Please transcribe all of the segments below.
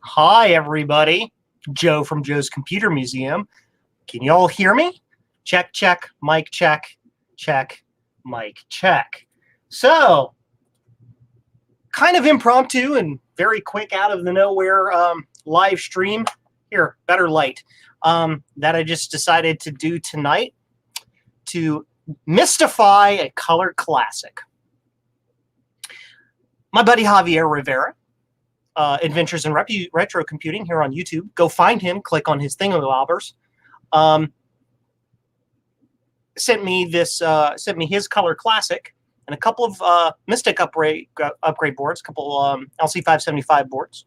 Hi, everybody. Joe from Joe's Computer Museum. Can you all hear me? Check, check, mic check, check, mic check. So, kind of impromptu and very quick out of the nowhere live stream. Here, better light. That I just decided to do tonight to mystify a color classic. My buddy Javier Rivera, Adventures in Retro Computing here on YouTube. Go find him. Click on his thingamabobbers. Sent me his color classic and a couple of Mystic upgrade boards, a couple LC575 boards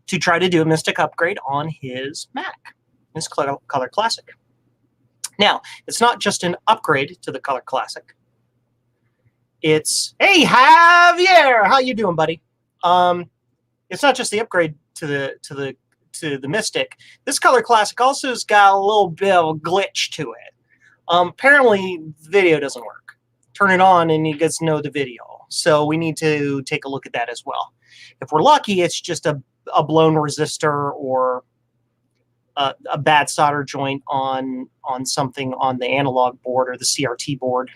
to try to do a Mystic upgrade on his Mac, his color classic. Now, it's not just an upgrade to the color classic. It's, hey Javier, how you doing, buddy? It's not just the upgrade to the Mystic. This color classic also has got a little bit of a glitch to it. Apparently, the video doesn't work. Turn it on and you get to know the video. So we need to take a look at that as well. If we're lucky, it's just a blown resistor or a bad solder joint on something on the analog board or the CRT board.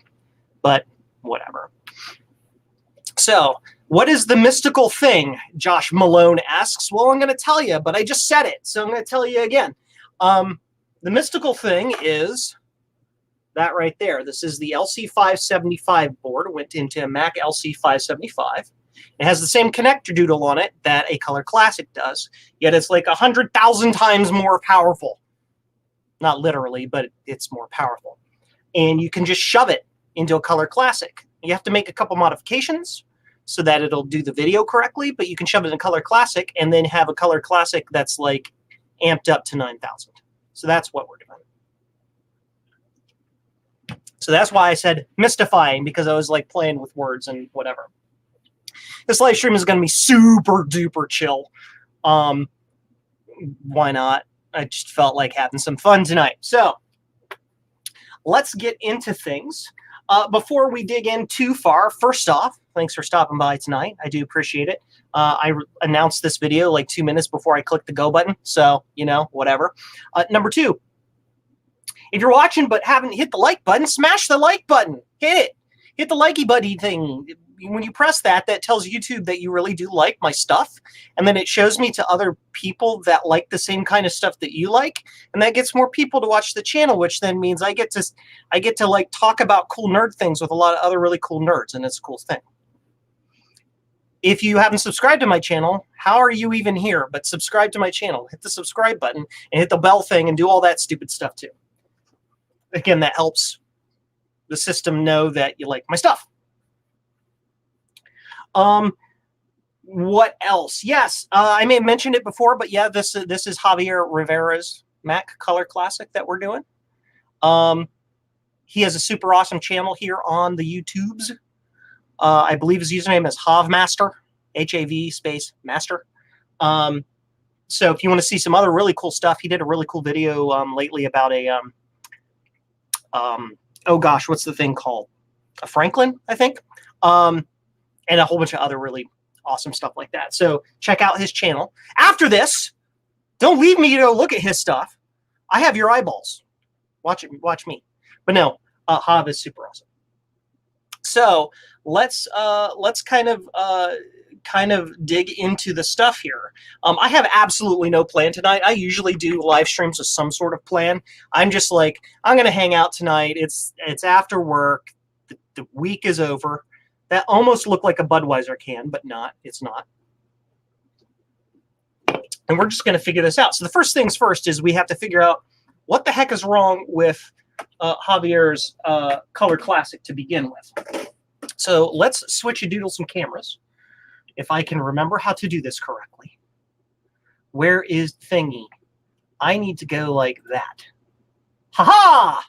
But whatever. So, what is the mystical thing? Josh Malone asks. Well, I'm going to tell you, but I just said it, so I'm going to tell you again. The mystical thing is that right there. This is the LC575 board. It went into a Mac LC575. It has the same connector doodle on it that a Color Classic does, yet it's like 100,000 times more powerful. Not literally, but it's more powerful. And you can just shove it into a Color Classic. You have to make a couple modifications so that it'll do the video correctly, but you can shove it in Color Classic and then have a Color Classic that's like amped up to 9,000. So that's what we're doing. So that's why I said mystifying, because I was like playing with words and whatever. This live stream is going to be super duper chill. Why not? I just felt like having some fun tonight. So let's get into things. Before we dig in too far, first off, thanks for stopping by tonight. I do appreciate it. I announced this video like 2 minutes before I clicked the go button, so, you know, whatever. Number two, if you're watching but haven't hit the like button, smash the like button. Hit it. Hit the likey buddy thing. When you press that, that tells YouTube that you really do like my stuff. And then it shows me to other people that like the same kind of stuff that you like. And that gets more people to watch the channel, which then means I get to like talk about cool nerd things with a lot of other really cool nerds. And it's a cool thing. If you haven't subscribed to my channel, how are you even here? But subscribe to my channel. Hit the subscribe button and hit the bell thing and do all that stupid stuff too. Again, that helps the system know that you like my stuff. What else? Yes, I may have mentioned it before, but yeah, this is Javier Rivera's Mac Color Classic that we're doing. He has a super awesome channel here on the YouTubes. I believe his username is Havmaster, HAV space master. So if you want to see some other really cool stuff, he did a really cool video lately about a oh gosh, what's the thing called? A Franklin, I think. And a whole bunch of other really awesome stuff like that. So check out his channel. After this, don't leave me to look at his stuff. I have your eyeballs. Watch it. Watch me. But no, Hav is super awesome. So let's kind of dig into the stuff here. I have absolutely no plan tonight. I usually do live streams with some sort of plan. I'm just like, I'm going to hang out tonight. It's after work. The week is over. That almost looked like a Budweiser can, but not. It's not. And we're just going to figure this out. So the first things first is we have to figure out what the heck is wrong with Javier's Color Classic to begin with. So let's switch a doodle some cameras, if I can remember how to do this correctly. Where is thingy? I need to go like that. Ha-ha!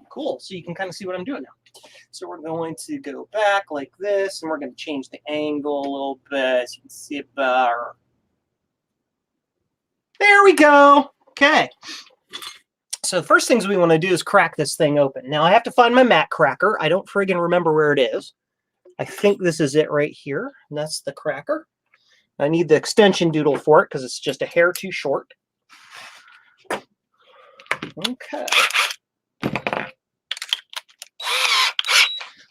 Cool. So you can kind of see what I'm doing now. So we're going to go back like this, and we're going to change the angle a little bit. So you can see it better. There we go. Okay. So the first things we want to do is crack this thing open. Now I have to find my Mac cracker. I don't friggin' remember where it is. I think this is it right here. And that's the cracker. I need the extension doodle for it because it's just a hair too short. Okay.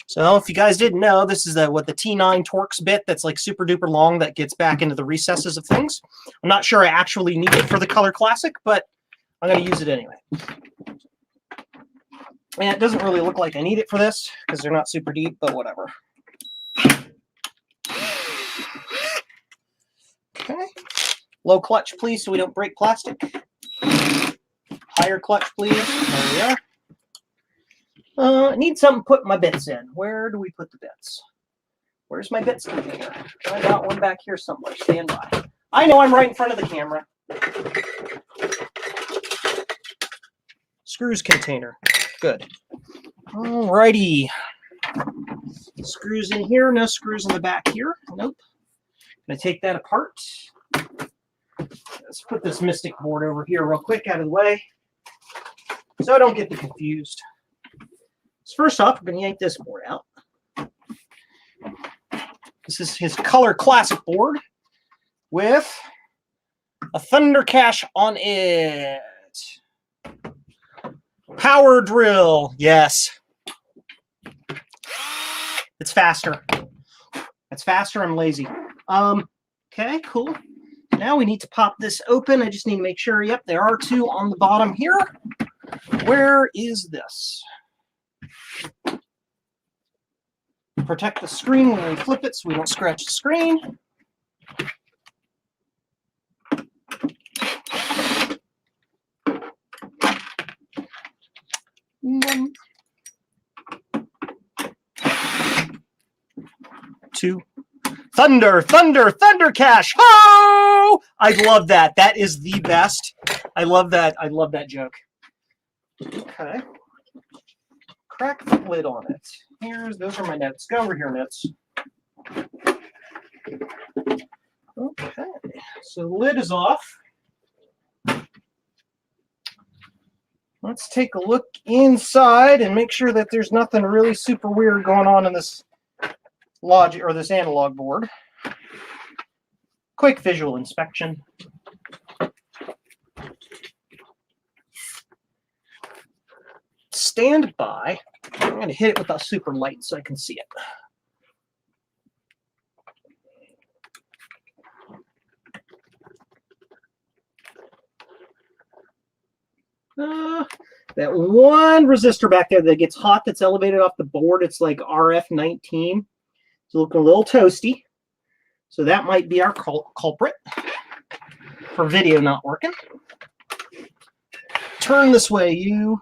So if you guys didn't know, this is what the T9 Torx bit that's like super duper long that gets back into the recesses of things. I'm not sure I actually need it for the Color Classic, but I'm going to use it anyway. And it doesn't really look like I need it for this because they're not super deep, but whatever. Okay. Low clutch, please, so we don't break plastic. Higher clutch, please. There we are. I need something to put my bits in. Where do we put the bits? Where's my bits container? I got one back here somewhere. Stand by. I know I'm right in front of the camera. Screws container. Good. Alrighty. Screws in here. No screws in the back here. Nope. Gonna take that apart. Let's put this Mystic board over here real quick out of the way so I don't get confused. So first off, we're going to yank this board out. This is his Color Classic board with a Thunder Cache on it. Power drill. Yes. It's faster. It's faster. I'm lazy. Okay, cool. Now we need to pop this open. I just need to make sure, yep, there are two on the bottom here. Where is this? Protect the screen when we flip it so we don't scratch the screen. Two. Thunder, thunder, thunder cache. Oh! I love that. That is the best. I love that. I love that joke. Okay. Crack the lid on it. Those are my notes. Go over here, notes. Okay. So the lid is off. Let's take a look inside and make sure that there's nothing really super weird going on in this logic or this analog board. Quick visual inspection. Stand by. I'm going to hit it with a super light so I can see it. That one resistor back there that gets hot that's elevated off the board, it's like RF19. It's looking a little toasty. So that might be our culprit for video not working. Turn this way, you.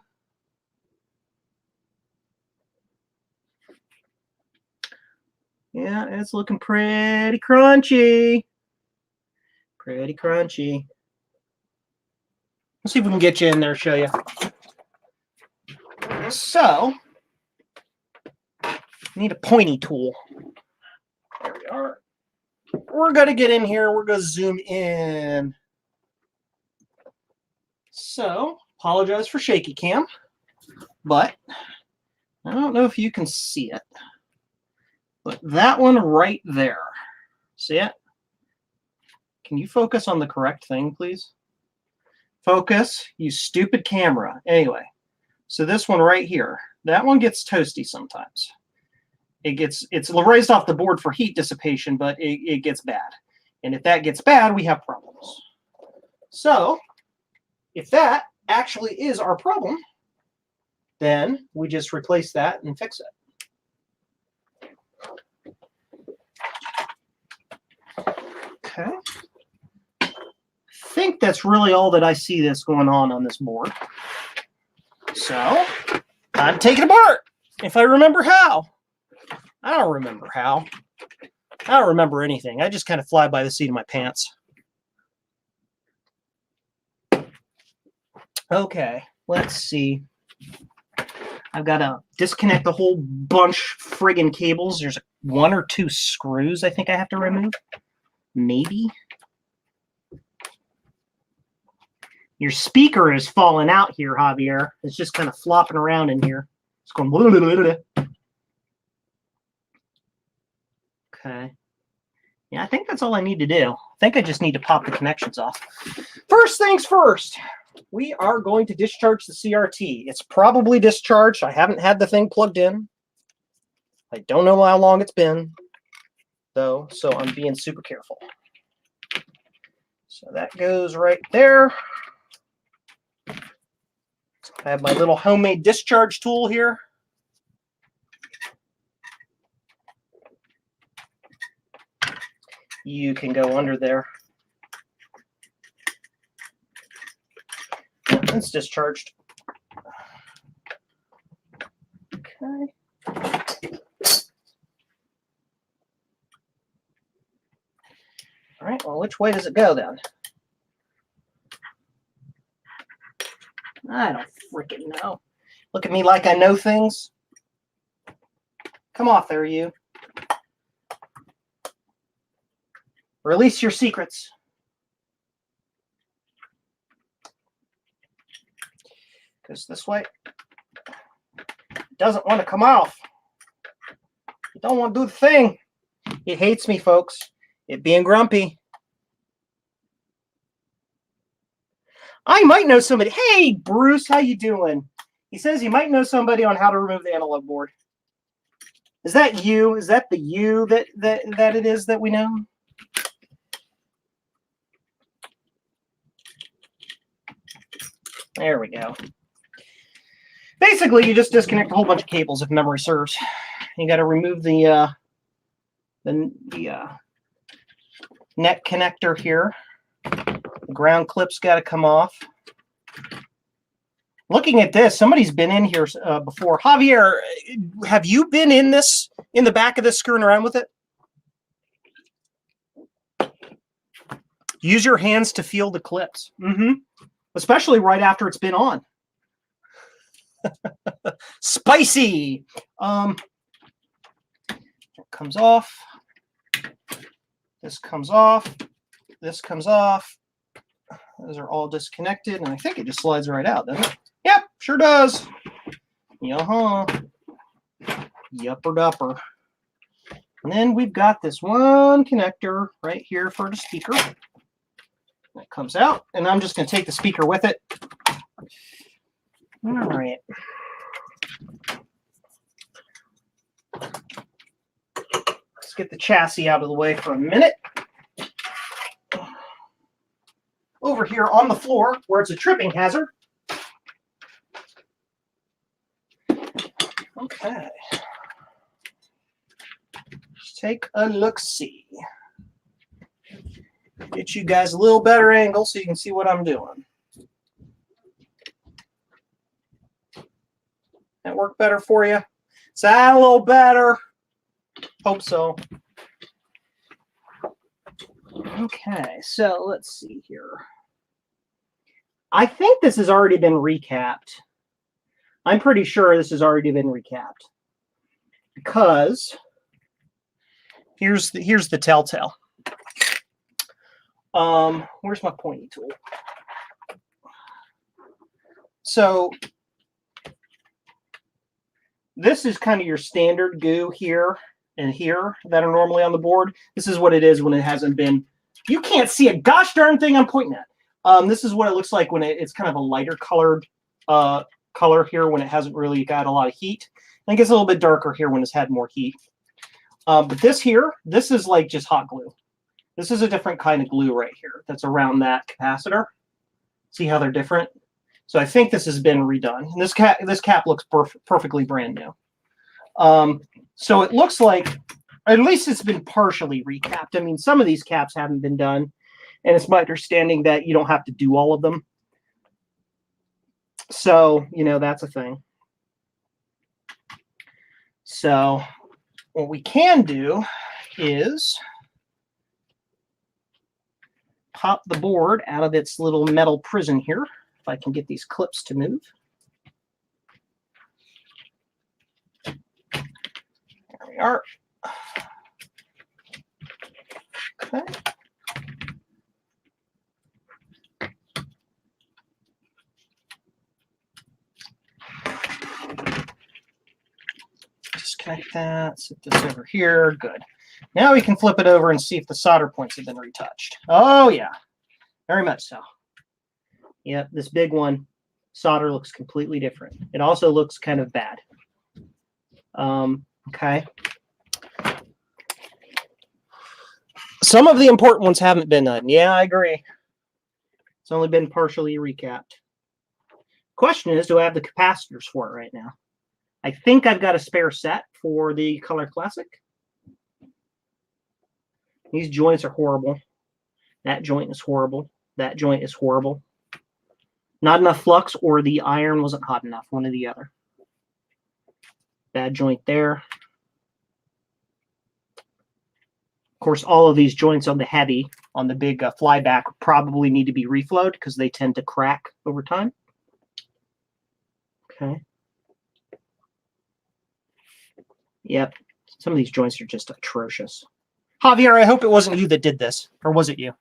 Yeah, it's looking pretty crunchy. Pretty crunchy. Let's see if we can get you in there, show you. So, need a pointy tool. There we are. We're going to get in here. We're going to zoom in. So, apologize for shaky cam, but I don't know if you can see it. But that one right there. See it? Can you focus on the correct thing, please? Focus, you stupid camera. Anyway, so this one right here, that one gets toasty sometimes. It's raised off the board for heat dissipation, but it gets bad. And if that gets bad, we have problems. So if that actually is our problem, then we just replace that and fix it. Okay. I think that's really all that I see that's going on this board. So I'm taking it apart if I remember how. I don't remember how. I don't remember anything. I just kind of fly by the seat of my pants. Okay, let's see. I've got to disconnect a whole bunch of friggin' cables. There's 1 or 2 screws I think I have to remove. Maybe. Your speaker is falling out here, Javier. It's just kind of flopping around in here. It's going blah, blah, blah, blah. Okay. Yeah, think that's all I need to do. I think I just need to pop the connections off. First things first, we are going to discharge the CRT. It's probably discharged. I haven't had the thing plugged in. I don't know how long it's been, though, so I'm being super careful. So that goes right there. I have my little homemade discharge tool here. You can go under there. It's discharged. Okay. All right, well, which way does it go then? I don't freaking know. Look at me like I know things. Come off there, you. Release your secrets. Because this way, it doesn't want to come off. You don't want to do the thing. It hates me, folks. It being grumpy. I might know somebody. Hey, Bruce, how you doing? He says he might know somebody on how to remove the analog board. Is that you? Is that the you that it is that we know? There we go. Basically, you just disconnect a whole bunch of cables if memory serves. You got to remove the net connector here. The ground clip's got to come off. Looking at this, somebody's been in here before. Javier, have you been in the back of this, screwing around with it? Use your hands to feel the clips. Especially right after it's been on. Spicy. It comes off. This comes off. This comes off. Those are all disconnected, and I think it just slides right out, doesn't it? Yep, sure does. Yeah-huh. Yupper dupper. And then we've got this one connector right here for the speaker. That comes out, and I'm just going to take the speaker with it. All right. Let's get the chassis out of the way for a minute. Over here on the floor, where it's a tripping hazard. Okay. Let's take a look-see. Get you guys a little better angle so you can see what I'm doing. That work better for you? Is that a little better? Hope so. Okay, so let's see here. I think this has already been recapped. I'm pretty sure this has already been recapped. Because here's the telltale. Where's my pointy tool? So this is kind of your standard goo here and here that are normally on the board. This is what it is when it hasn't been. You can't see a gosh darn thing I'm pointing at. This is what it looks like when it's kind of a lighter colored color here when it hasn't really got a lot of heat. And it gets a little bit darker here when it's had more heat. But this here, this is like just hot glue. This is a different kind of glue right here that's around that capacitor. See how they're different? So I think this has been redone. And this cap looks perfectly brand new. So it looks like, at least it's been partially recapped. I mean, some of these caps haven't been done. And it's my understanding that you don't have to do all of them. So, you know, that's a thing. So what we can do is pop the board out of its little metal prison here, if I can get these clips to move. There we are. Okay. Disconnect that, set this over here, good. Now we can flip it over and see if the solder points have been retouched. Oh, yeah. Very much so. Yep, this big one, solder looks completely different. It also looks kind of bad. Okay. Some of the important ones haven't been done. Yeah, I agree. It's only been partially recapped. Question is, do I have the capacitors for it right now? I think I've got a spare set for the Color Classic. These joints are horrible. That joint is horrible. That joint is horrible. Not enough flux, or the iron wasn't hot enough, one or the other. Bad joint there. Of course, all of these joints on the heavy, on the big flyback, probably need to be reflowed because they tend to crack over time. Okay. Yep. Some of these joints are just atrocious. Javier, I hope it wasn't you that did this. Or was it you?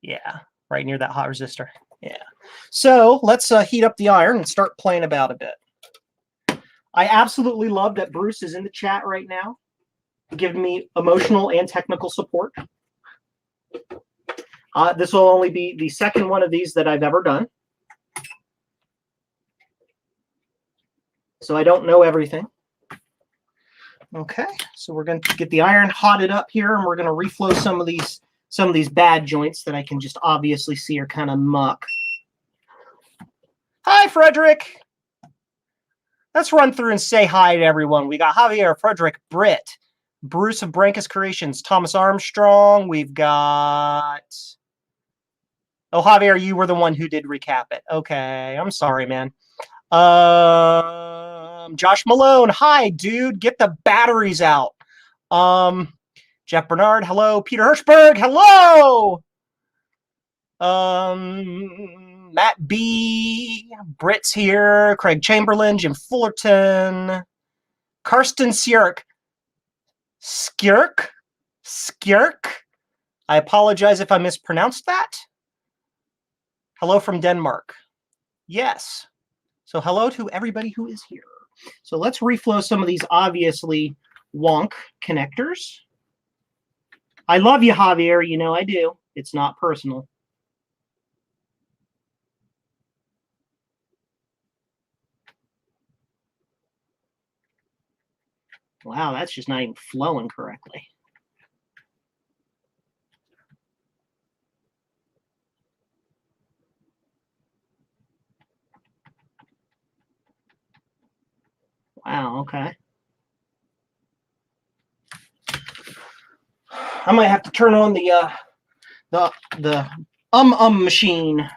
Yeah. Right near that hot resistor. Yeah. So let's heat up the iron and start playing about a bit. I absolutely love that Bruce is in the chat right now, giving me emotional and technical support. This will only be the second one of these that I've ever done. So I don't know everything. Okay, so we're going to get the iron hotted up here, and we're going to reflow some of these bad joints that I can just obviously see are kind of muck. Hi, Frederick. Let's run through and say hi to everyone. We got Javier, Frederick, Britt, Bruce of Brankus Creations, Thomas Armstrong. We've got... Oh, Javier, you were the one who did recap it. Okay, I'm sorry, man. Josh Malone, hi, dude. Get the batteries out. Jeff Bernard, hello. Peter Hirschberg, hello. Matt B. Britt's here. Craig Chamberlain, Jim Fullerton, Karsten Skirk. Skirk? I apologize if I mispronounced that. Hello from Denmark. Yes. So hello to everybody who is here. So let's reflow some of these obviously wonk connectors. I love you, Javier. You know I do. It's not personal. Wow, that's just not even flowing correctly. Wow, okay. I might have to turn on the machine.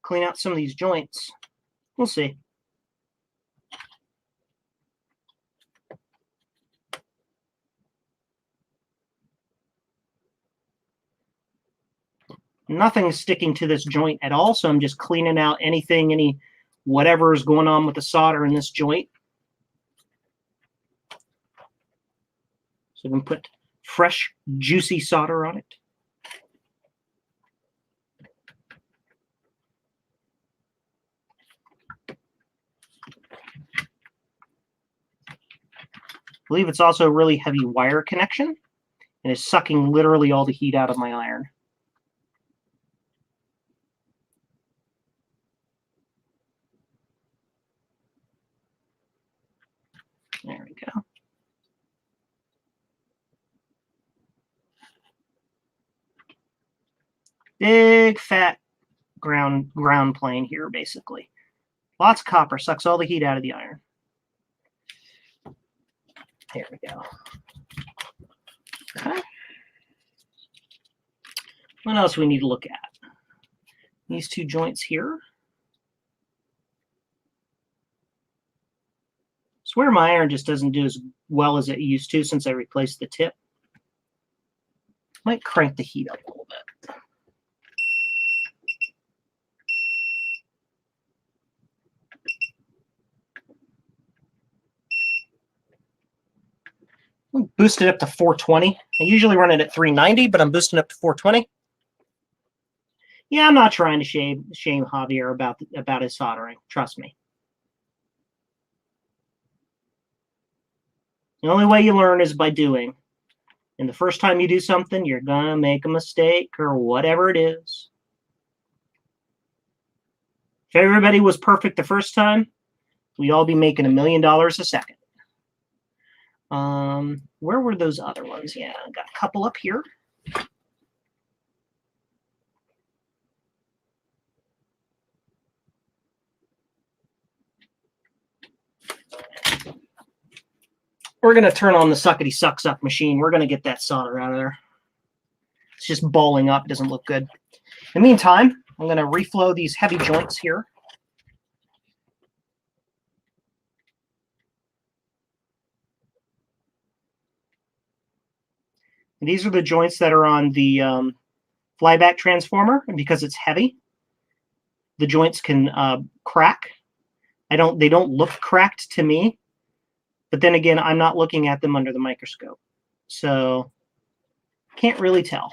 Clean out some of these joints. We'll see. Nothing is sticking to this joint at all, so I'm just cleaning out anything, whatever is going on with the solder in this joint. So we can put fresh, juicy solder on it. I believe it's also a really heavy wire connection and is sucking literally all the heat out of my iron. There we go. Big fat ground plane here, basically. Lots of copper, sucks all the heat out of the iron. Here we go. Okay. What else do we need to look at? These two joints here. I swear my iron just doesn't do as well as it used to since I replaced the tip. Might crank the heat up a little bit. Boost it up to 420. I usually run it at 390, but I'm boosting up to 420. Yeah, I'm not trying to shame Javier about his soldering. Trust me. The only way you learn is by doing. And the first time you do something, you're going to make a mistake or whatever it is. If everybody was perfect the first time, we'd all be making $1 million a second. Where were those other ones? Yeah, I got a couple up here. We're going to turn on the suckety suck machine. We're going to get that solder out of there. It's just balling up. It doesn't look good. In the meantime, I'm going to reflow these heavy joints here. And these are the joints that are on the flyback transformer, and because it's heavy, the joints can crack. They don't look cracked to me, but then again, I'm not looking at them under the microscope, so can't really tell.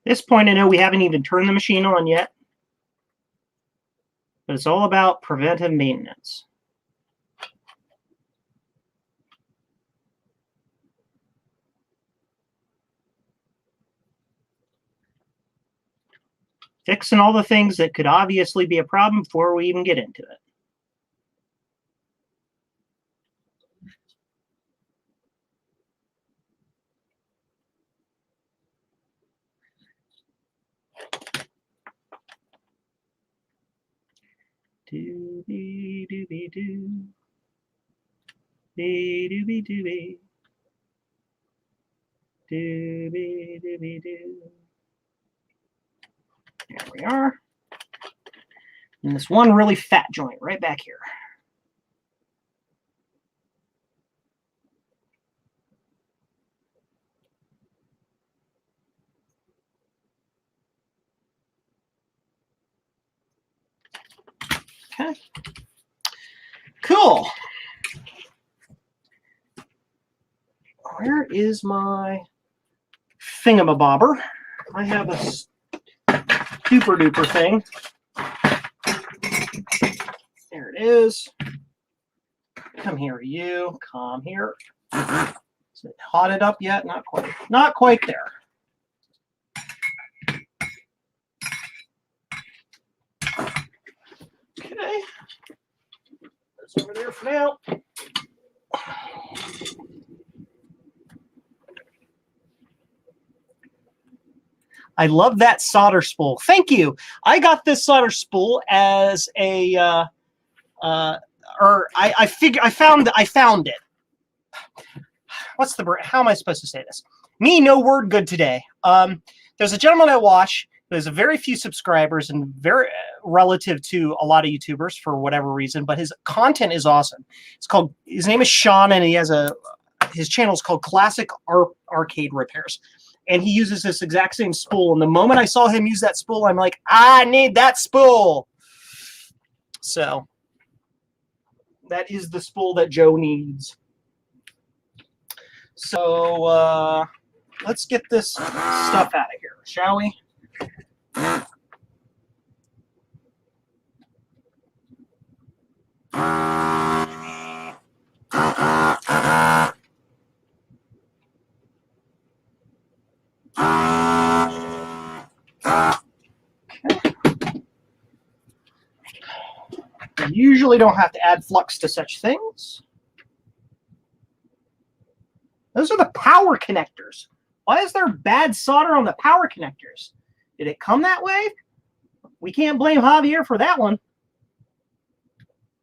At this point, I know we haven't even turned the machine on yet, but it's all about preventive maintenance. Fixing all the things that could obviously be a problem before we even get into it. Doobie doobie doo. Doobie doobie. Doobie doobie doo. There we are. And this one really fat joint right back here. Okay. Cool. Where is my thingamabobber? I have a super duper thing. There it is. Come here, you. Come here. Is it hotted up yet? Not quite. Not quite there. Okay. That's over there for now. I love that solder spool. Thank you. I got this solder spool as a, I found it. What's the, how am I supposed to say this? Me, no word good today. There's a gentleman I watch who has a very few subscribers and very relative to a lot of YouTubers for whatever reason, but his content is awesome. It's called, his name is Sean, and he has his channel is called Classic Arcade Repairs. And he uses this exact same spool. And the moment I saw him use that spool, I'm like, I need that spool. So that is the spool that Joe needs. So let's get this stuff out of here, shall we? I usually don't have to add flux to such things. Those are the power connectors. Why is there bad solder on the power connectors? Did it come that way? We can't blame Javier for that one.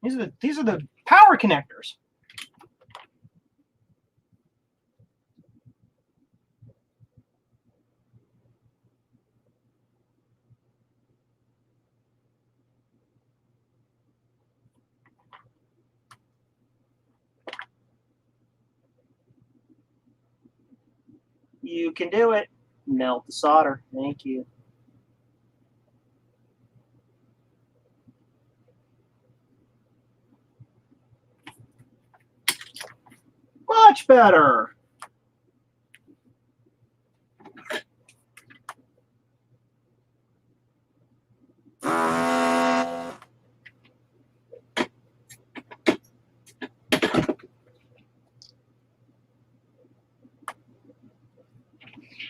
These are the power connectors. You can do it. Melt the solder. Thank you. much better.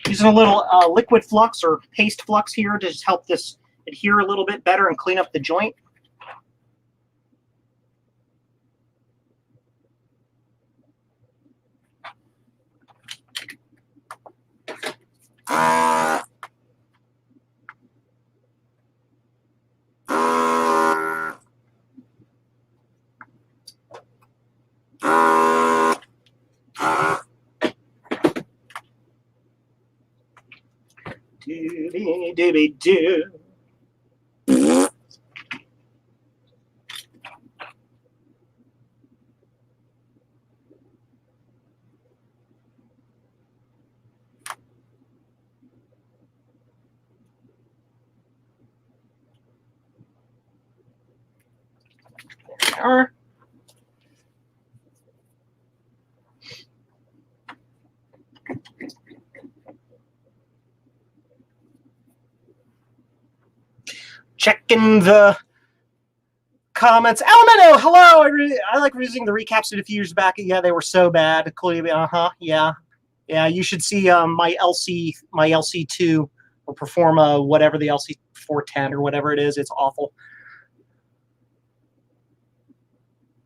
Using a little liquid flux or paste flux here to just help this adhere a little bit better and clean up the joint. Doobie doobie doo. There we are. Checking the comments. Alamino, hello. I like using the recaps of a few years back. Yeah, they were so bad. Yeah. You should see my LC2 or Performa, whatever the LC410 or whatever it is. It's awful.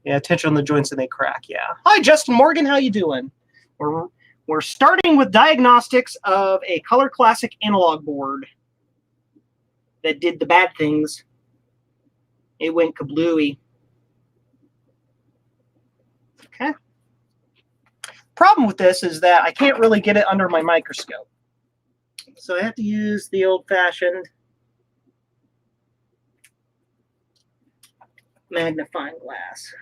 Yeah, tension on the joints and they crack. Yeah. Hi, Justin Morgan. How you doing? We're starting with diagnostics of a Color Classic analog board that did the bad things. It went kablooey. Okay. Problem with this is that I can't really get it under my microscope. So I have to use the old-fashioned magnifying glass.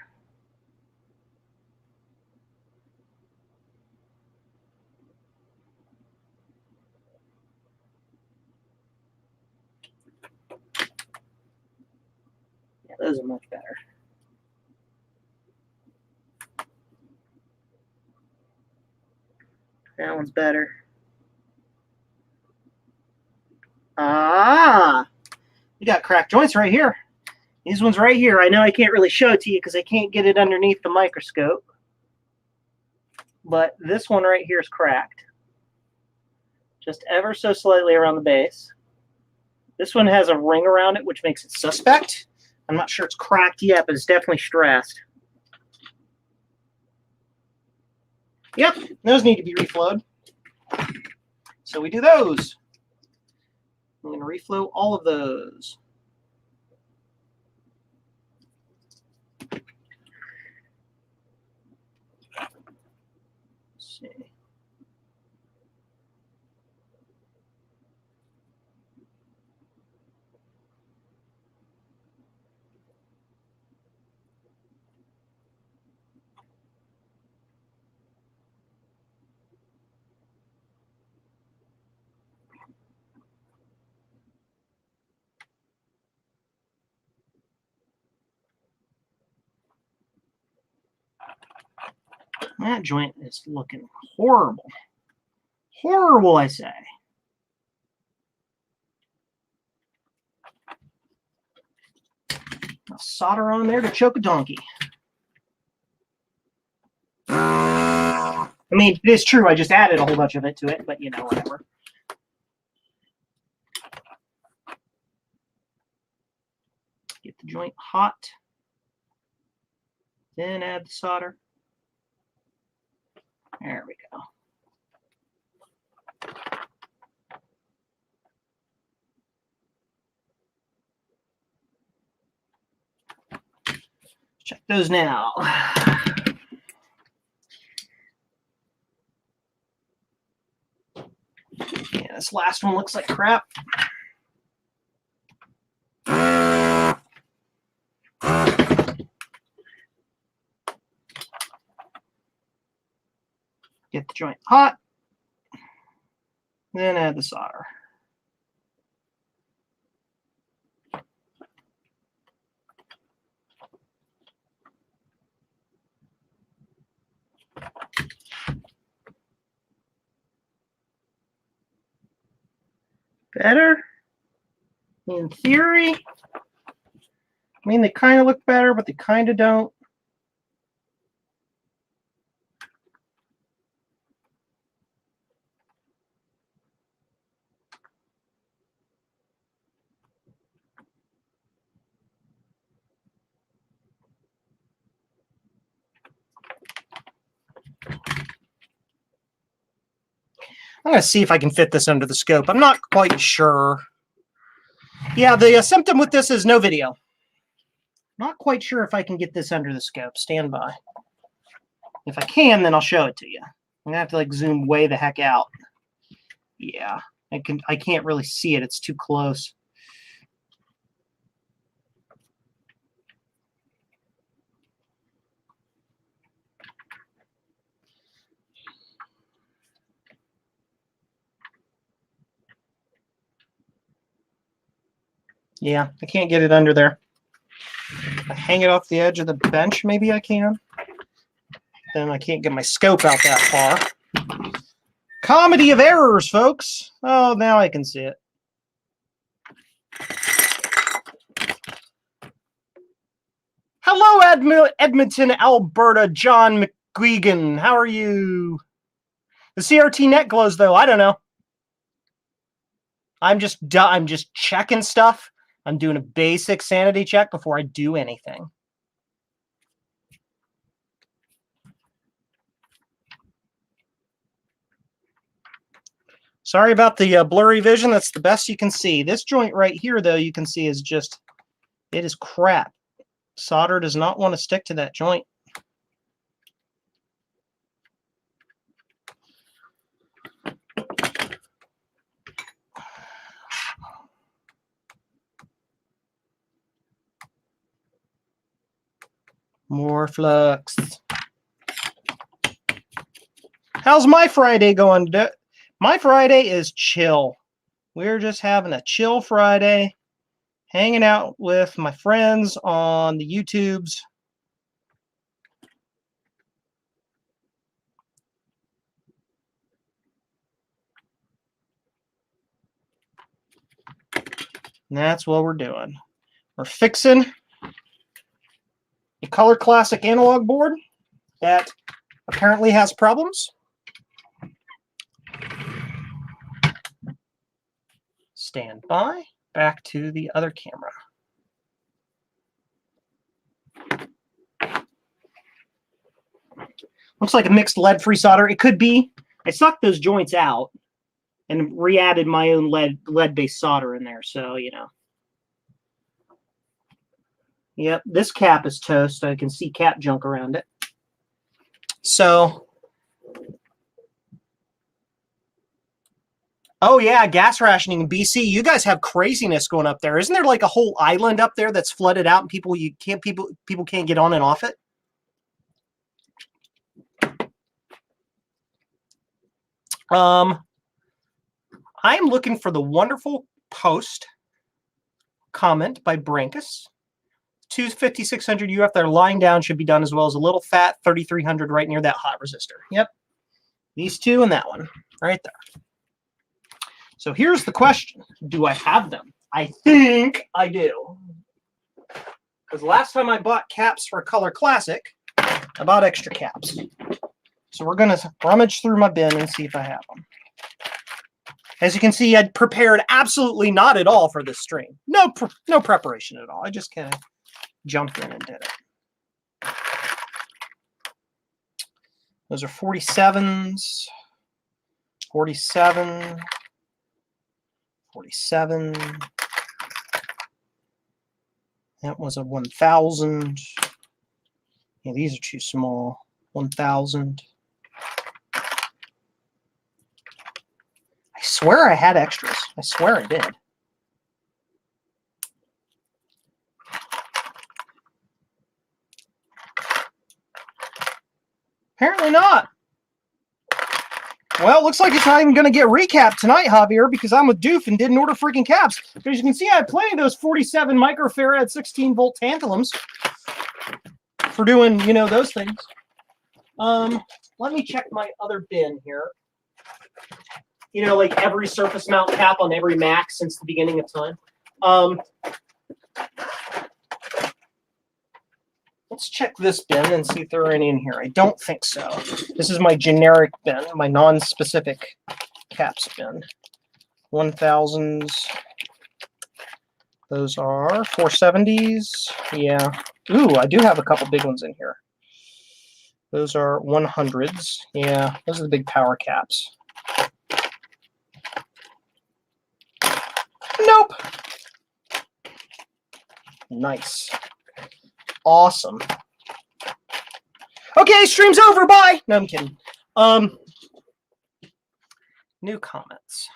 Yeah, those are much better. That one's better. Ah, you got cracked joints right here. These ones right here. I know I can't really show it to you because I can't get it underneath the microscope. But this one right here is cracked. Just ever so slightly around the base. This one has a ring around it, which makes it suspect. I'm not sure it's cracked yet, but it's definitely stressed. Yep, those need to be reflowed. So we do those. I'm going to reflow all of those. Let's see. That joint is looking horrible. Horrible, I say. I'll solder on there to choke a donkey. I mean, it is true. I just added a whole bunch of it to it, but you know, whatever. Get the joint hot. Then add the solder. There we go. Check those now. Yeah, this last one looks like crap. Get the joint hot. Then add the solder. Better? In theory. I mean, they kind of look better, but they kind of don't. I'm going to see if I can fit this under the scope. I'm not quite sure. Yeah, the symptom with this is no video. Not quite sure if I can get this under the scope. Stand by. If I can, then I'll show it to you. I'm going to have to like zoom way the heck out. Yeah, I can't really see it. It's too close. Yeah, I can't get it under there. If I hang it off the edge of the bench, maybe I can. Then I can't get my scope out that far. Comedy of errors, folks. Oh, now I can see it. Hello, Edmonton, Alberta, John McGuigan. How are you? The CRT net glows, though. I don't know. I'm just checking stuff. I'm doing a basic sanity check before I do anything. Sorry about the blurry vision. That's the best you can see. This joint right here, though, you can see is just, it is crap. Solder does not want to stick to that joint. More flux. How's my Friday going? My Friday is chill. We're just having a chill Friday, hanging out with my friends on the YouTubes. And that's what we're doing. We're fixing a Color Classic analog board that apparently has problems. Stand by. Back to the other camera. Looks like a mixed lead-free solder. It could be. I sucked those joints out and re-added my own lead-based solder in there, so, you know. Yep, this cap is toast. I can see cap junk around it. So, oh yeah, gas rationing in BC. You guys have craziness going up there. Isn't there like a whole island up there that's flooded out and people can't get on and off it? I'm looking for the wonderful post comment by Brankus. 25600 UF that are lying down should be done, as well as a little fat 3300 right near that hot resistor. Yep. These two and that one right there. So here's the question. Do I have them? I think I do. Because last time I bought caps for Color Classic, I bought extra caps. So we're going to rummage through my bin and see if I have them. As you can see, I'd prepared absolutely not at all for this stream. No preparation at all. I just kind of jumped in and did it. Those are 47s, 47, 47. That was a 1000. Yeah, these are too small. 1000. I swear I had extras. I swear I did. Apparently not. Well, it looks like it's not even going to get recapped tonight, Javier, because I'm with Doof and didn't order freaking caps. As you can see, I have plenty of those 47 microfarad 16-volt tantalums for doing, you know, those things. Let me check my other bin here. you know, like every surface mount cap on every Mac since the beginning of time. Let's check this bin and see if there are any in here. I don't think so. This is my generic bin, my non-specific caps bin. 1000s. Those are 470s. Yeah. Ooh, I do have a couple big ones in here. Those are 100s. Yeah, those are the big power caps. Nope. Nice. Awesome. Okay, stream's over. Bye. No, I'm kidding. New comments.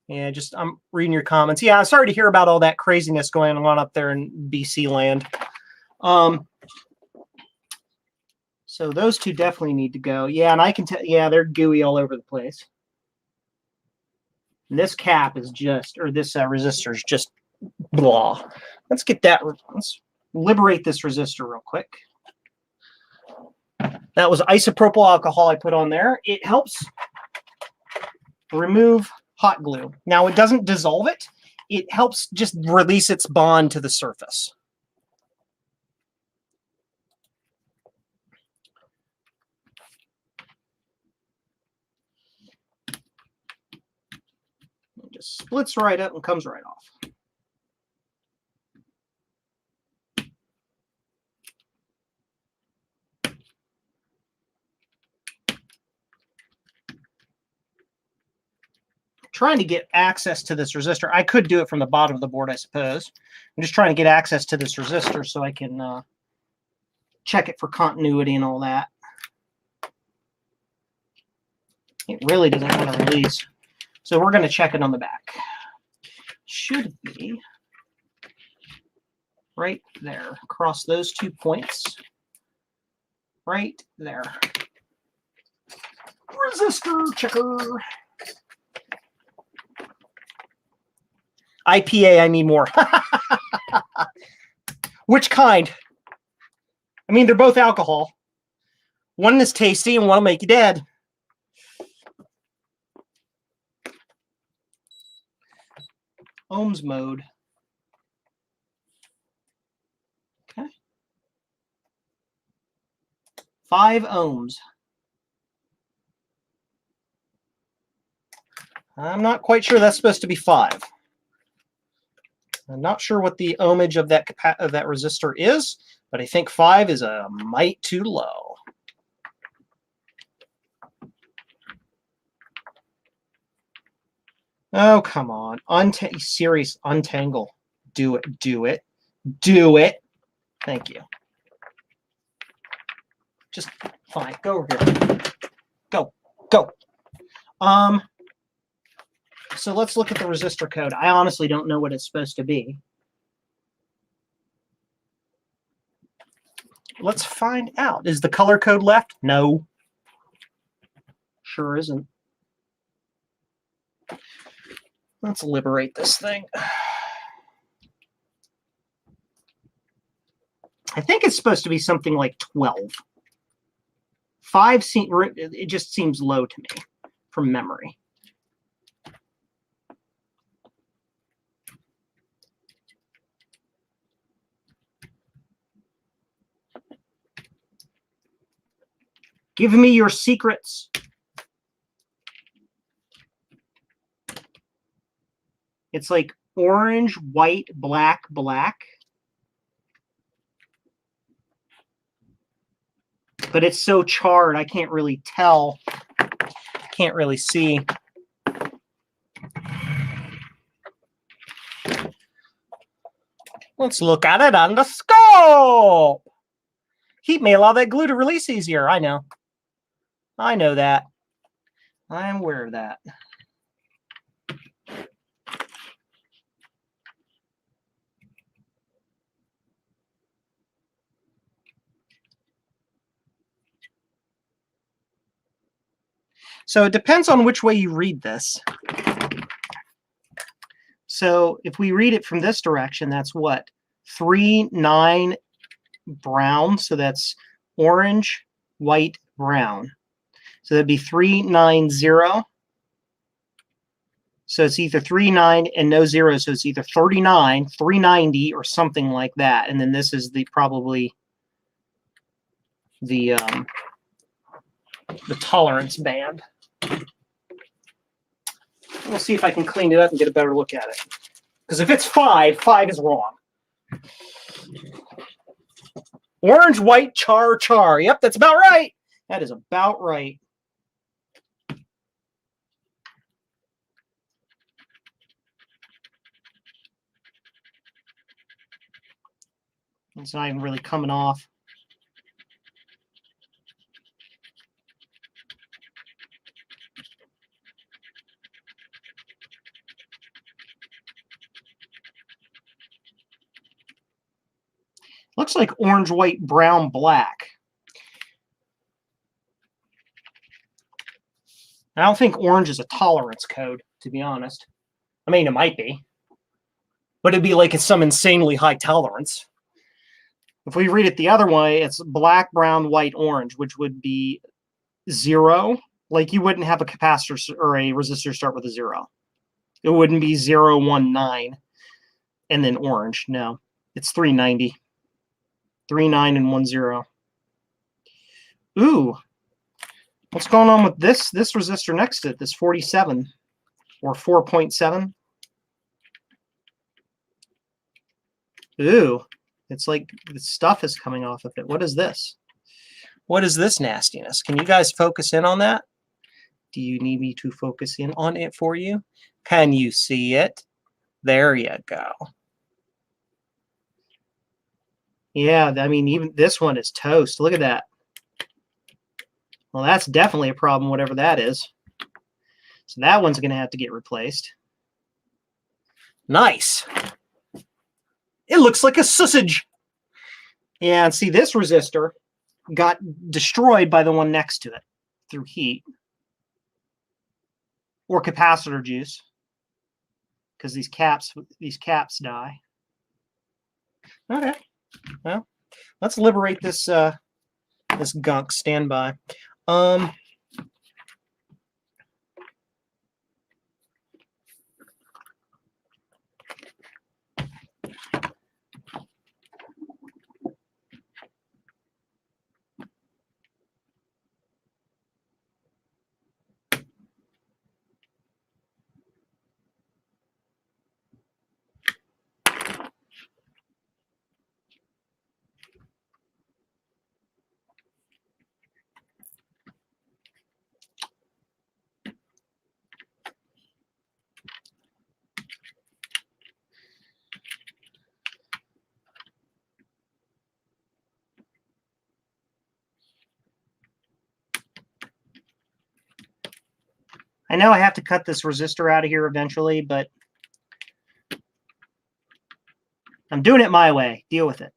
Yeah, just I'm reading your comments. Yeah, I'm sorry to hear about all that craziness going on up there in BC land. So those two definitely need to go. Yeah, and I can tell. Yeah, they're gooey all over the place. And this cap is just, or this resistor is just blah. Let's get that. Let's liberate this resistor real quick. That was isopropyl alcohol I put on there. It helps remove hot glue. Now, it doesn't dissolve it. It helps just release its bond to the surface. It just splits right up and comes right off. Trying to get access to this resistor. I could do it from the bottom of the board, I suppose. I'm just trying to get access to this resistor so I can check it for continuity and all that. It really doesn't want to release. So we're going to check it on the back. Should be right there, across those 2 points. Right there. Resistor checker. IPA, I need more. Which kind? I mean, they're both alcohol. One is tasty and one will make you dead. Ohms mode. Okay. 5 ohms. I'm not quite sure that's supposed to be 5. I'm not sure what the ohmage of that resistor is, but I think 5 is a mite too low. Oh, come on. Serious, untangle. Do it, do it, do it. Thank you. Just fine. Go over here. Go, go. So let's look at the resistor code. I honestly don't know what it's supposed to be. Let's find out. Is the color code left? No. Sure isn't. Let's liberate this thing. I think it's supposed to be something like 12. 5 it just seems low to me from memory. Give me your secrets. It's like orange, white, black, black. But it's so charred, I can't really tell. Can't really see. Let's look at it on the scope. Heat may allow that glue to release easier. I know. I know that. I am aware of that. So it depends on which way you read this. So if we read it from this direction, that's what? 3, 9, brown. So that's orange, white, brown. So that'd be 390. So it's either 39 and no zero. So it's either 39, 390, or something like that. And then this is the probably the tolerance band. We'll see if I can clean it up and get a better look at it. Because if it's 5, 5 is wrong. Orange, white, char, char. Yep, that's about right. That is about right. It's not even really coming off. Looks like orange, white, brown, black. I don't think orange is a tolerance code, to be honest. I mean, it might be. But it'd be like it's some insanely high tolerance. If we read it the other way, it's black, brown, white, orange, which would be 0. Like you wouldn't have a capacitor or a resistor start with a 0. It wouldn't be 0, 1, 9, and then orange. No, it's 390. 3, 9, and 1, 0. Ooh, what's going on with this resistor next to it? This 47 or 4.7. Ooh, it's like the stuff is coming off of it. What is this? What is this nastiness? Can you guys focus in on that? Do you need me to focus in on it for you? Can you see it? There you go. Yeah, I mean, even this one is toast. Look at that. Well, that's definitely a problem, whatever that is. So that one's going to have to get replaced. Nice. It looks like a sausage. Yeah, and see, this resistor got destroyed by the one next to it through heat or capacitor juice, because these caps die. Okay. Well, let's liberate this this gunk. Stand by. I know I have to cut this resistor out of here eventually, but I'm doing it my way. Deal with it.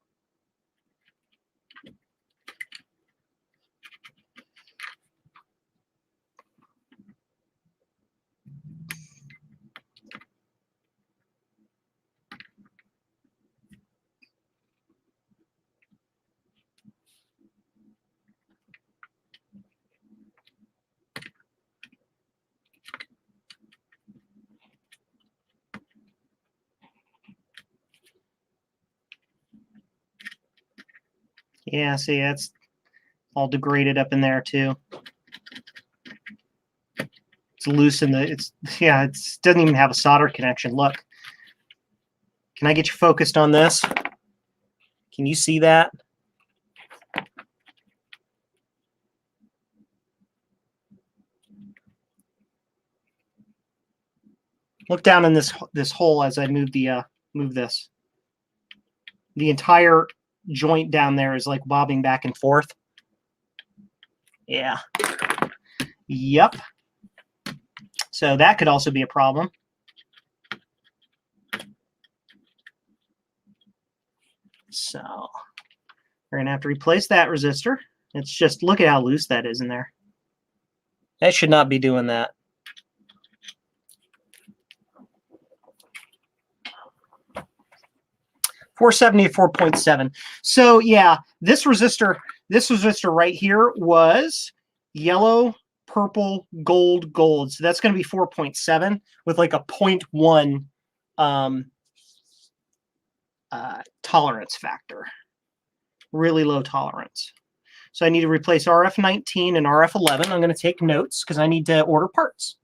Yeah, see, that's all degraded up in there too. It's loose in the, it doesn't even have a solder connection. Look. Can I get you focused on this? Can you see that? Look down in this hole as I move the move this. The entire joint down there is like bobbing back and forth. Yeah. Yep. So that could also be a problem. So we're gonna have to replace that resistor. It's just, look at how loose that is in there. That should not be doing that. 470 to 4.7. So yeah, this resistor right here was yellow, purple, gold, gold. So that's going to be 4.7 with like a 0.1 tolerance factor. Really low tolerance. So I need to replace RF19 and RF11. I'm going to take notes because I need to order parts.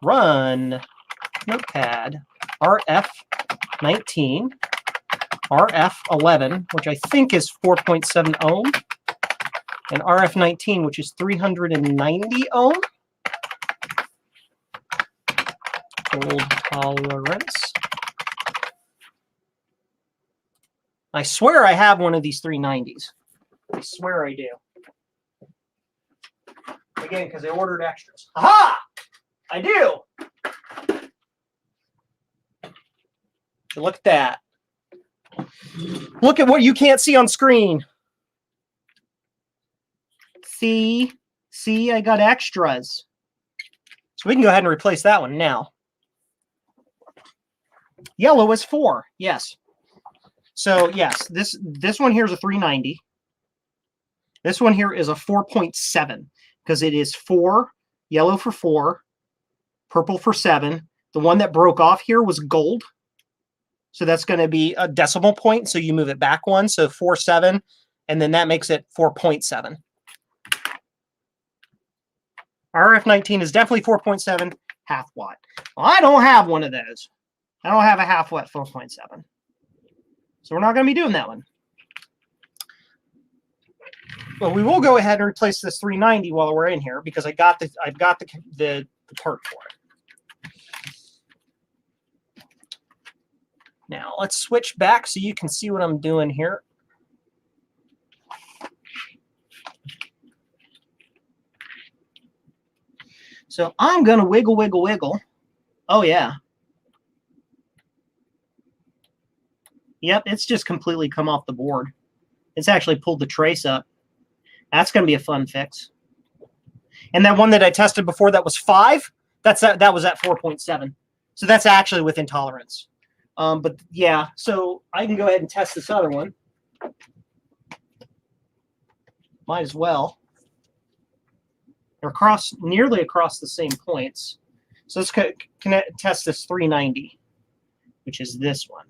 Run notepad RF19, RF11, which I think is 4.7 ohm, and RF19, which is 390 ohm. Gold tolerance. I swear I have one of these 390s. I swear I do. Again, because I ordered extras. Aha! I do! Look at that. Look at what you can't see on screen. See, I got extras. So we can go ahead and replace that one now. Yellow is 4, yes. So yes, this one here is a 390. This one here is a 4.7 because it is 4, yellow for 4, purple for 7. The one that broke off here was gold. So that's going to be a decimal point. So you move it back one. So 4.7, and then that makes it 4.7. RF19 is definitely 4.7 half watt. Well, I don't have one of those. I don't have a half watt 4.7. So we're not going to be doing that one. Well, we will go ahead and replace this 390 while we're in here because I've got the part for it. Now let's switch back so you can see what I'm doing here. So I'm going to wiggle, wiggle, wiggle. Oh, yeah. Yep, it's just completely come off the board. It's actually pulled the trace up. That's going to be a fun fix. And that one that I tested before that was 5, that was at 4.7. So that's actually within tolerance. But yeah, so I can go ahead and test this other one. Might as well. They're nearly across the same points. So let's test this 390, which is this one.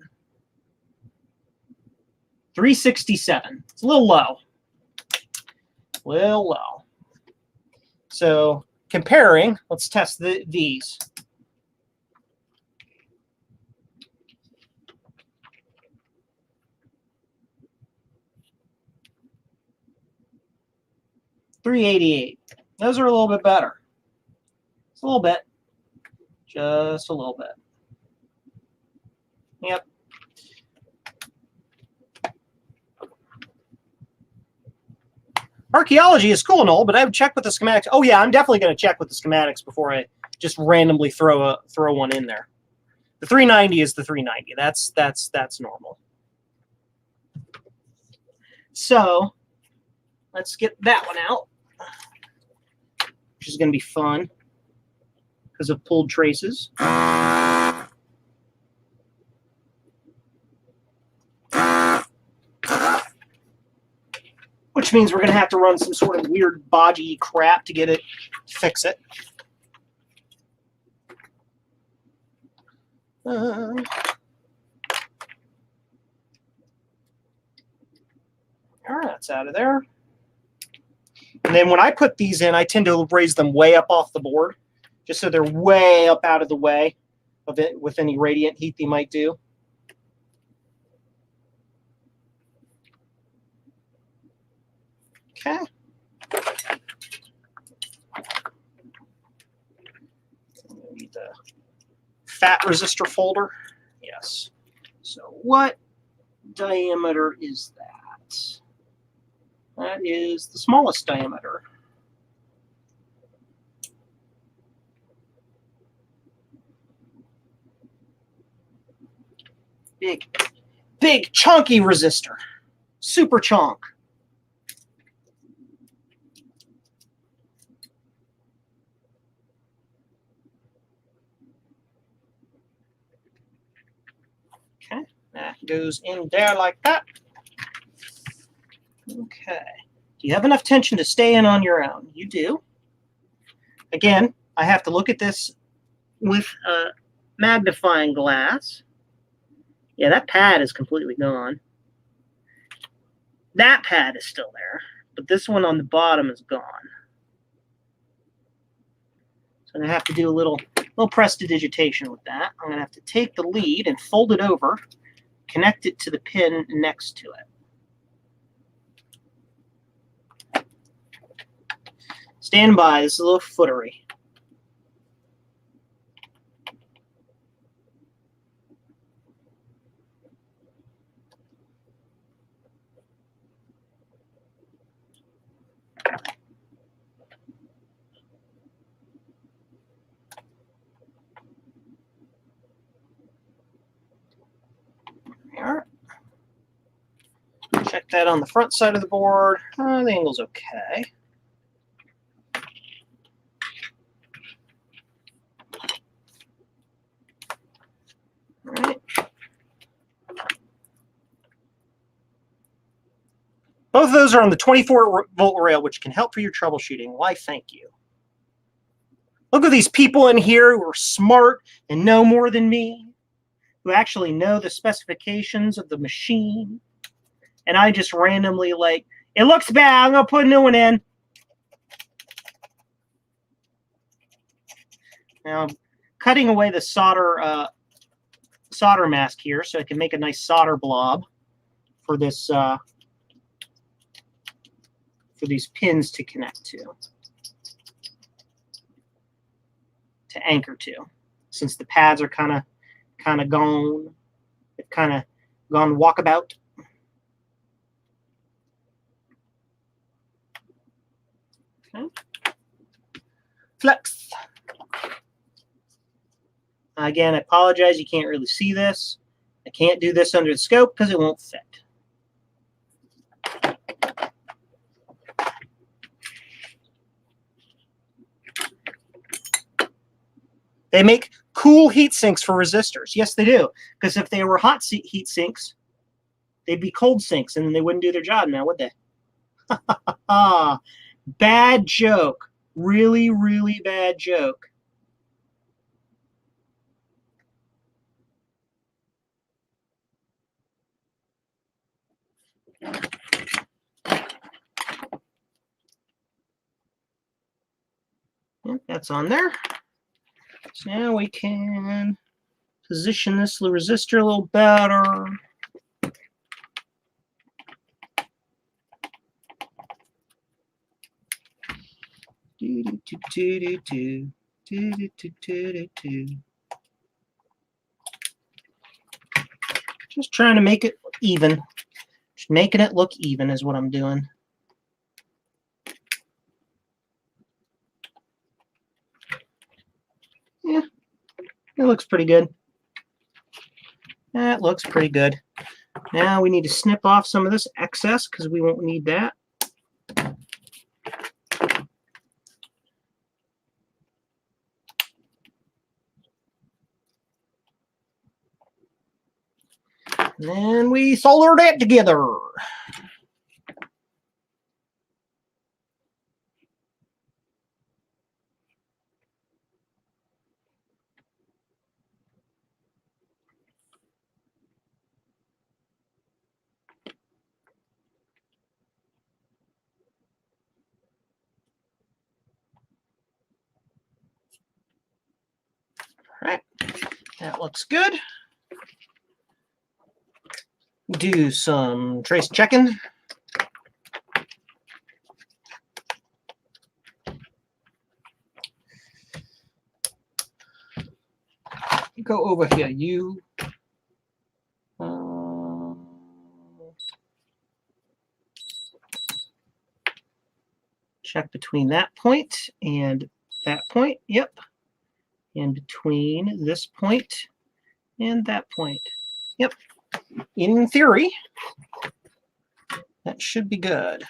367. It's a little low. Little low. So comparing, let's test these. $388. Those are a little bit better. It's a little bit. Just a little bit. Yep. Archaeology is cool and all, but I would check with the schematics. Oh yeah, I'm definitely going to check with the schematics before I just randomly throw one in there. The 390 is the 390. That's normal. So let's get that one out, which is going to be fun because of pulled traces. Which means we're going to have to run some sort of weird bodgy crap to get it, fix it. All right, that's out of there. And then when I put these in, I tend to raise them way up off the board, just so they're way up out of the way of it with any radiant heat they might do. Okay. We need the fat resistor folder. Yes. So what diameter is that? That is the smallest diameter. Big chunky resistor. Super chunk. Okay. goes in there like that. Okay. Do you have enough tension to stay in on your own? You do. Again, I have to look at this with a magnifying glass. Yeah, that pad is completely gone. That pad is still there, but this one on the bottom is gone. So I'm going to have to do a little prestidigitation with that. I'm going to have to take the lead and fold it over, connect it to the pin next to it. Stand by, this is a little footery. There. Check that on the front side of the board. The angle's okay. All right. Both of those are on the 24-volt rail, which can help for your troubleshooting. Why, thank you. Look at these people in here who are smart and know more than me, who actually know the specifications of the machine. And I just randomly, like, it looks bad, I'm going to put a new one in. Now, I'm cutting away the solder mask here so I can make a nice solder blob for this for these pins to connect to anchor to. Since the pads are kind of gone, they've kind of gone walkabout. Okay. Flex. Again, I apologize, you can't really see this. I can't do this under the scope because it won't fit. They make cool heat sinks for resistors. Yes, they do. Because if they were hot heat sinks, they'd be cold sinks, and then they wouldn't do their job now, would they? Bad joke. Really, really bad joke. Yep, that's on there. So now we can position this resistor a little better. Just trying to make it even. Just making it look even is what I'm doing. Yeah, it looks pretty good. That looks pretty good. Now we need to snip off some of this excess because we won't need that. And then we solder that together. All right, that looks good. Do some trace checking. Go over here, you. Check between that point and that point. Yep. And between this point and that point. Yep. In theory, that should be good.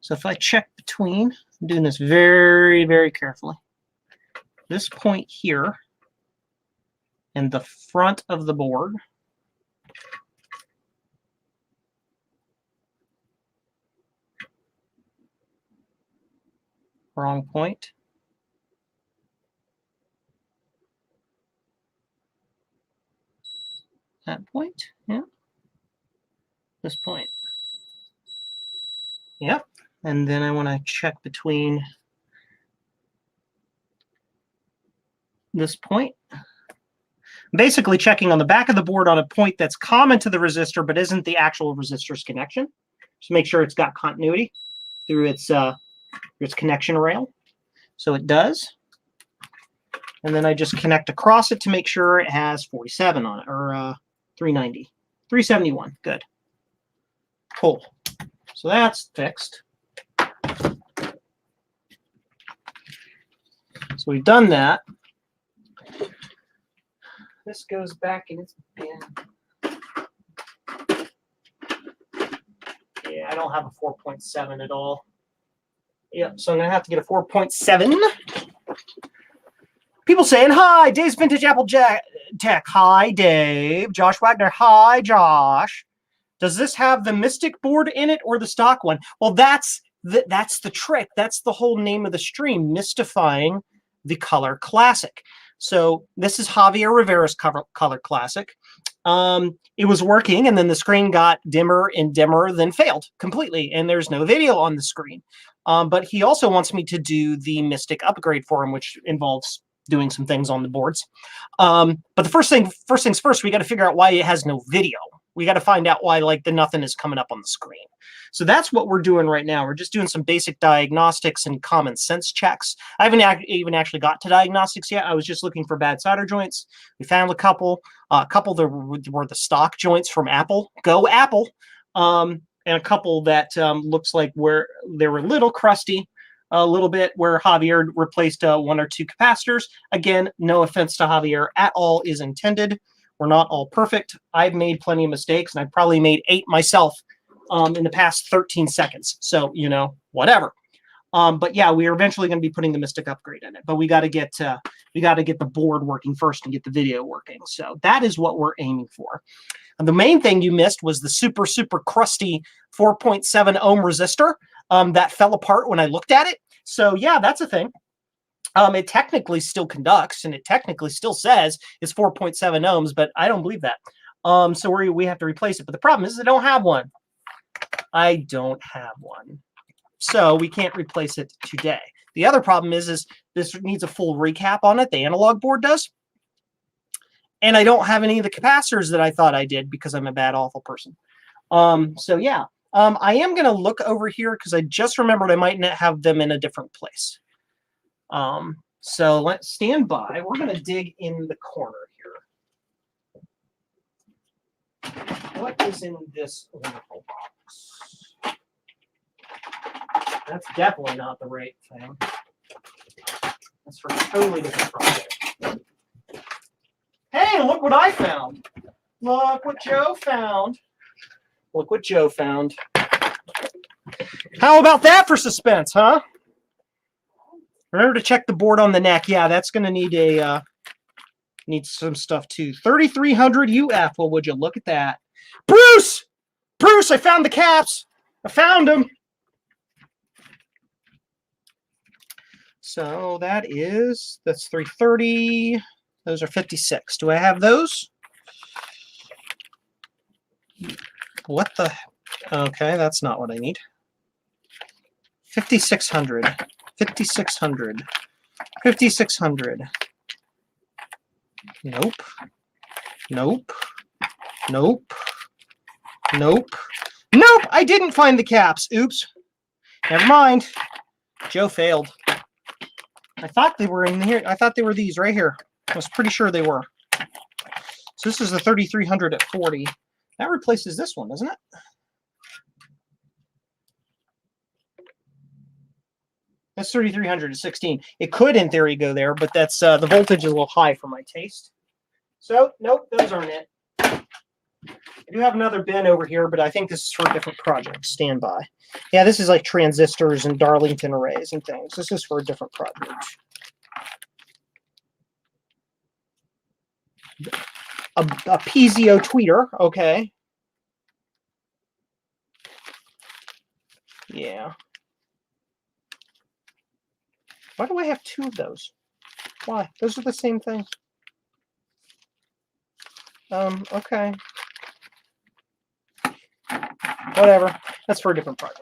So if I check between, I'm doing this very, very carefully. This point here and the front of the board. Wrong point. That point, yeah. This point. Yep. And then I want to check between this point. Basically checking on the back of the board on a point that's common to the resistor but isn't the actual resistor's connection. Just make sure it's got continuity through its connection rail. So it does. And then I just connect across it to make sure it has 47 on it, or 390. 371. Good. Cool. So that's fixed. So we've done that. This goes back in its bin. Yeah, I don't have a 4.7 at all. Yep, so I'm going to have to get a 4.7. People saying, hi, Dave's Vintage Apple Tech. Hi, Dave. Josh Wagner. Hi, Josh. Does this have the Mystic board in it or the stock one? Well, that's the trick. That's the whole name of the stream, Mystifying the Color Classic. So this is Javier Rivera's Color Classic. It was working, and then the screen got dimmer and dimmer, then failed completely, and there's no video on the screen. But he also wants me to do the Mystic upgrade for him, which involves doing some things on the boards. But the first things first, we got to figure out why it has no video. We got to find out why like the nothing is coming up on the screen. So that's what we're doing right now. We're just doing some basic diagnostics and common sense checks. I haven't even actually got to diagnostics yet. I was just looking for bad solder joints. We found a couple. A couple that were the stock joints from Apple. Go Apple. And a couple that looks like where they were a little crusty, a little bit, where Javier replaced 1 or 2 capacitors. Again, no offense to Javier at all is intended. We're not all perfect. I've made plenty of mistakes, and I've probably made 8 myself in the past 13 seconds. So, you know, whatever. But yeah, we are eventually going to be putting the Mystic upgrade in it. But we got to get the board working first and get the video working. So that is what we're aiming for. And the main thing you missed was the super, super crusty 4.7 ohm resistor that fell apart when I looked at it. So yeah, that's a thing. It technically still conducts, and it technically still says it's 4.7 ohms, but I don't believe that. So we have to replace it. But the problem is I don't have one. I don't have one. So we can't replace it today. The other problem is this needs a full recap on it. The analog board does. And I don't have any of the capacitors that I thought I did because I'm a bad, awful person. So yeah, I am going to look over here because I just remembered I might not have them in a different place. So let's stand by. We're going to dig in the corner here. What is in this wonderful box? That's definitely not the right thing. That's for a totally different project. Hey, look what I found. Look what Joe found. Look what Joe found. How about that for suspense, huh? Remember to check the board on the neck. Yeah, that's going to need some stuff too. 3300 UF. Well, would you look at that? Bruce! Bruce, I found the caps. I found them. So that's 330. Those are 56. Do I have those? What the? Okay, that's not what I need. 5600. 5600. 5600. Nope. Nope. Nope. Nope. Nope! I didn't find the caps. Oops. Never mind. Joe failed. I thought they were in here. I thought they were these right here. I was pretty sure they were. So this is the 3300 at 40. That replaces this one, doesn't it? That's 3300 at 16. It could, in theory, go there, but that's the voltage is a little high for my taste. So, nope, those aren't it. I do have another bin over here, but I think this is for a different project. Stand by. Yeah, this is like transistors and Darlington arrays and things. This is for a different project. A piezo tweeter, okay. Yeah. Why do I have two of those? Why? Those are the same thing. Okay. Whatever. That's for a different project.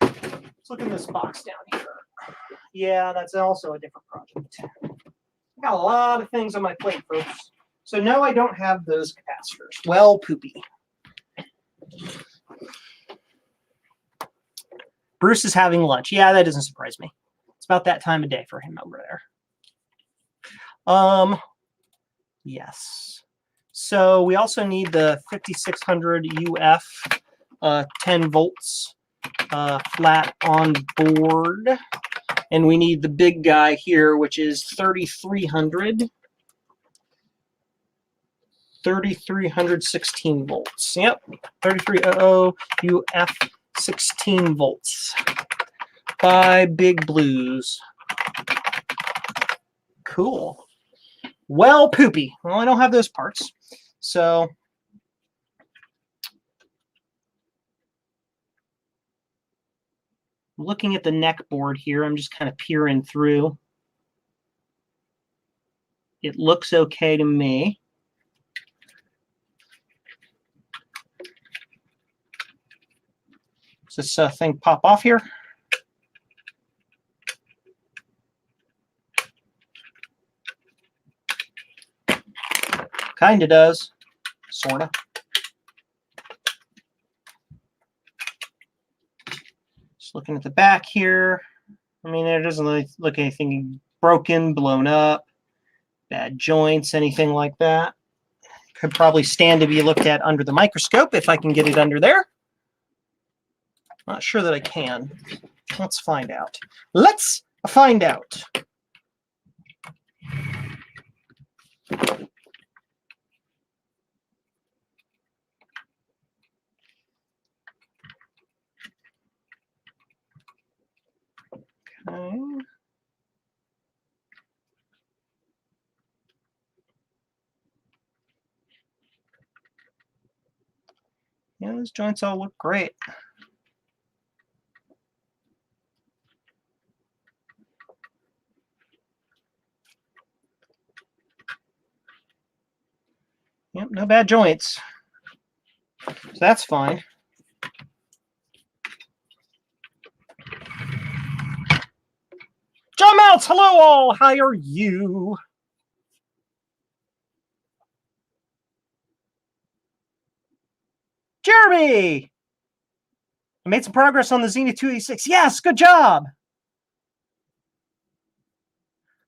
Let's look at this box down here. Yeah, that's also a different project. I got a lot of things on my plate, folks. So no, I don't have those capacitors. Well, poopy. Bruce is having lunch. Yeah, that doesn't surprise me. It's about that time of day for him over there. Yes. So we also need the 5600 UF 10 volts flat on board. And we need the big guy here, which is 3300 16 volts. Yep, 3300 UF 16 volts by Big Blues. Cool. Well, poopy. Well, I don't have those parts. So looking at the neck board here, I'm just kind of peering through. It looks okay to me. Does this thing pop off here? Kind of does. Sort of. Just looking at the back here. I mean, it doesn't really look anything broken, blown up, bad joints, anything like that. Could probably stand to be looked at under the microscope if I can get it under there. Not sure that I can. Let's find out. Let's find out. Okay. Yeah, those joints all look great. Yep, no bad joints. So that's fine. John Mounts, hello all. How are you? Jeremy! I made some progress on the Zenith 286. Yes, good job.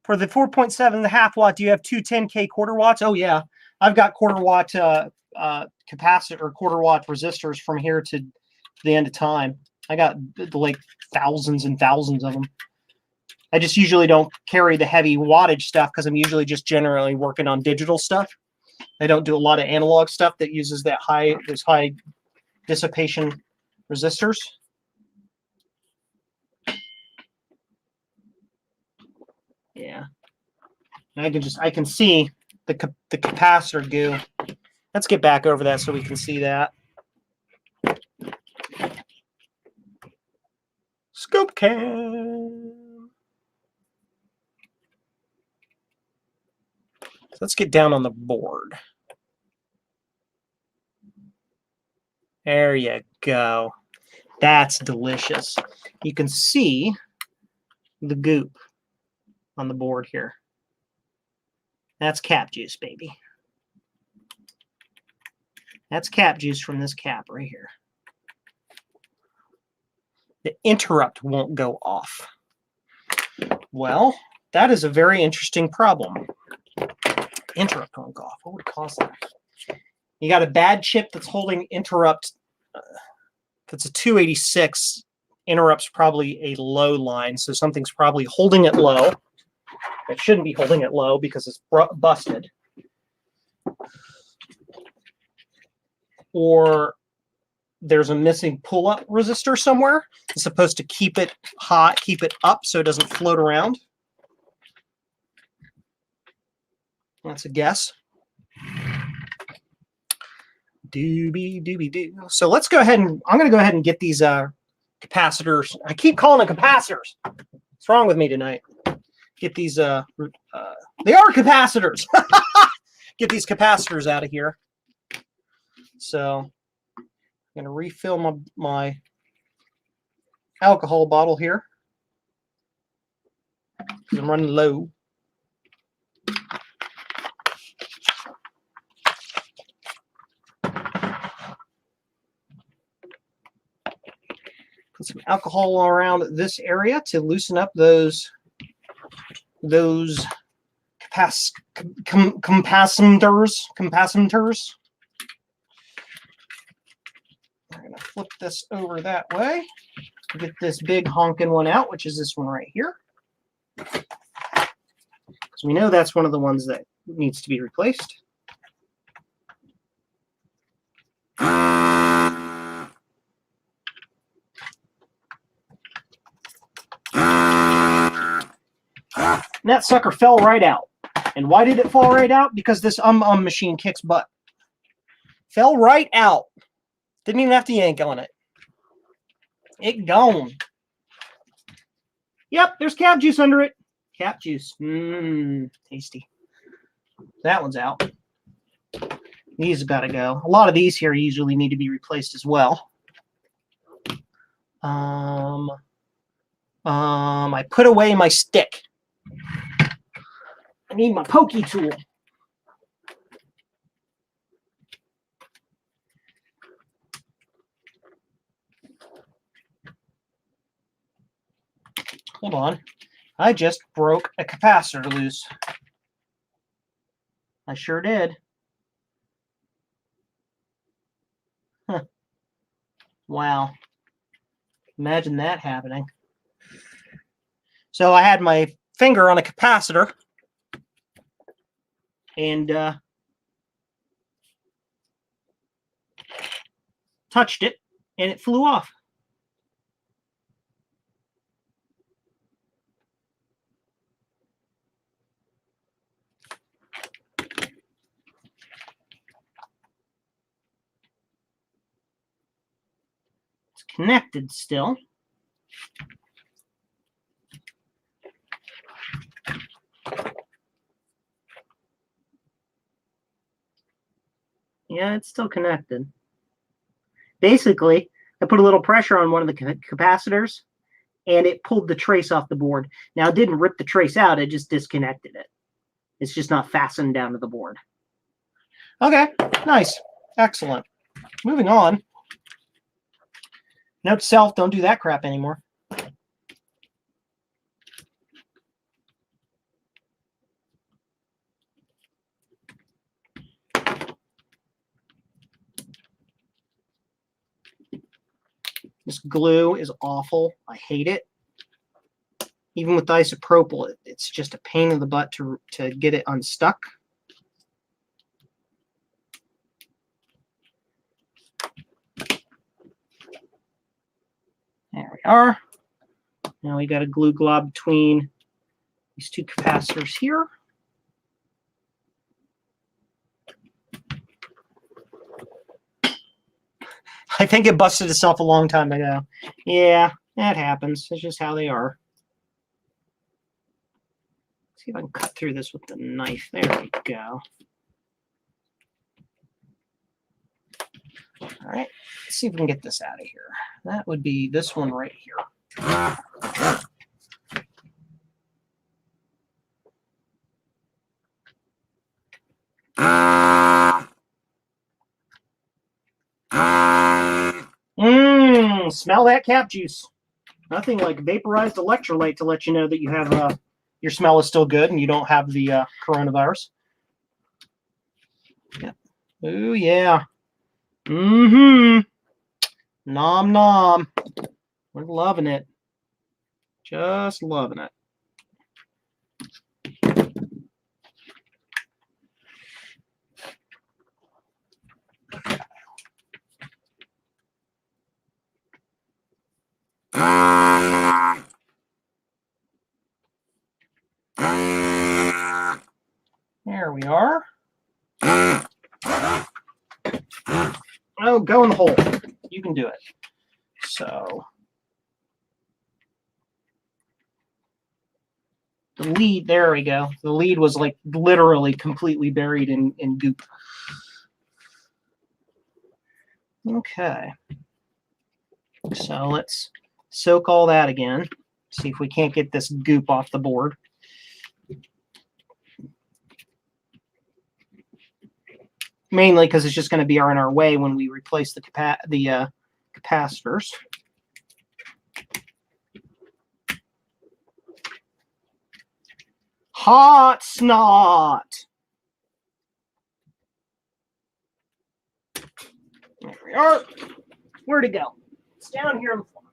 For the 4.7.5 watt, do you have two 10K quarter watts? Oh, yeah. I've got quarter watt capacitor or quarter watt resistors from here to the end of time. I got like thousands and thousands of them. I just usually don't carry the heavy wattage stuff because I'm usually just generally working on digital stuff. I don't do a lot of analog stuff that uses those high dissipation resistors. Yeah, and I can see the capacitor goo. Let's get back over that so we can see that. Scope cam. So let's get down on the board. There you go. That's delicious. You can see the goop on the board here. That's cap juice, baby. That's cap juice from this cap right here. The interrupt won't go off. Well, that is a very interesting problem. Interrupt won't go off. What would cause that? You got a bad chip that's holding interrupt. If it's a 286, interrupt's probably a low line, so something's probably holding it low. It shouldn't be holding it low because it's busted. Or there's a missing pull-up resistor somewhere. It's supposed to keep it hot, keep it up so it doesn't float around. That's a guess. Doobie doobie doo. So let's go ahead and I'm going to go ahead and get these capacitors. I keep calling them capacitors. What's wrong with me tonight? Get these, they are capacitors. Get these capacitors out of here. So I'm going to refill my alcohol bottle here because I'm running low. Put some alcohol around this area to loosen up those capacitors. We're going to flip this over that way. Get this big honking one out, which is this one right here. So we know that's one of the ones that needs to be replaced. And that sucker fell right out. And why did it fall right out? Because this machine kicks butt. Fell right out. Didn't even have to yank on it. It gone. Yep, there's cap juice under it. Cap juice. Tasty. That one's out. These have got to go. A lot of these here usually need to be replaced as well. I put away my stick. I need my pokey tool. Hold on. I just broke a capacitor loose. I sure did. Huh. Wow. Imagine that happening. So I had my finger on a capacitor and touched it, and it flew off. It's connected still. Yeah, it's still connected. Basically, I put a little pressure on one of the capacitors, and it pulled the trace off the board. Now, it didn't rip the trace out. It just disconnected it. It's just not fastened down to the board. Okay, nice. Excellent. Moving on. Note to self, don't do that crap anymore. This glue is awful. I hate it. Even with isopropyl, it's just a pain in the butt to get it unstuck. There we are. Now we got a glue glob between these two capacitors here. I think it busted itself a long time ago. Yeah, that happens. It's just how they are. Let's see if I can cut through this with the knife. There we go. All right, let's see if we can get this out of here. That would be this one right here. Smell that cap juice. Nothing like vaporized electrolyte to let you know that you have your smell is still good and you don't have the coronavirus. Yeah. Oh yeah. Nom nom. We're loving it. Just loving it. There we are. Oh, go in the hole. You can do it. So The lead, there we go. The lead was like literally completely buried in goop. Okay. So let's soak all that again. See if we can't get this goop off the board. Mainly because it's just going to be in our way when we replace the capacitors. Hot snot. There we are. Where'd it go? It's down here on the floor.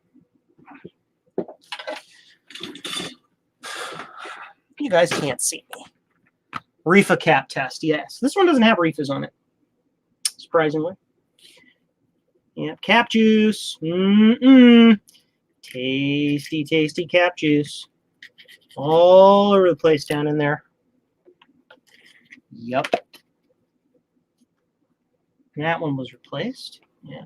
You guys can't see me. Reefa cap test, yes. This one doesn't have reefas on it, surprisingly. Yeah, cap juice. Tasty, tasty cap juice. All over the place down in there. Yup. That one was replaced. Yeah.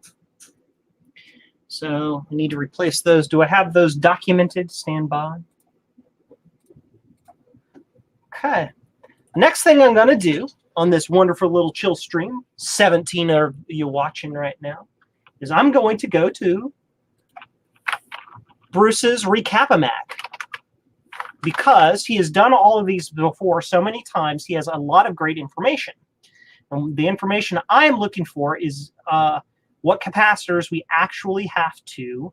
So I need to replace those. Do I have those documented? Stand by. Okay. Next thing I'm going to do on this wonderful little chill stream, 17 of you watching right now, is I'm going to go to Bruce's Recap-A-Mac. Because he has done all of these before so many times, he has a lot of great information. And the information I'm looking for is what capacitors we actually have to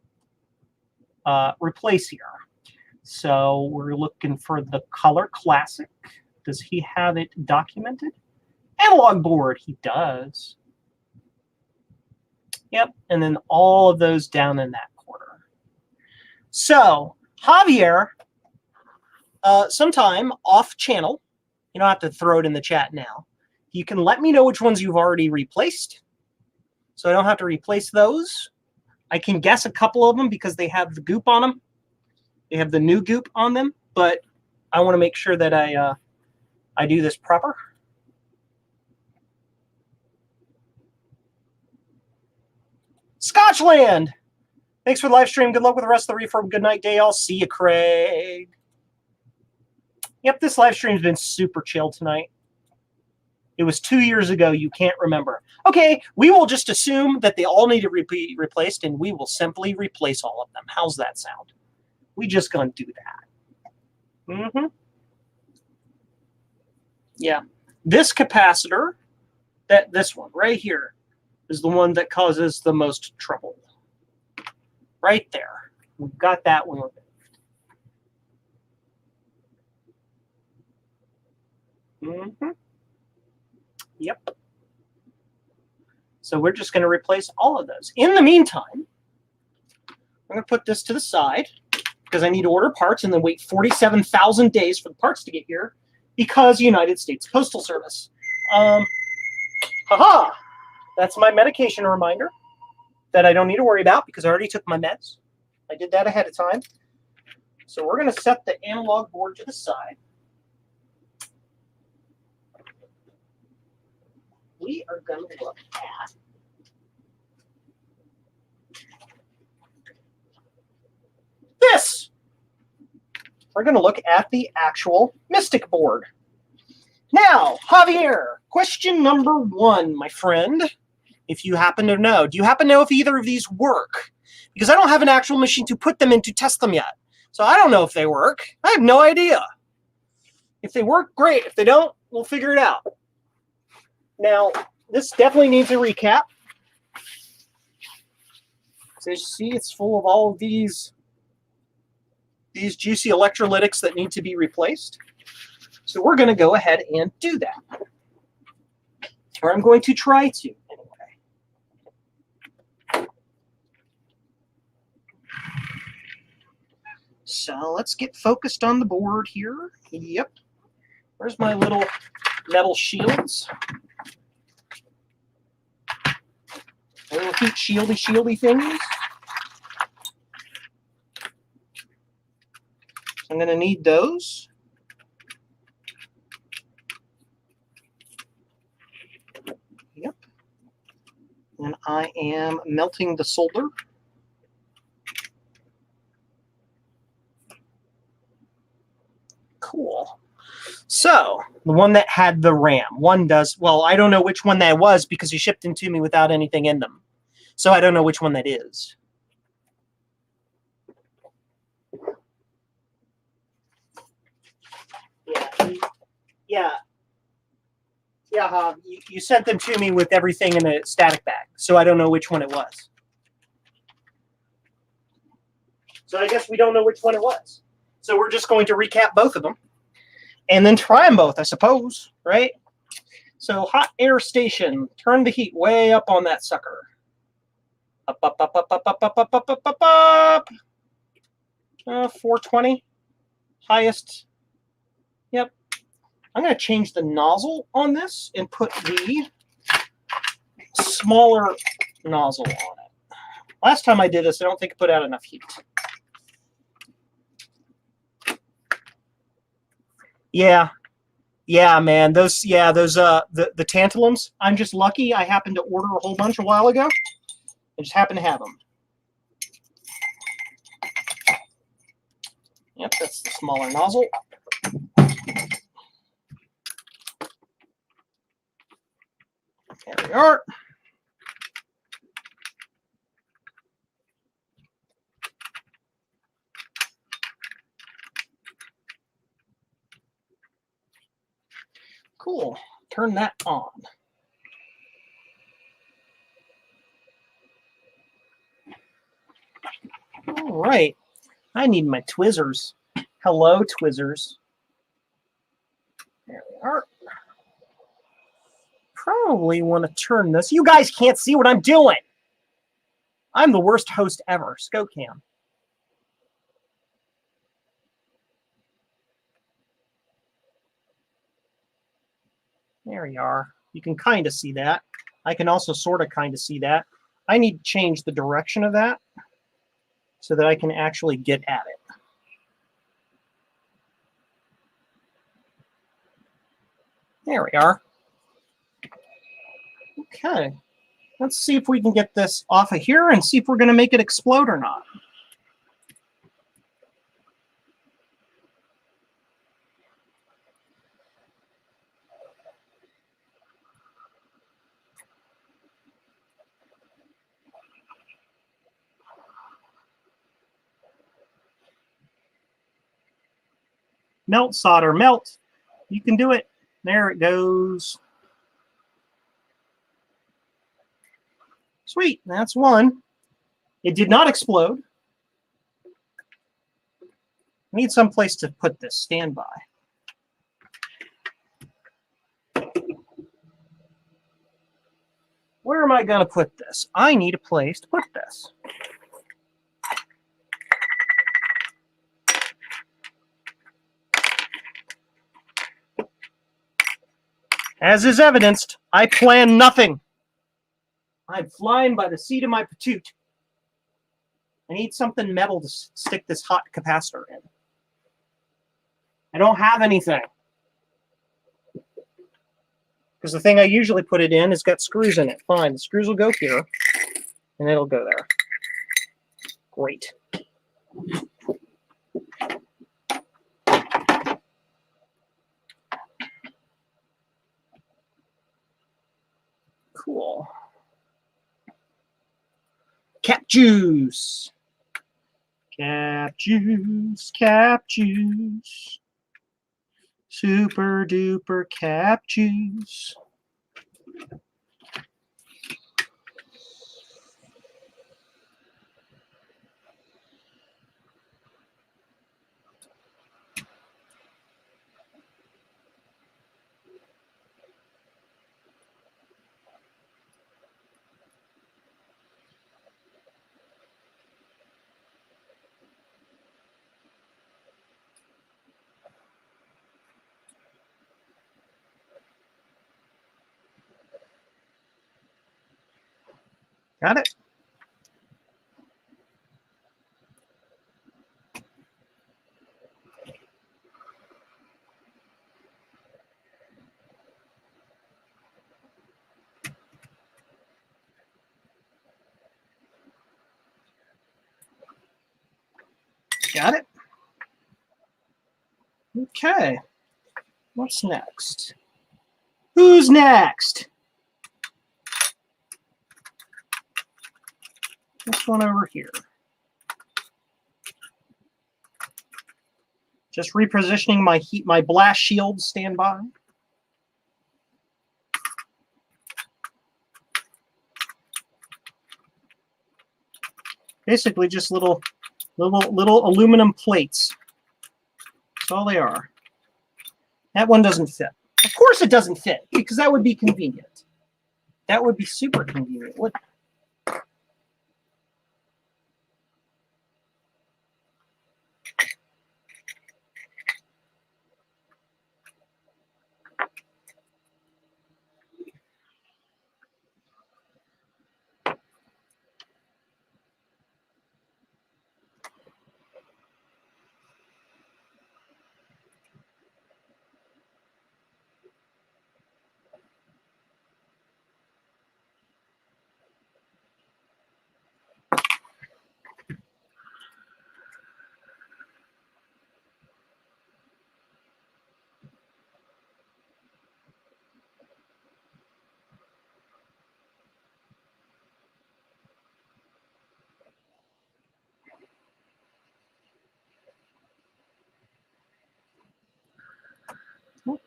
replace here. So we're looking for the Color Classic. Does he have it documented? Analog board, he does. Yep, and then all of those down in that corner. So, Javier, sometime off channel, you don't have to throw it in the chat now, you can let me know which ones you've already replaced, so I don't have to replace those. I can guess a couple of them because they have the goop on them. They have the new goop on them, but I want to make sure that I do this proper. Scotchland! Thanks for the live stream. Good luck with the rest of the refurb. Good night, day. I'll see you, Craig. Yep, this live stream's been super chill tonight. It was 2 years ago. You can't remember. Okay, we will just assume that they all need to be replaced, and we will simply replace all of them. How's that sound? We just gonna do that. Yeah, this capacitor, this one right here, is the one that causes the most trouble. Right there, we've got that one removed. Yep. So we're just going to replace all of those. In the meantime, I'm going to put this to the side because I need to order parts and then wait 47,000 days for the parts to get here because United States Postal Service. Haha! That's my medication reminder that I don't need to worry about because I already took my meds. I did that ahead of time. So we're going to set the analog board to the side. We are going to look at this. We're going to look at the actual Mystic board. Now, Javier, question number 1, my friend. If you happen to know, do you happen to know if either of these work? Because I don't have an actual machine to put them in to test them yet. So I don't know if they work. I have no idea. If they work, great. If they don't, we'll figure it out. Now, this definitely needs a recap. So you see, it's full of all of these juicy electrolytics that need to be replaced. So we're going to go ahead and do that. Or I'm going to try to, anyway. So let's get focused on the board here. Yep. Where's my little metal shields? Little heat shieldy thingies. I'm going to need those. Yep. And I am melting the solder. Cool. So the one that had the RAM, one does, well, I don't know which one that was because you shipped them to me without anything in them. So I don't know which one that is. Yeah, you sent them to me with everything in a static bag, so I don't know which one it was. So I guess we don't know which one it was. So we're just going to recap both of them and then try them both, I suppose, right? So hot air station, turn the heat way up on that sucker. Up, up, up, up, up, up, up, up, up, up, up, up. 420, highest. Yep. I'm going to change the nozzle on this and put the smaller nozzle on it. Last time I did this, I don't think it put out enough heat. Yeah, man. The tantalums. I'm just lucky. I happened to order a whole bunch a while ago. I just happen to have them. Yep, that's the smaller nozzle. There we are. Cool. Turn that on. All right. I need my tweezers. Hello, tweezers. There we are. Probably want to turn this. You guys can't see what I'm doing. I'm the worst host ever. ScoCam. There you are. You can kind of see that. I can also sort of kind of see that. I need to change the direction of that so that I can actually get at it. There we are. Okay. Let's see if we can get this off of here and see if we're going to make it explode or not. Melt, solder, melt. You can do it. There it goes. Sweet, that's one. It did not explode. I need some place to put this. Stand by. Where am I going to put this? I need a place to put this. As is evidenced, I plan nothing. I'm flying by the seat of my patoot. I need something metal to stick this hot capacitor in. I don't have anything. Because the thing I usually put it in has got screws in it. Fine, the screws will go here, and it'll go there. Great. Cool. Cap juice. Cap juice, cap juice. Super duper cap juice. Got it? Got it? Okay. What's next? Who's next? This one over here. Just repositioning my blast shield standby. Basically just little aluminum plates. That's all they are. That one doesn't fit. Of course it doesn't fit, because that would be convenient. That would be super convenient. What?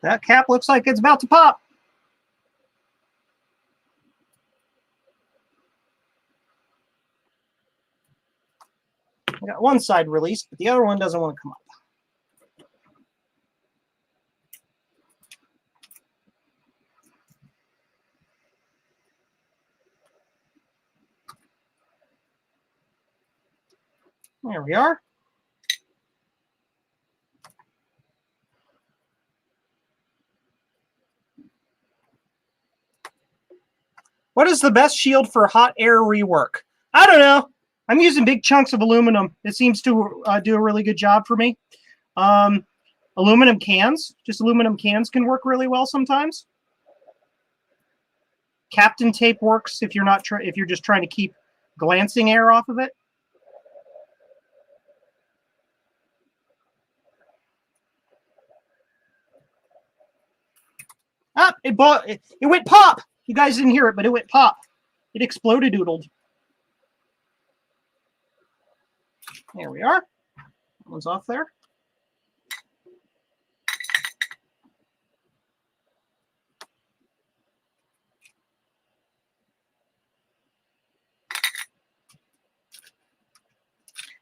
That cap looks like it's about to pop. I got one side released, but the other one doesn't want to come up. There we are. What is the best shield for hot air rework? I don't know. I'm using big chunks of aluminum. It seems to do a really good job for me. Aluminum cans, just aluminum cans can work really well sometimes. Captain tape works if you're not if you're just trying to keep glancing air off of it. Ah, it went pop. You guys didn't hear it, but it went pop. It exploded doodled. There we are. That one's off there.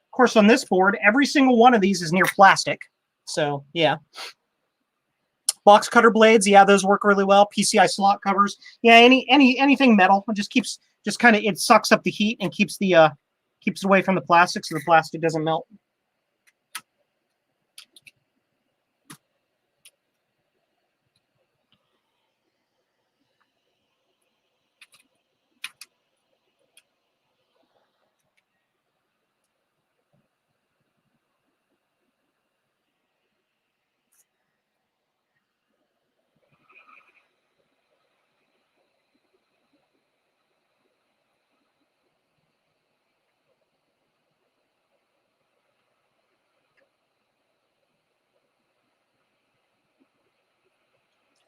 Of course, on this board, every single one of these is near plastic. So, yeah. Box cutter blades, yeah, those work really well. PCI slot covers, yeah, anything metal. It just kind of, it sucks up the heat and keeps it away from the plastic, so the plastic doesn't melt.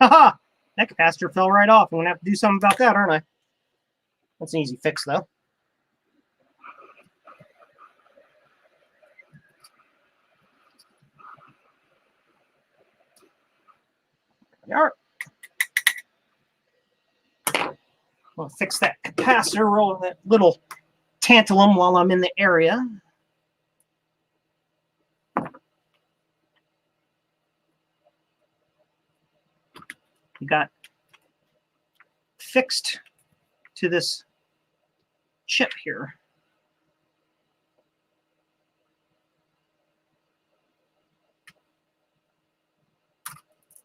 Haha! That capacitor fell right off. I'm going to have to do something about that, aren't I? That's an easy fix, though. There we are. I'll fix that capacitor, roll that little tantalum while I'm in the area. You got fixed to this chip here.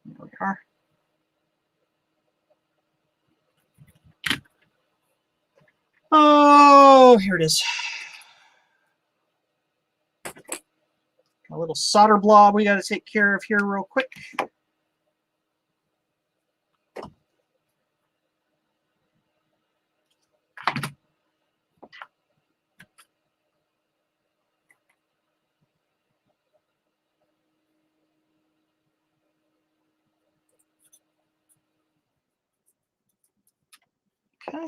There we are. Oh, here it is. A little solder blob we got to take care of here real quick. Okay.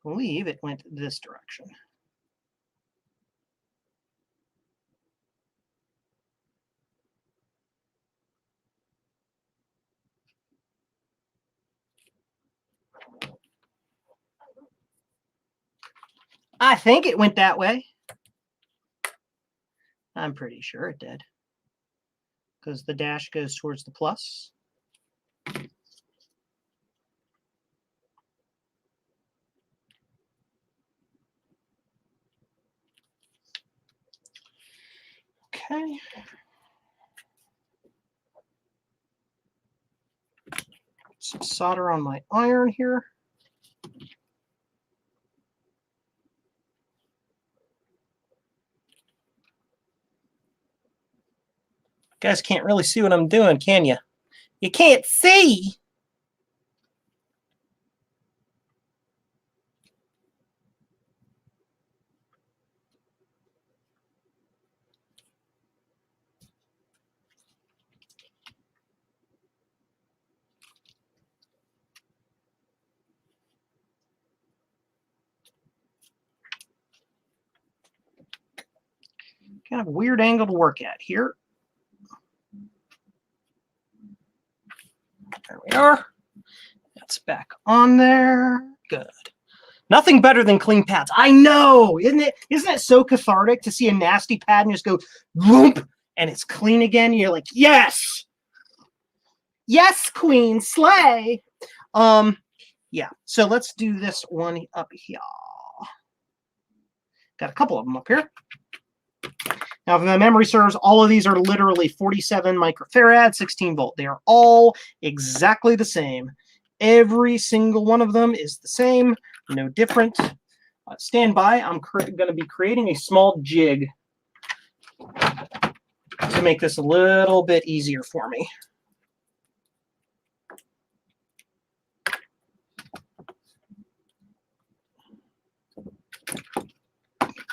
I believe it went this direction. I think it went that way. I'm pretty sure it did, because the dash goes towards the plus. Okay. Some solder on my iron here. You guys can't really see what I'm doing, can you? You can't see. Kind of a weird angle to work at here. There we are. That's back on there. Good. Nothing better than clean pads. I know, isn't it? Isn't it so cathartic to see a nasty pad and just go whoop and it's clean again? You're like, yes, yes, queen, slay. Yeah. So let's do this one up here. Got a couple of them up here. Now, if my memory serves, all of these are literally 47 microfarad, 16 volt. They are all exactly the same. Every single one of them is the same, no different. Stand by. I'm going to be creating a small jig to make this a little bit easier for me.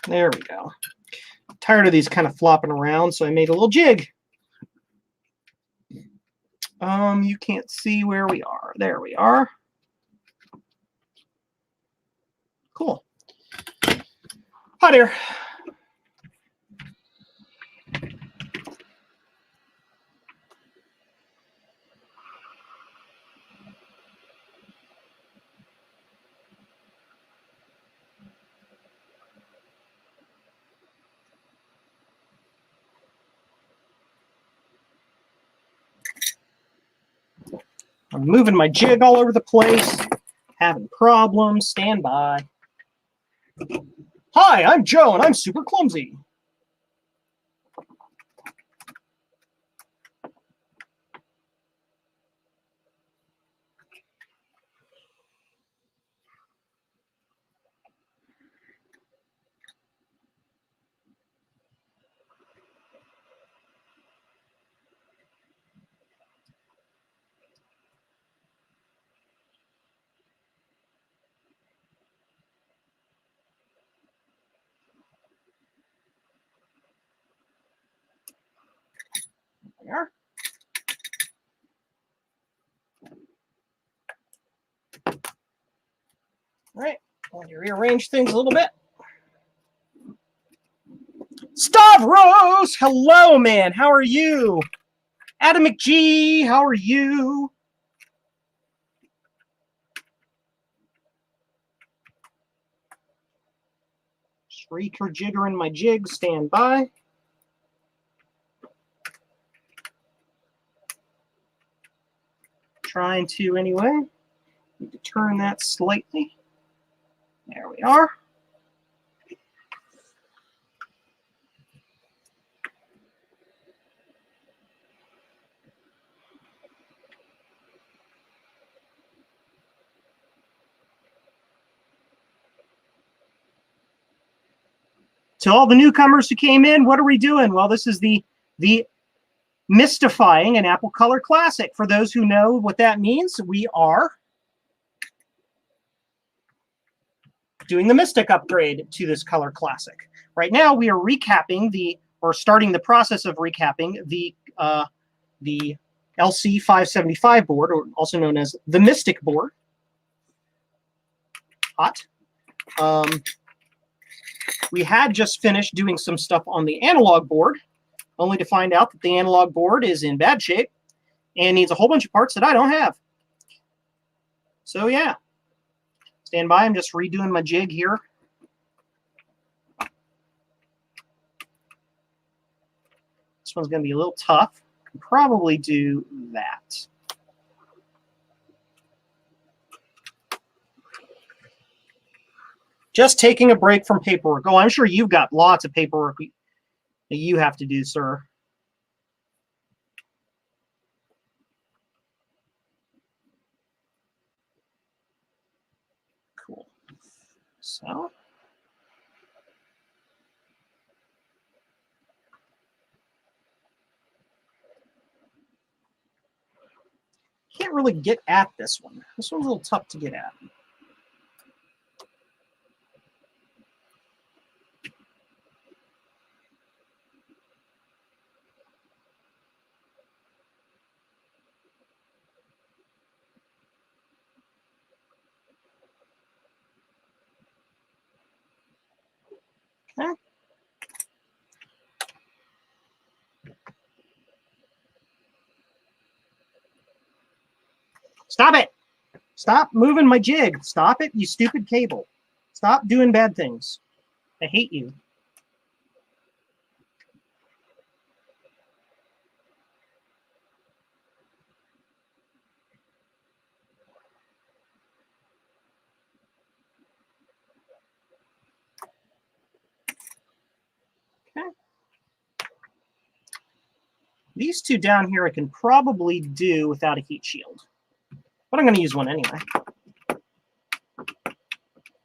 There we go. Tired of these kind of flopping around, so I made a little jig. You can't see where we are. There we are. Cool. Hi there. I'm moving my jig all over the place, having problems. Stand by. Hi, I'm Joe, and I'm super clumsy. There. All right, I want to rearrange things a little bit. Stavros, hello, man. How are you? Adam McGee, how are you? Just re-jiggering my jig. Stand by. Trying to anyway. Need to turn that slightly. There we are. To all the newcomers who came in, what are we doing? Well, this is the Mystifying an Apple Color Classic. For those who know what that means, we are doing the Mystic upgrade to this Color Classic. Right now, we are recapping or starting the process of recapping the LC575 board, or also known as the Mystic board. Hot. We had just finished doing some stuff on the analog board, only to find out that the analog board is in bad shape and needs a whole bunch of parts that I don't have. So yeah, stand by. I'm just redoing my jig here. This one's going to be a little tough. Can probably do that. Just taking a break from paperwork. Oh, I'm sure you've got lots of paperwork that you have to do, sir. Cool. So. Can't really get at this one. This one's a little tough to get at. Okay. Stop it! Stop moving my jig. Stop it, you stupid cable. Stop doing bad things. I hate you. Okay. These two down here I can probably do without a heat shield. But I'm going to use one anyway.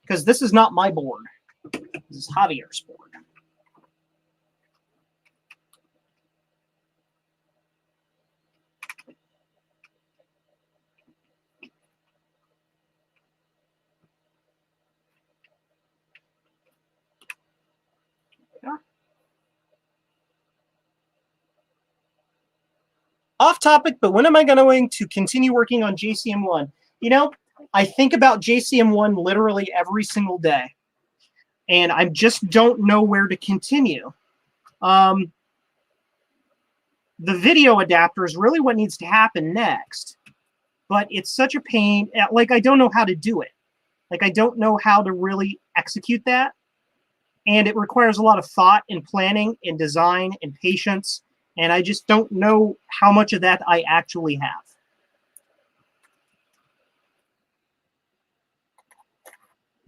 Because this is not my board. This is Javier's board. Yeah. Off topic, but when am I going to continue working on JCM1? You know, I think about JCM1 literally every single day. And I just don't know where to continue. The video adapter is really what needs to happen next. But it's such a pain. Like, I don't know how to do it. Like, I don't know how to really execute that. And it requires a lot of thought and planning and design and patience. And I just don't know how much of that I actually have.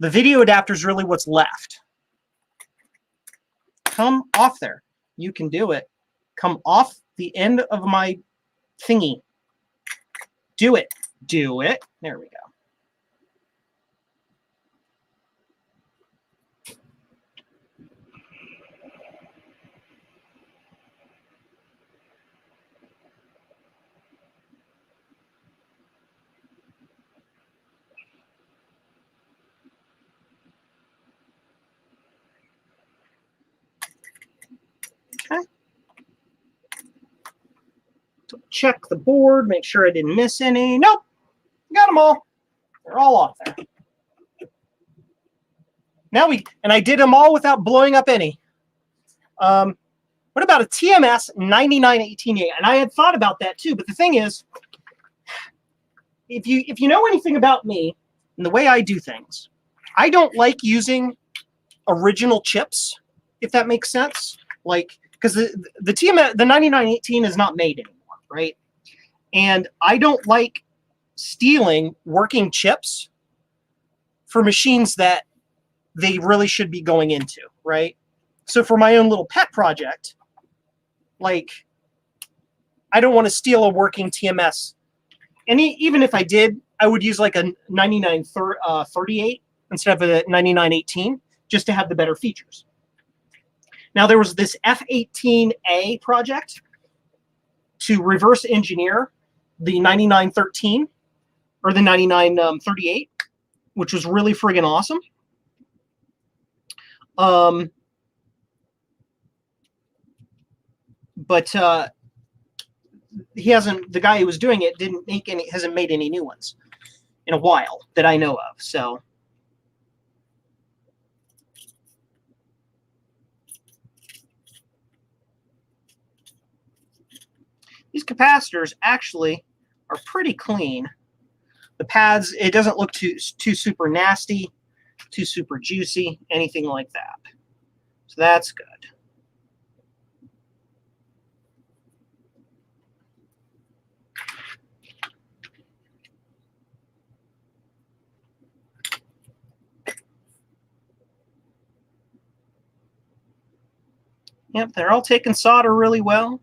The video adapter is really what's left. Come off there. You can do it. Come off the end of my thingy. Do it. Do it. There we go. Okay. So check the board, make sure I didn't miss any. Nope. Got them all. They're all off there. Now and I did them all without blowing up any. What about a TMS 9918A? And I had thought about that too, but the thing is, if you know anything about me and the way I do things, I don't like using original chips, if that makes sense. Like, because the TMS, the 9918 is not made anymore, right? And I don't like stealing working chips for machines that they really should be going into, right? So for my own little pet project, like, I don't want to steal a working TMS. And even if I did, I would use like a 9938 instead of a 9918 just to have the better features. Now, there was this F18A project to reverse engineer the 9913 or the 9938, which was really friggin' awesome. But he hasn't. The guy who was doing it hasn't made any new ones in a while that I know of. So. These capacitors actually are pretty clean. The pads, it doesn't look too super nasty, too super juicy, anything like that. So that's good. Yep, they're all taking solder really well.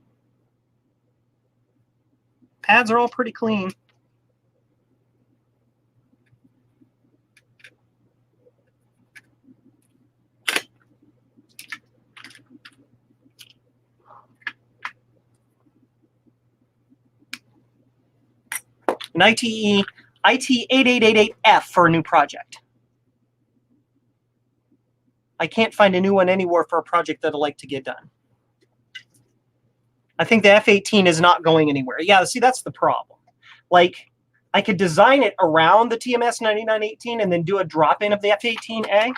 Pads are all pretty clean. An IT8888F for a new project. I can't find a new one anywhere for a project that I'd like to get done. I think the F18 is not going anywhere. Yeah, see, that's the problem. Like, I could design it around the TMS 9918 and then do a drop-in of the F18A.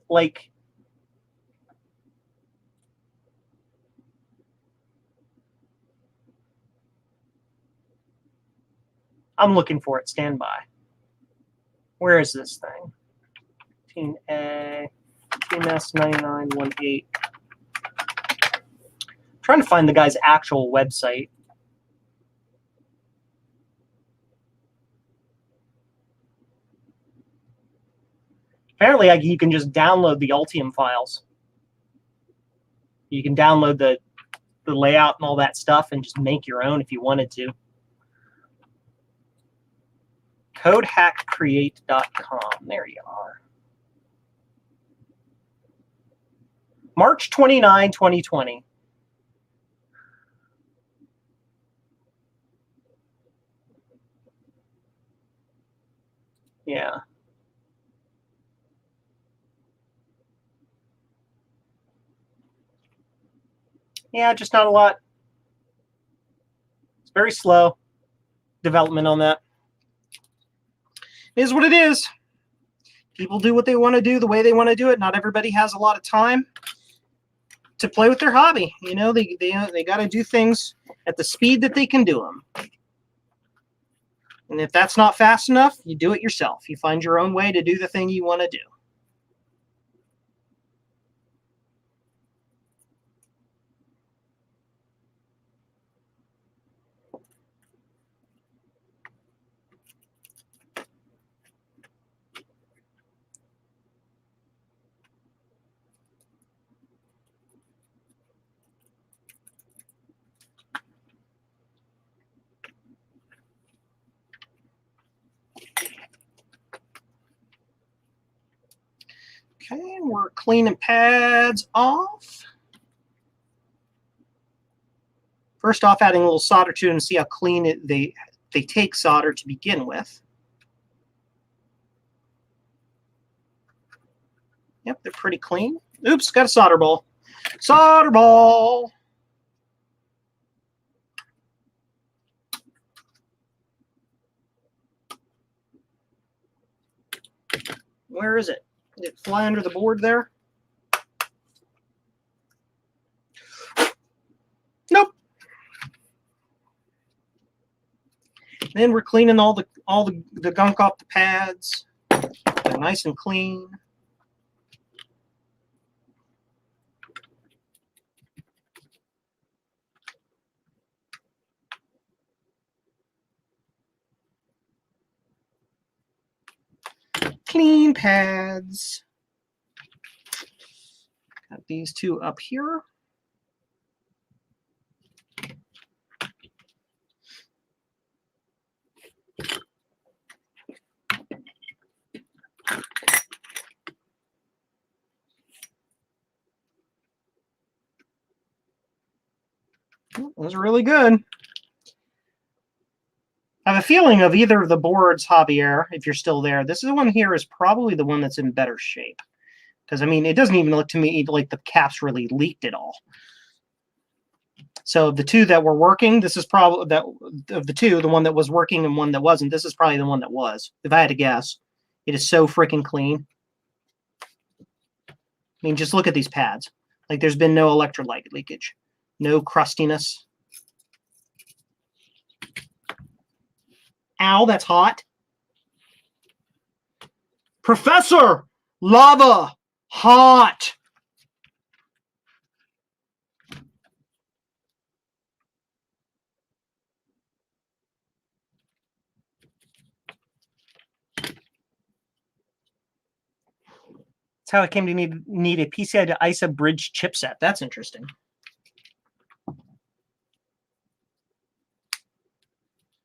Like, I'm looking for it. Stand by. Where is this thing? 18A, TMS 9918. Trying to find the guy's actual website. Apparently, you can just download the Altium files. You can download the layout and all that stuff and just make your own if you wanted to. Codehackcreate.com. There you are. March 29, 2020. Yeah. Yeah, just not a lot. It's very slow development on that. It is what it is. People do what they want to do the way they want to do it. Not everybody has a lot of time to play with their hobby. You know, they got to do things at the speed that they can do them. And if that's not fast enough, you do it yourself. You find your own way to do the thing you want to do. Okay, we're cleaning pads off. First off, adding a little solder to them and see how clean they take solder to begin with. Yep, they're pretty clean. Oops, got a solder ball. Solder ball! Where is it? Did it fly under the board there? Nope. Then we're cleaning all the gunk off the pads. They're nice and clean. Clean pads. Got these two up here. It was really good. I have a feeling of either of the boards, Javier, if you're still there, this one here is probably the one that's in better shape. Because, I mean, it doesn't even look to me like the caps really leaked at all. So the two that were working, this is probably, that of the two, the one that was working and one that wasn't, this is probably the one that was, if I had to guess. It is so freaking clean. I mean, just look at these pads. Like, there's been no electrolyte leakage. No crustiness. Ow, that's hot. Professor! Lava! Hot! That's how I came to need a PCI to ISA bridge chipset. That's interesting.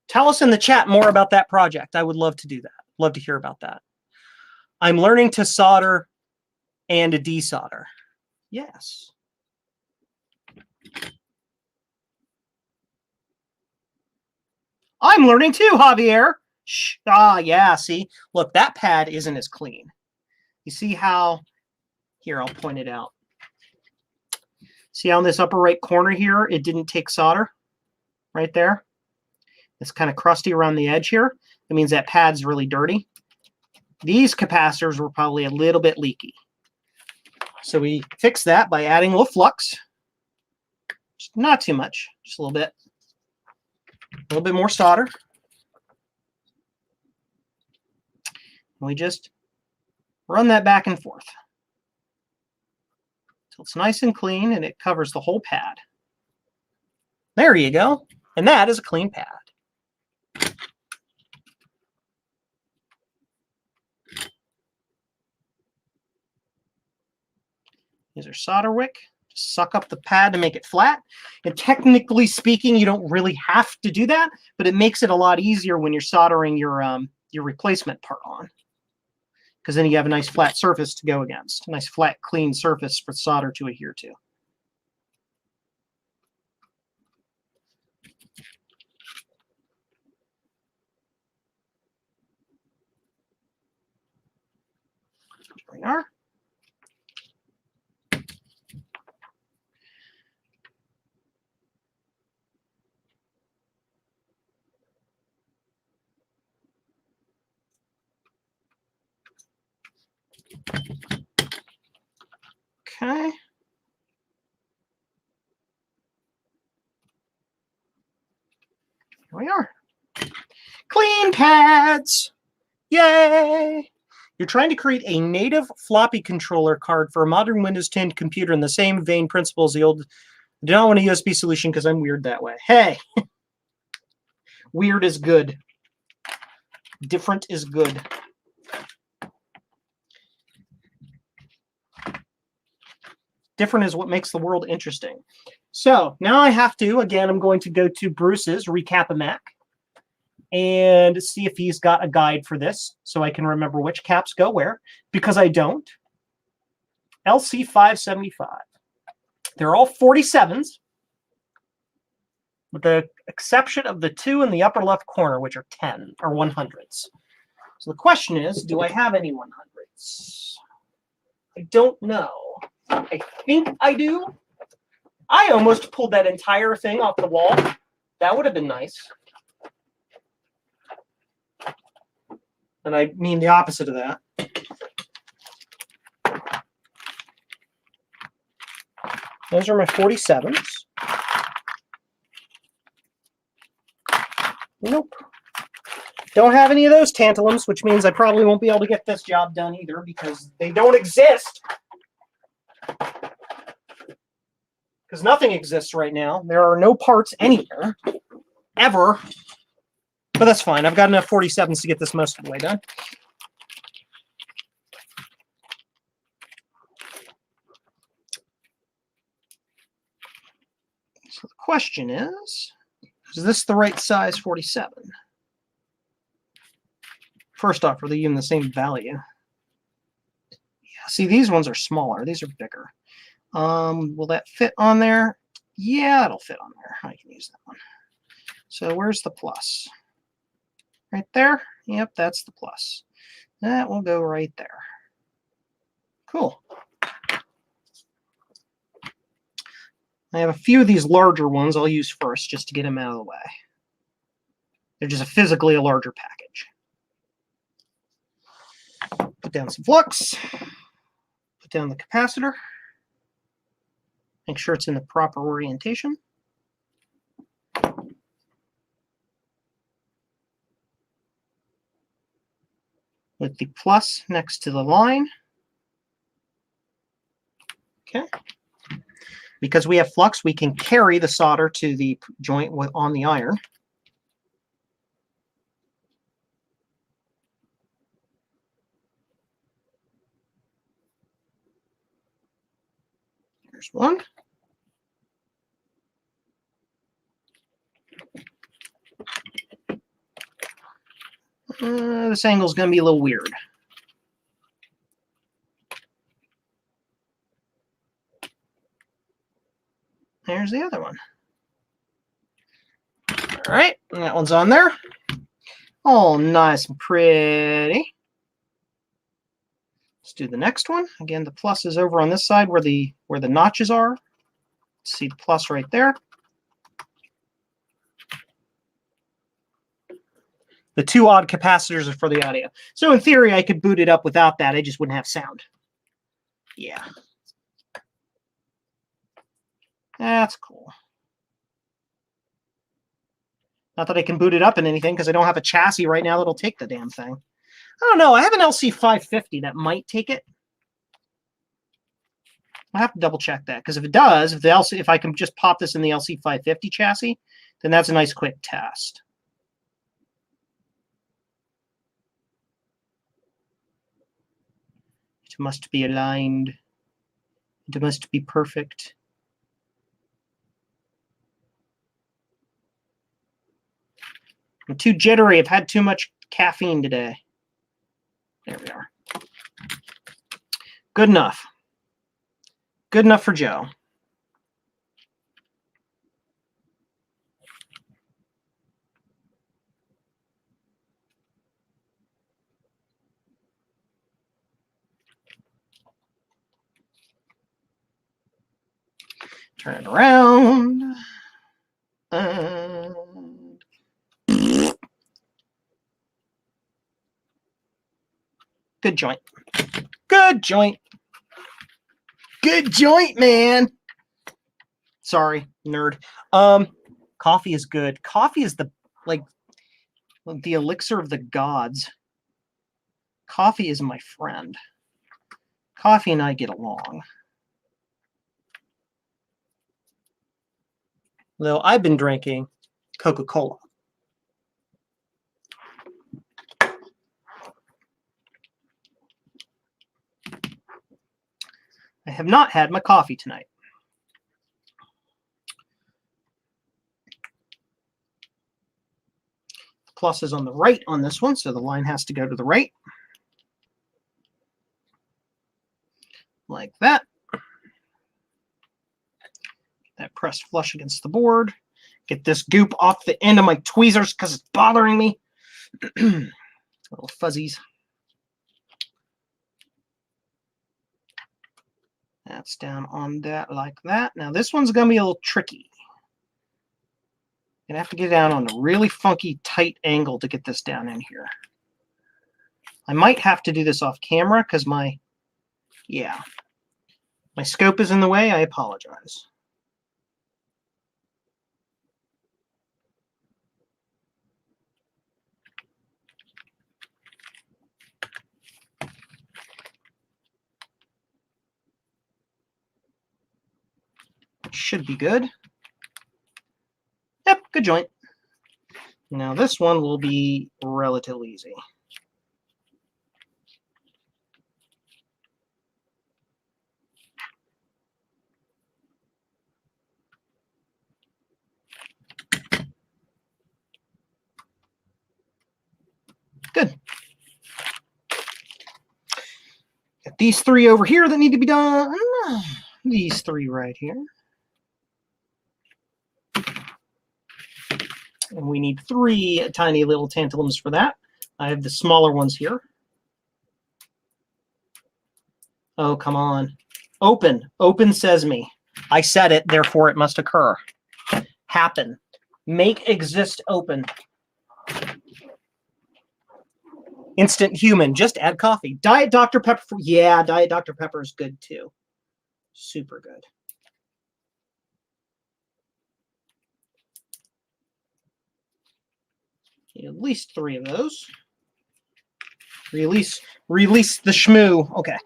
Tell us in the chat more about that project. I would love to do that. Love to hear about that. I'm learning to solder and to desolder. Yes. I'm learning too, Javier. Shh. Ah, yeah, see? Look, that pad isn't as clean. You see how, here, I'll point it out. See how in this upper right corner here, it didn't take solder? Right there? It's kind of crusty around the edge here. That means that pad's really dirty. These capacitors were probably a little bit leaky. So we fixed that by adding a little flux. Just not too much, just a little bit. A little bit more solder. And we just run that back and forth until it's nice and clean and it covers the whole pad. There you go. And that is a clean pad. Here's our solder wick. Just suck up the pad to make it flat. And technically speaking, you don't really have to do that, but it makes it a lot easier when you're soldering your replacement part on. Because then you have a nice flat surface to go against. A nice flat, clean surface for solder to adhere to. There we are. Okay. Here we are. Clean pads. Yay! You're trying to create a native floppy controller card for a modern Windows 10 computer in the same vein principle as the old. I do not want a USB solution because I'm weird that way. Hey! Weird is good. Different is good. Different is what makes the world interesting. So now I have to, again, I'm going to go to Bruce's Recap a Mac and see if he's got a guide for this so I can remember which caps go where, because I don't. LC575. They're all 47s, with the exception of the two in the upper left corner, which are 10 or 100s. So the question is, do I have any 100s? I don't know. I think I do. I almost pulled that entire thing off the wall. That would have been nice. And I mean the opposite of that. Those are my 47s. Nope. Don't have any of those tantalums, which means I probably won't be able to get this job done either because they don't exist. Because nothing exists right now. There are no parts anywhere, ever. But that's fine. I've got enough 47s to get this most of the way done. So the question is this the right size 47? First off, are they even the same value? Yeah, see, these ones are smaller. These are bigger. Will that fit on there? Yeah, it'll fit on there. I can use that one. So where's the plus? Right there? Yep, that's the plus. That will go right there. Cool. I have a few of these larger ones I'll use first just to get them out of the way. They're just physically a larger package. Put down some flux. Put down the capacitor. Make sure it's in the proper orientation. With the plus next to the line. Okay. Because we have flux, we can carry the solder to the joint on the iron. There's one. This angle is going to be a little weird. There's the other one. All right, that one's on there. All nice and pretty. Let's do the next one. Again, the plus is over on this side where the notches are. See the plus right there. The two odd capacitors are for the audio. So in theory, I could boot it up without that. I just wouldn't have sound. Yeah. That's cool. Not that I can boot it up in anything because I don't have a chassis right now that'll take the damn thing. I don't know. I have an LC550 that might take it. I'll have to double check that because if it does, if I can just pop this in the LC550 chassis, then that's a nice quick test. It must be aligned. It must be perfect. I'm too jittery. I've had too much caffeine today. There we are. Good enough. Good enough for Joe. Turn it around. Good joint. Good joint. Good joint, man. Sorry, nerd. Coffee is good. Coffee is the elixir of the gods. Coffee is my friend. Coffee and I get along. Though I've been drinking Coca-Cola. I have not had my coffee tonight. Plus is on the right on this one, so the line has to go to the right. Like that. That pressed flush against the board. Get this goop off the end of my tweezers because it's bothering me. Little fuzzies. That's down on that like that. Now this one's going to be a little tricky. You're going to have to get down on a really funky tight angle to get this down in here. I might have to do this off camera because my scope is in the way. I apologize. Should be good. Yep, good joint. Now this one will be relatively easy. Good. Got these three over here that need to be done. These three right here. And we need 3 tiny little tantalums for that. I have the smaller ones here. Oh, come on. Open. Open sesame. I said it, therefore it must occur. Happen. Make exist open. Instant human. Just add coffee. Diet Dr. Pepper. Yeah, Diet Dr. Pepper is good too. Super good. At least 3 of those. Release the shmoo. Okay.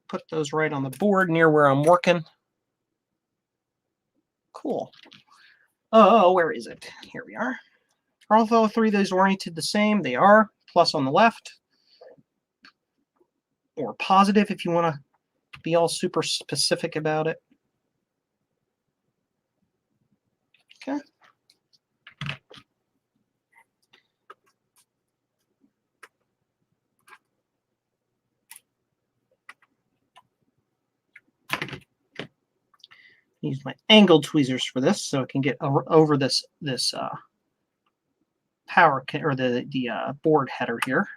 Put those right on the board near where I'm working. Cool. Oh, where is it? Here we are. Are all 3 of those oriented the same? They are. Plus on the left. Or positive if you want to be all super specific about it. Okay. Use my angled tweezers for this, so I can get over this power or the board header here.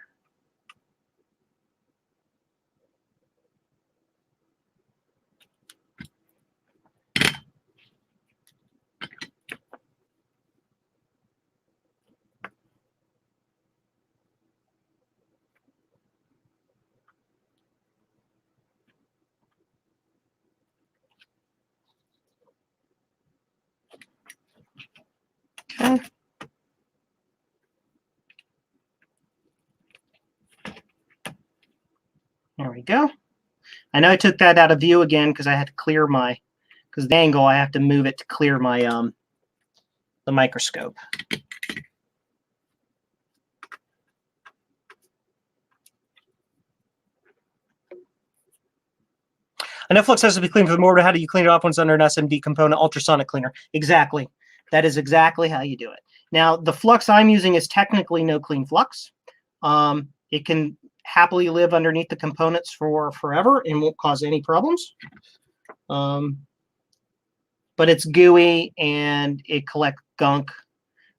Okay. There we go. I know I took that out of view again because I had to clear my, because the angle, I have to move it to clear my the microscope. I know flux has to be cleaned for the mortar. How do you clean it off when it's under an SMD component? Ultrasonic cleaner. Exactly. That is exactly how you do it. Now, the flux I'm using is technically no clean flux. It can happily live underneath the components for forever and won't cause any problems. But it's gooey and it collects gunk,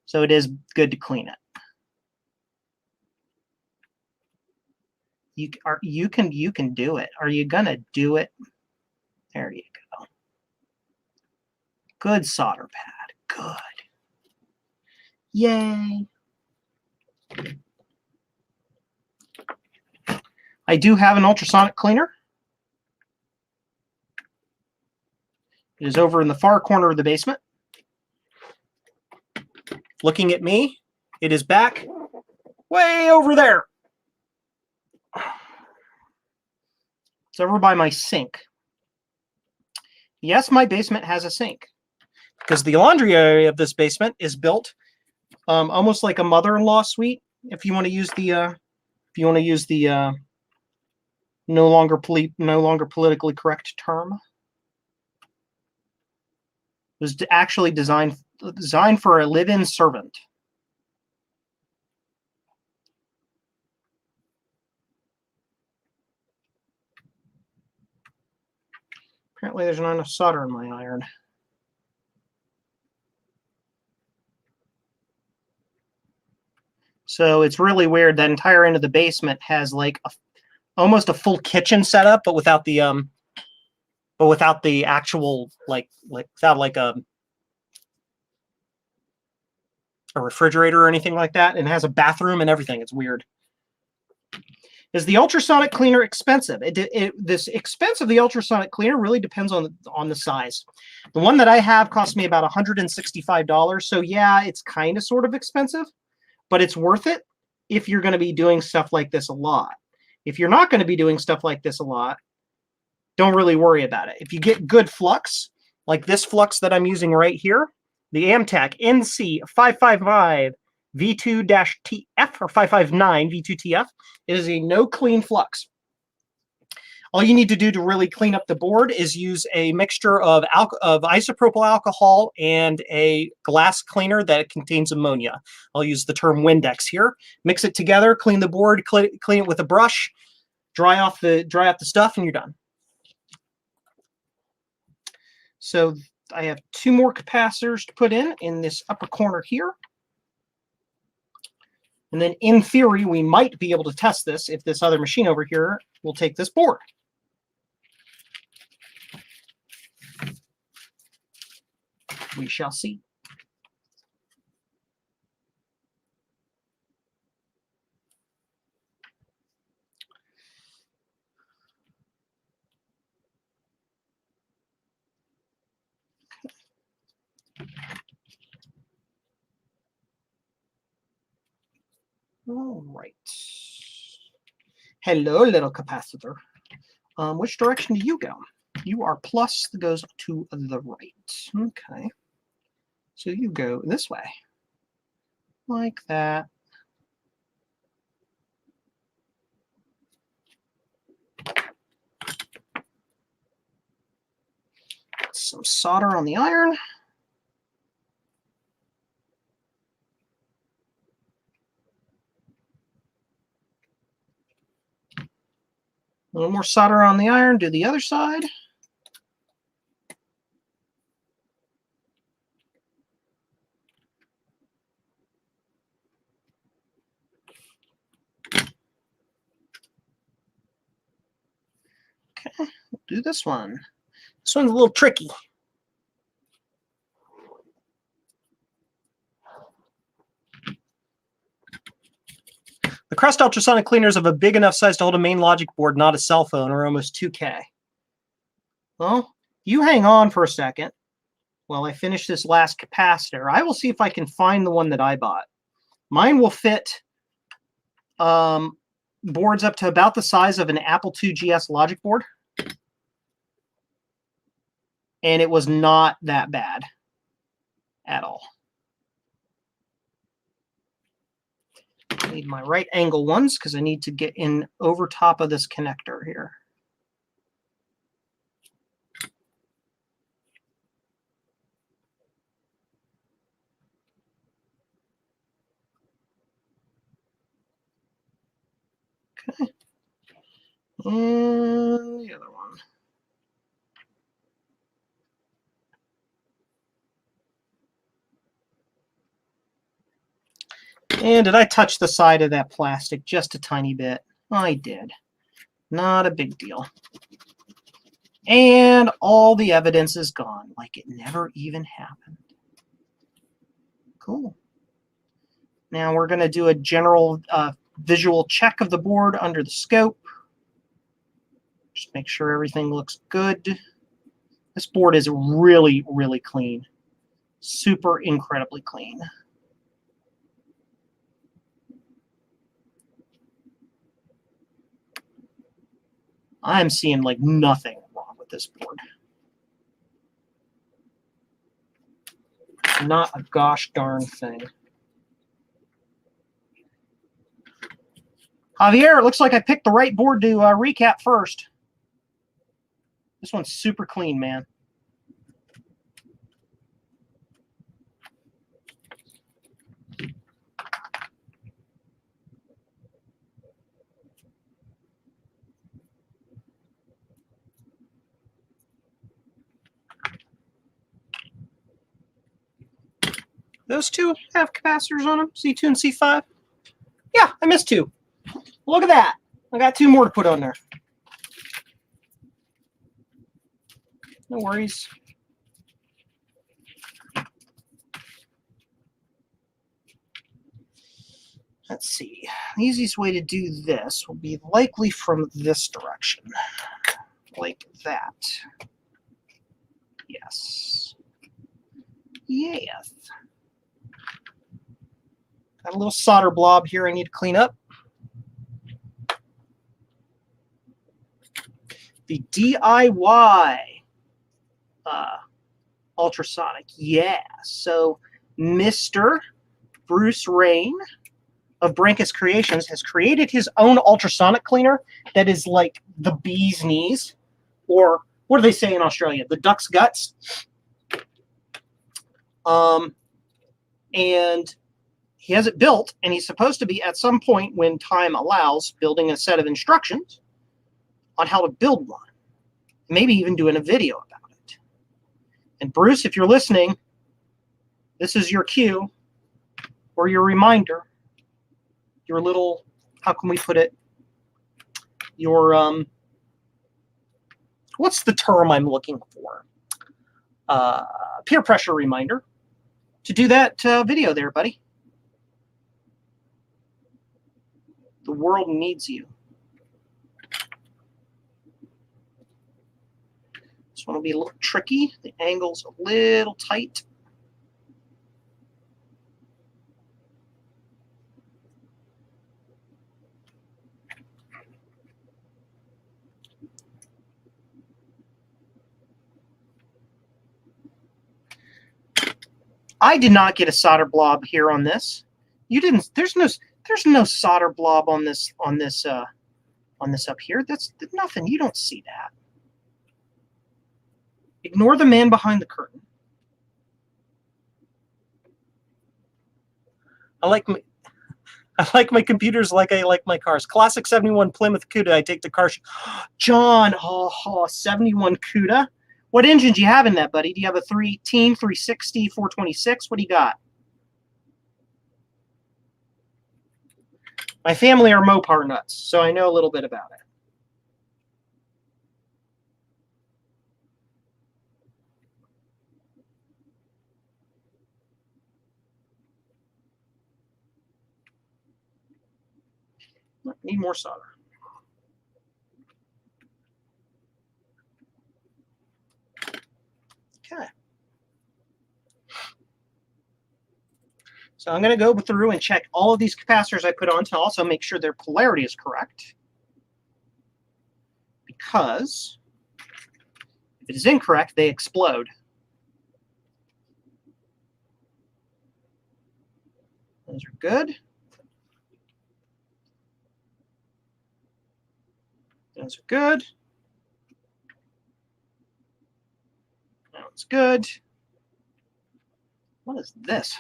so it is good to clean it. You can do it. Are you gonna do it? There you go. Good solder pad. Good. Yay. I do have an ultrasonic cleaner. It is over in the far corner of the basement. Looking at me, it is back way over there. It's over by my sink. Yes, my basement has a sink because the laundry area of this basement is built almost like a mother-in-law suite. If you want to use the, no longer politically correct term, it was actually designed for a live-in servant. Apparently, there's not enough solder in my iron. So it's really weird. That entire end of the basement has like almost a full kitchen setup, but without the actual without like a refrigerator or anything like that, and it has a bathroom and everything. It's weird. Is the ultrasonic cleaner expensive? This expense of the ultrasonic cleaner really depends on the size. The one that I have cost me about $165. So yeah, it's kind of sort of expensive, but it's worth it if you're going to be doing stuff like this a lot. If you're not going to be doing stuff like this a lot, don't really worry about it. If you get good flux, like this flux that I'm using right here, the Amtech NC555 V2-TF or 559 V2TF, it is a no clean flux. All you need to do to really clean up the board is use a mixture of isopropyl alcohol and a glass cleaner that contains ammonia. I'll use the term Windex here. Mix it together, clean the board, clean it with a brush, dry off the stuff, and you're done. So I have 2 more capacitors to put in this upper corner here. And then in theory, we might be able to test this if this other machine over here will take this board. We shall see. All right. Hello, little capacitor. Which direction do you go? You are plus that goes to the right. Okay. So you go this way. Like that. Some solder on the iron. A little more solder on the iron, do the other side. Okay, we'll do this one. This one's a little tricky. The Crest ultrasonic cleaners of a big enough size to hold a main logic board, not a cell phone, are almost 2K. Well, you hang on for a second while I finish this last capacitor. I will see if I can find the one that I bought. Mine will fit boards up to about the size of an Apple II GS logic board. And it was not that bad at all. I need my right angle ones because I need to get in over top of this connector here. Okay. And the other one. And did I touch the side of that plastic just a tiny bit? I did. Not a big deal. And all the evidence is gone, like it never even happened. Cool. Now we're going to do a general visual check of the board under the scope. Just make sure everything looks good. This board is really, really clean. Super incredibly clean. I'm seeing like nothing wrong with this board. Not a gosh darn thing. Javier, it looks like I picked the right board to recap first. This one's super clean, man. Those two have capacitors on them, C2 and C5. Yeah, I missed 2. Look at that. I got 2 more to put on there. No worries. Let's see. The easiest way to do this will be likely from this direction. Like that. Yes. Yes. Got a little solder blob here I need to clean up. The DIY ultrasonic. Yeah. So Mr. Bruce Rain of Brankus Creations has created his own ultrasonic cleaner that is like the bee's knees, or what do they say in Australia? The duck's guts. And he has it built, and he's supposed to be, at some point when time allows, building a set of instructions on how to build one. Maybe even doing a video about it. And Bruce, if you're listening, this is your cue or your reminder, your little, how can we put it? Your, what's the term I'm looking for? Peer pressure reminder to do that video there, buddy. The world needs you. This one will be a little tricky. The angle's a little tight. I did not get a solder blob here on this. You didn't. There's no solder blob on this up here. That's nothing. You don't see that. Ignore the man behind the curtain. I like my computers like I like my cars. Classic 71 Plymouth Cuda. I take the car. John, 71 Cuda. What engine do you have in that, buddy? Do you have a 318, 360, 426? What do you got? My family are Mopar nuts, so I know a little bit about it. Need more solder. Okay. So I'm going to go through and check all of these capacitors I put on to also make sure their polarity is correct. Because if it is incorrect, they explode. Those are good. Those are good. That one's good. What is this?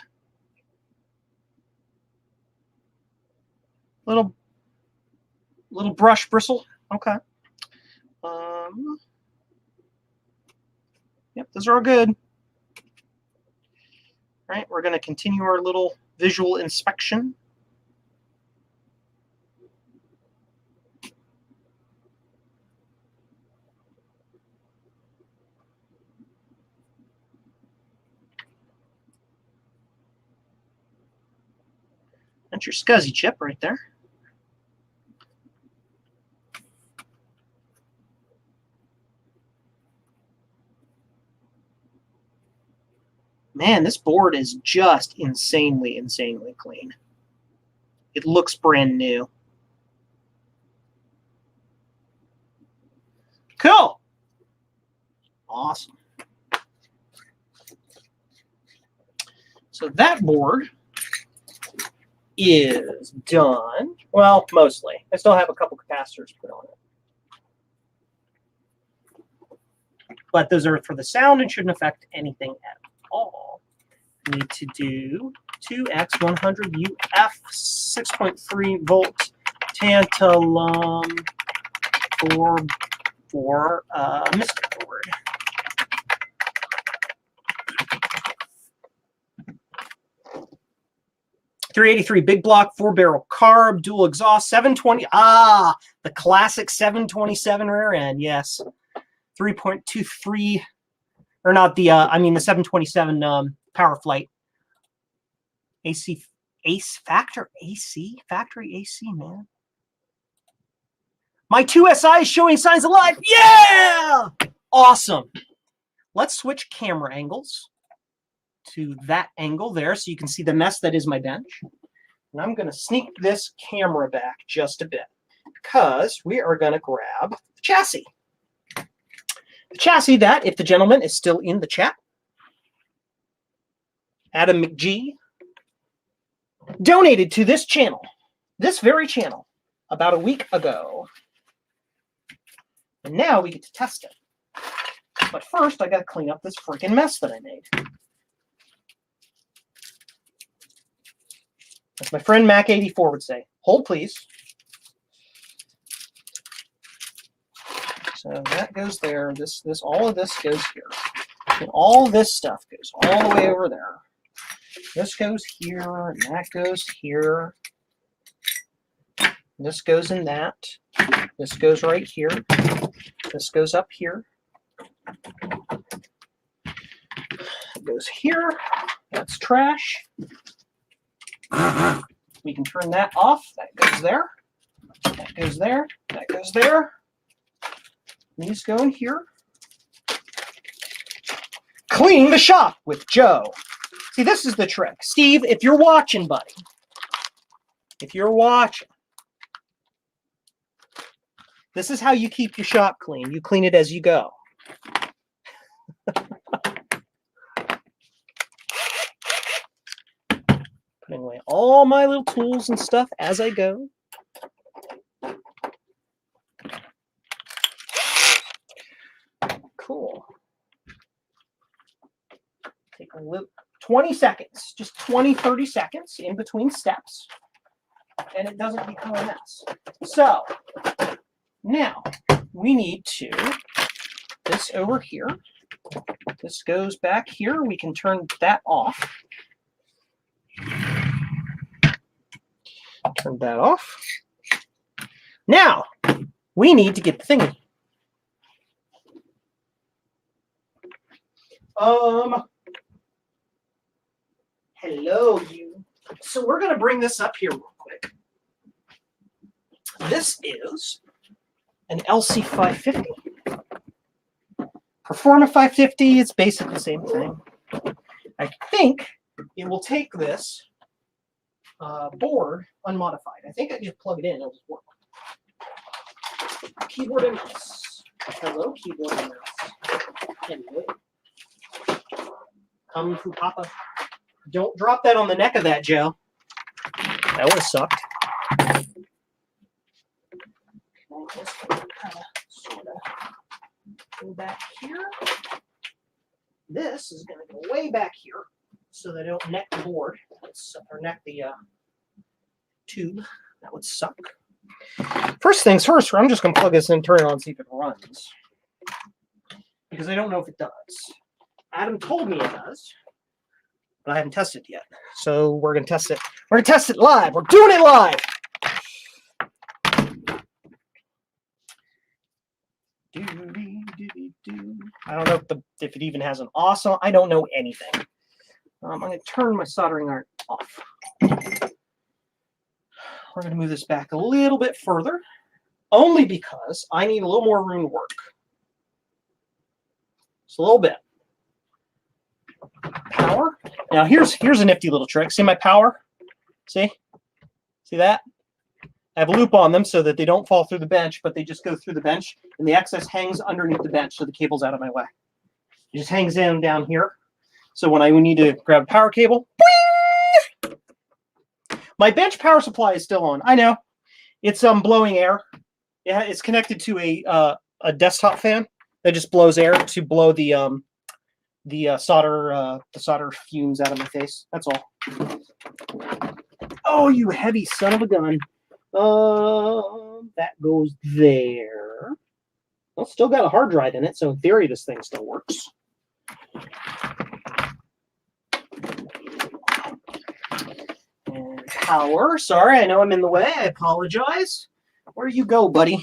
Little brush bristle. Okay. Yep, those are all good. All right, we're going to continue our little visual inspection. That's your SCSI chip right there. Man, this board is just insanely clean. It looks brand new. Cool. Awesome. So that board is done. Well, mostly. I still have a couple capacitors put on it. But those are for the sound and shouldn't affect anything at all. We need to do 2x100 UF 6.3 volt tantalum for Mystic board. .383 big block, 4-barrel carb, dual exhaust, 720. Ah, the classic 727 rear end. Yes, 3.23, or not the. I mean the 727 Power Flight. AC factory AC, man. My 2SI is showing signs of life. Yeah, awesome. Let's switch camera angles to that angle there so you can see the mess that is my bench. And I'm going to sneak this camera back just a bit because we are going to grab the chassis. The chassis that, if the gentleman is still in the chat, Adam McGee, donated to this channel, this very channel, about a week ago. And now we get to test it. But first, I got to clean up this freaking mess that I made. As my friend Mac84 would say, hold please. So that goes there. All of this goes here. And all this stuff goes all the way over there. This goes here, and that goes here. This goes in that. This goes right here. This goes up here. It goes here. That's trash. We can turn that off. That goes there. That goes there. That goes there. These go in here. Clean the shop with Joe. See, this is the trick. Steve, if you're watching, buddy, if you're watching, this is how you keep your shop clean. You clean it as you go. Putting away all my little tools and stuff as I go. Cool. Take a little 20 seconds, just 20, 30 seconds in between steps, and it doesn't become a mess. So now we need to, this over here, this goes back here. We can turn that off. Turn that off. Now we need to get the thingy. Hello, you. So we're going to bring this up here real quick. This is an LC550. Performa 550, it's basically the same thing. I think it will take this board unmodified. I think I just plug it in, it'll just work. Keyboard and mouse. Hello, keyboard and mouse. Hello. Kung Fu Papa. Don't drop that on the neck of that, Joe. That would have sucked. Just kind of sort of go back here. This is going to go way back here so that I don't neck the board or neck the tube. That would suck. First things first, I'm just going to plug this in, turn it on, and see if it runs. Because I don't know if it does. Adam told me it does, but I haven't tested it yet. So we're going to test it. We're going to test it live. We're doing it live. I don't know if it even has an awesome. I don't know anything. I'm going to turn my soldering iron off. We're going to move this back a little bit further, only because I need a little more room to work. Just a little bit. Power. Now here's a nifty little trick. See my power? See that? I have a loop on them so that they don't fall through the bench, but they just go through the bench, and the excess hangs underneath the bench so the cable's out of my way. It just hangs in down here. So when I need to grab a power cable, boing! My bench power supply is still on. I know. It's blowing air. Yeah, it's connected to a desktop fan that just blows air to blow the solder fumes out of my face. That's all. Oh, you heavy son of a gun. That goes there. Well, still got a hard drive in it, so in theory this thing still works. And power. Sorry, I know I'm in the way. I apologize. Where you go, buddy?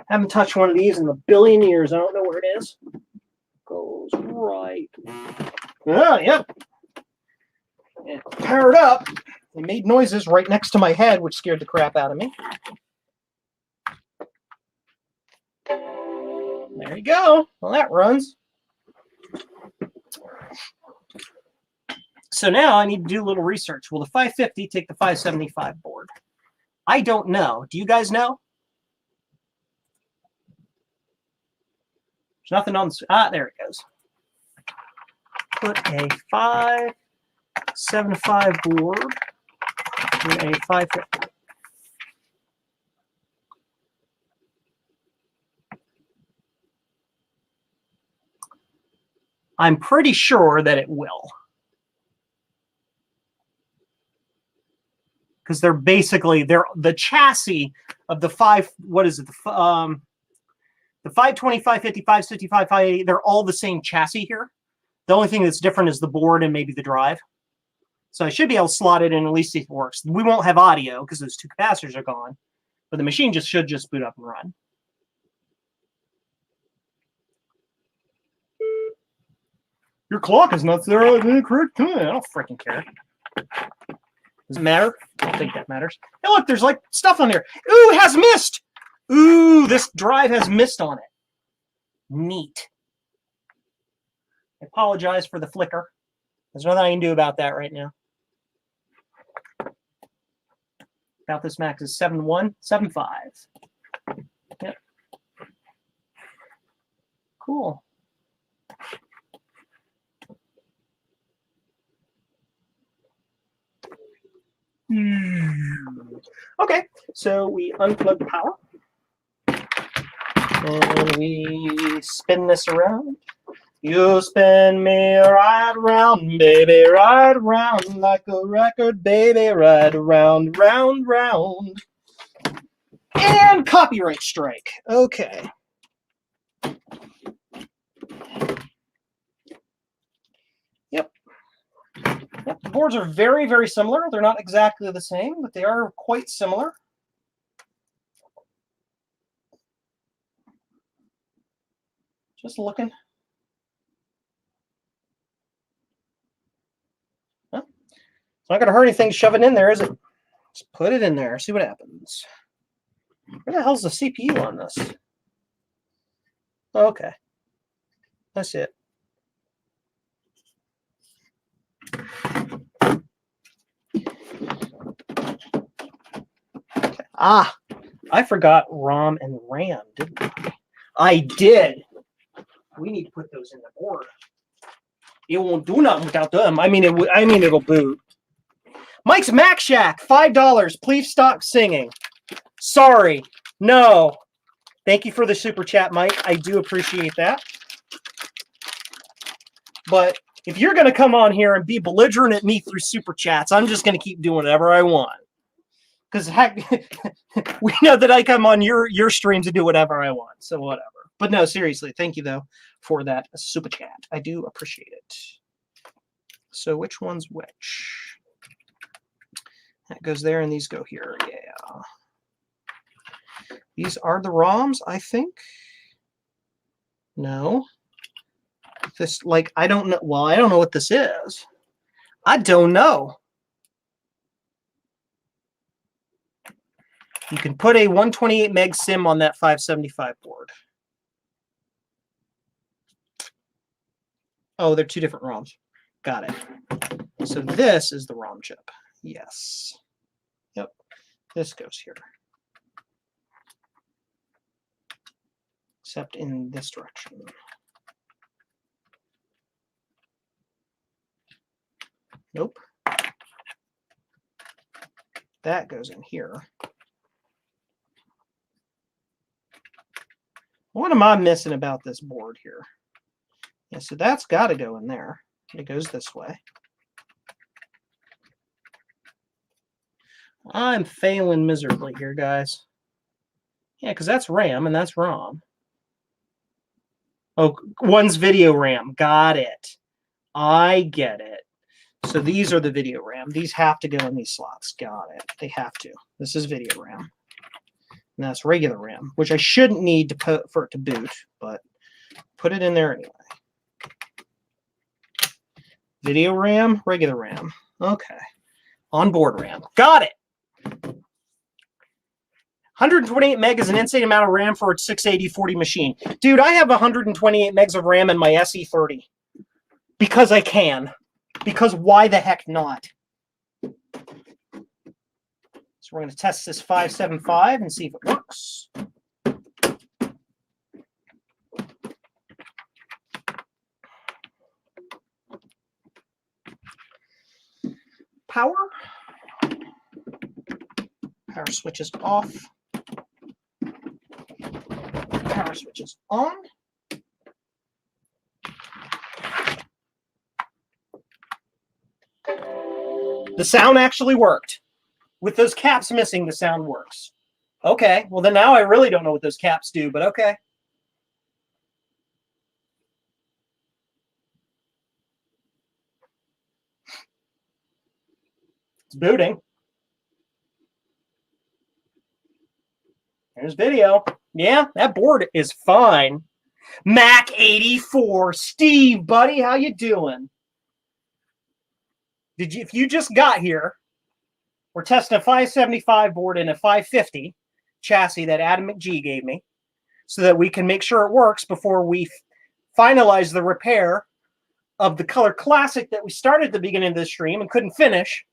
Haven't touched one of these in a billion years. I don't know where it is. Goes right. Oh, yep. And powered up. It made noises right next to my head, which scared the crap out of me. There you go. Well, that runs. So now I need to do a little research. Will the 550 take the 575 board? I don't know. Do you guys know? There's nothing on the... Ah, there it goes. Put a 575 board in a 550. I'm pretty sure that it will. Because they're the chassis of the the 520, 550, 565, 580, they're all the same chassis here. The only thing that's different is the board and maybe the drive. So I should be able to slot it in at least see if it works. We won't have audio because those two capacitors are gone, but the machine should just boot up and run. Your clock is not there at the correct time. I don't freaking care. Does it matter? I don't think that matters. Hey, look, there's like stuff on there. Ooh, it has mist. Ooh, this drive has mist on it. Neat. I apologize for the flicker. There's nothing I can do about that right now. About this max is 7175. Yep. Cool. Okay, so we unplug the power. And we spin this around. You spin me right round, baby, right round like a record, baby, right around, round, round. And copyright strike. Okay. Yep. Yep. The boards are very, very similar. They're not exactly the same, but they are quite similar. Just looking. Huh? It's not going to hurt anything to shove it in there, is it? Just put it in there. See what happens. Where the hell's the CPU on this? Okay. That's it. Okay. Ah, I forgot ROM and RAM, didn't I? I did. We need to put those in the board. It won't do nothing without them. I mean, it'll boot. Mike's Mac Shack, $5. Please stop singing. Sorry. No. Thank you for the super chat, Mike. I do appreciate that. But if you're going to come on here and be belligerent at me through super chats, I'm just going to keep doing whatever I want. Because heck, we know that I come on your streams and do whatever I want. So whatever. But no, seriously, thank you, though, for that super chat. I do appreciate it. So which one's which? That goes there, and these go here. Yeah. These are the ROMs, I think. No. This, like, I don't know. Well, I don't know what this is. I don't know. You can put a 128 meg sim on that 575 board. Oh, they're two different ROMs. Got it. So this is the ROM chip. Yes. Yep. This goes here. Except in this direction. Nope. That goes in here. What am I missing about this board here? Yeah, so that's got to go in there. It goes this way. I'm failing miserably here, guys. Yeah, because that's RAM and that's ROM. Oh, one's video RAM. Got it. I get it. So these are the video RAM. These have to go in these slots. Got it. They have to. This is video RAM. And that's regular RAM, which I shouldn't need to put for it to boot, but put it in there anyway. Video RAM, regular RAM. Okay. Onboard RAM. Got it. 128 meg is an insane amount of RAM for a 680/40 machine. Dude, I have 128 megs of RAM in my SE30. Because I can. Because why the heck not? So we're going to test this 575 and see if it works. Power. Power switch is off. Power switch is on. The sound actually worked. With those caps missing, the sound works. Okay, well then now I really don't know what those caps do, but okay. It's booting. There's video. Yeah, that board is fine. Mac 84, Steve, buddy, how you doing? If you just got here, we're testing a 575 board and a 550 chassis that Adam McGee gave me, so that we can make sure it works before we finalize the repair of the Color Classic that we started at the beginning of the stream and couldn't finish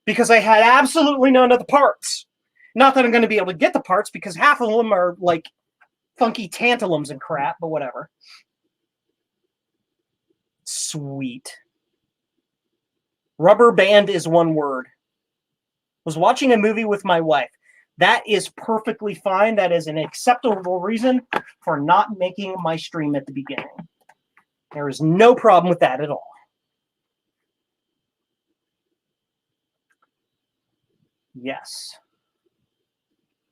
because I had absolutely none of the parts. Not that I'm going to be able to get the parts because half of them are like funky tantalums and crap, but whatever. Sweet. Rubber band is one word. Was watching a movie with my wife. That is perfectly fine. That is an acceptable reason for not making my stream at the beginning. There is no problem with that at all. Yes.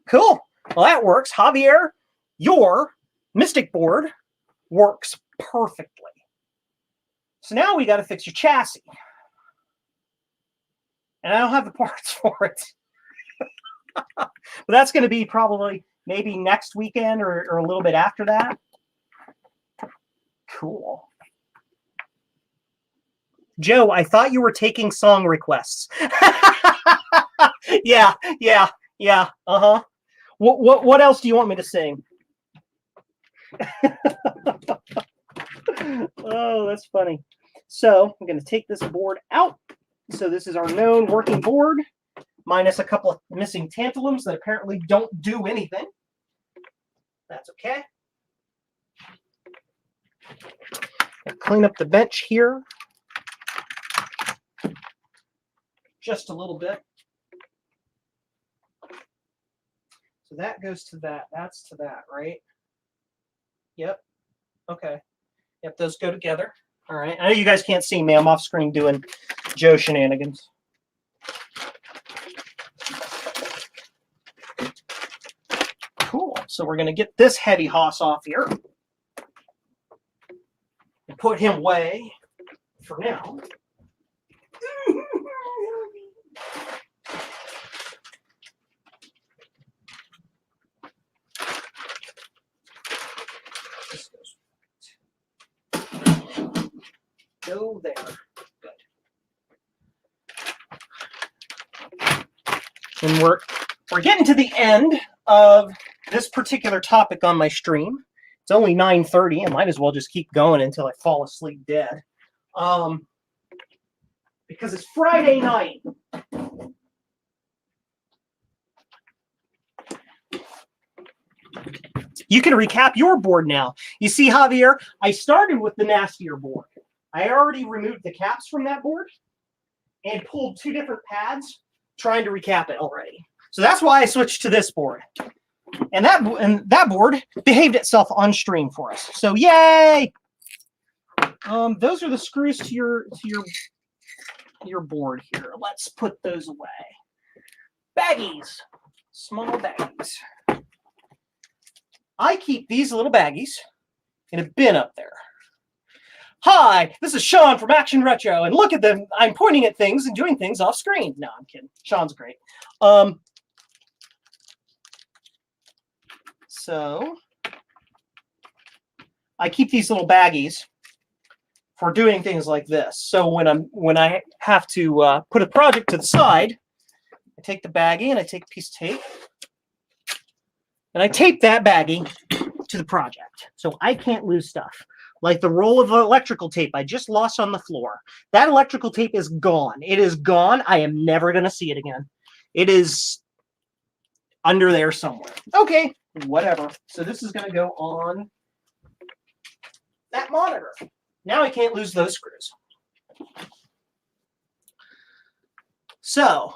Cool. Well, that works. Javier, your Mystic board works perfectly. So now we got to fix your chassis. And I don't have the parts for it. But that's going to be probably maybe next weekend or a little bit after that. Cool. Joe, I thought you were taking song requests. Yeah. Uh-huh. What else do you want me to sing? Oh, that's funny. So I'm going to take this board out. So this is our known working board, minus a couple of missing tantalums that apparently don't do anything. That's okay. I'll clean up the bench here just a little bit. So that goes to that. That's to that, right? Yep. Okay. Yep, those go together. All right. I know you guys can't see me. I'm off screen doing Joe shenanigans. Cool. So we're going to get this heavy hoss off here and put him away for now. Go there. Good. And we're getting to the end of this particular topic on my stream. It's only 9:30. I might as well just keep going until I fall asleep dead. Because it's Friday night. You can recap your board now. You see, Javier, I started with the nastier board. I already removed the caps from that board and pulled two different pads trying to recap it already. So that's why I switched to this board. And that board behaved itself on stream for us. So yay! Those are the screws to your board here. Let's put those away. Baggies. Small baggies. I keep these little baggies in a bin up there. Hi, this is Sean from Action Retro, and look at them. I'm pointing at things and doing things off screen. No, I'm kidding. Sean's great. So I keep these little baggies for doing things like this. So when I have to put a project to the side, I take the baggie and I take a piece of tape and I tape that baggie to the project so I can't lose stuff. Like the roll of electrical tape I just lost on the floor. That electrical tape is gone. It is gone. I am never going to see it again. It is under there somewhere. Okay, whatever. So this is going to go on that monitor. Now I can't lose those screws. So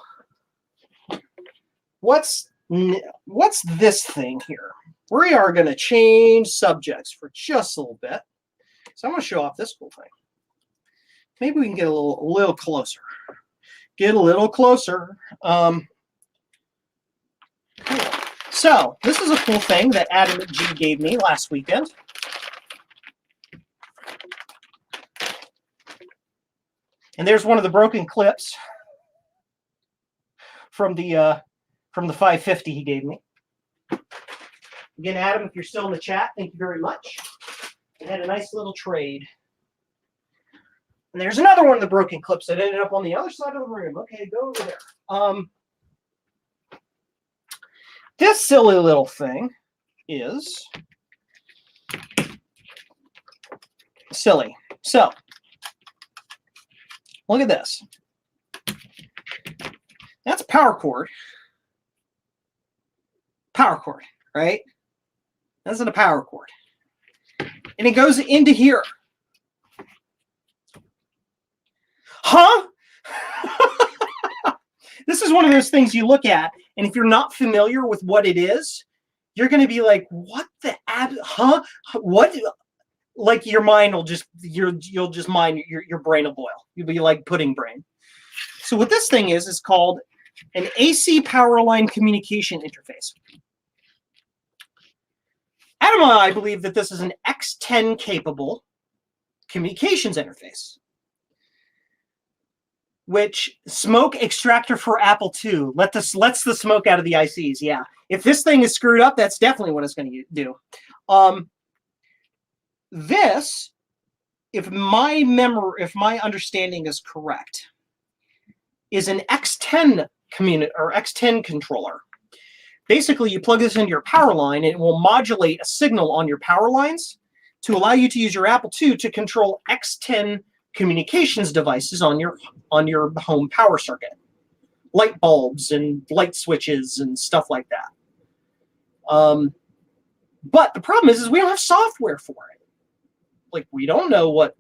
what's this thing here? We are going to change subjects for just a little bit. So I'm going to show off this cool thing. Maybe we can get a little closer. Get a little closer. Cool. So this is a cool thing that Adam McGee gave me last weekend. And there's one of the broken clips from the 550 he gave me. Again, Adam, if you're still in the chat, thank you very much. We had a nice little trade. And there's another one of the broken clips that ended up on the other side of the room. Okay, go over there. This silly little thing is silly. So, look at this. That's a power cord. Power cord, right? That's a power cord. And it goes into here. Huh? This is one of those things you look at, and if you're not familiar with what it is, you're going to be like, what the huh? What? Like your mind will just, your brain will boil. You'll be like pudding brain. So what this thing is called an AC power line communication interface. Adam and I believe that this is an X10 capable communications interface. Which smoke extractor for Apple II. Lets the smoke out of the ICs. Yeah. If this thing is screwed up, that's definitely what it's going to do. This, if my understanding is correct, is an X10 X10 controller. Basically, you plug this into your power line, and it will modulate a signal on your power lines to allow you to use your Apple II to control X10 communications devices on your home power circuit, light bulbs and light switches and stuff like that. But the problem is we don't have software for it. Like, we don't know what,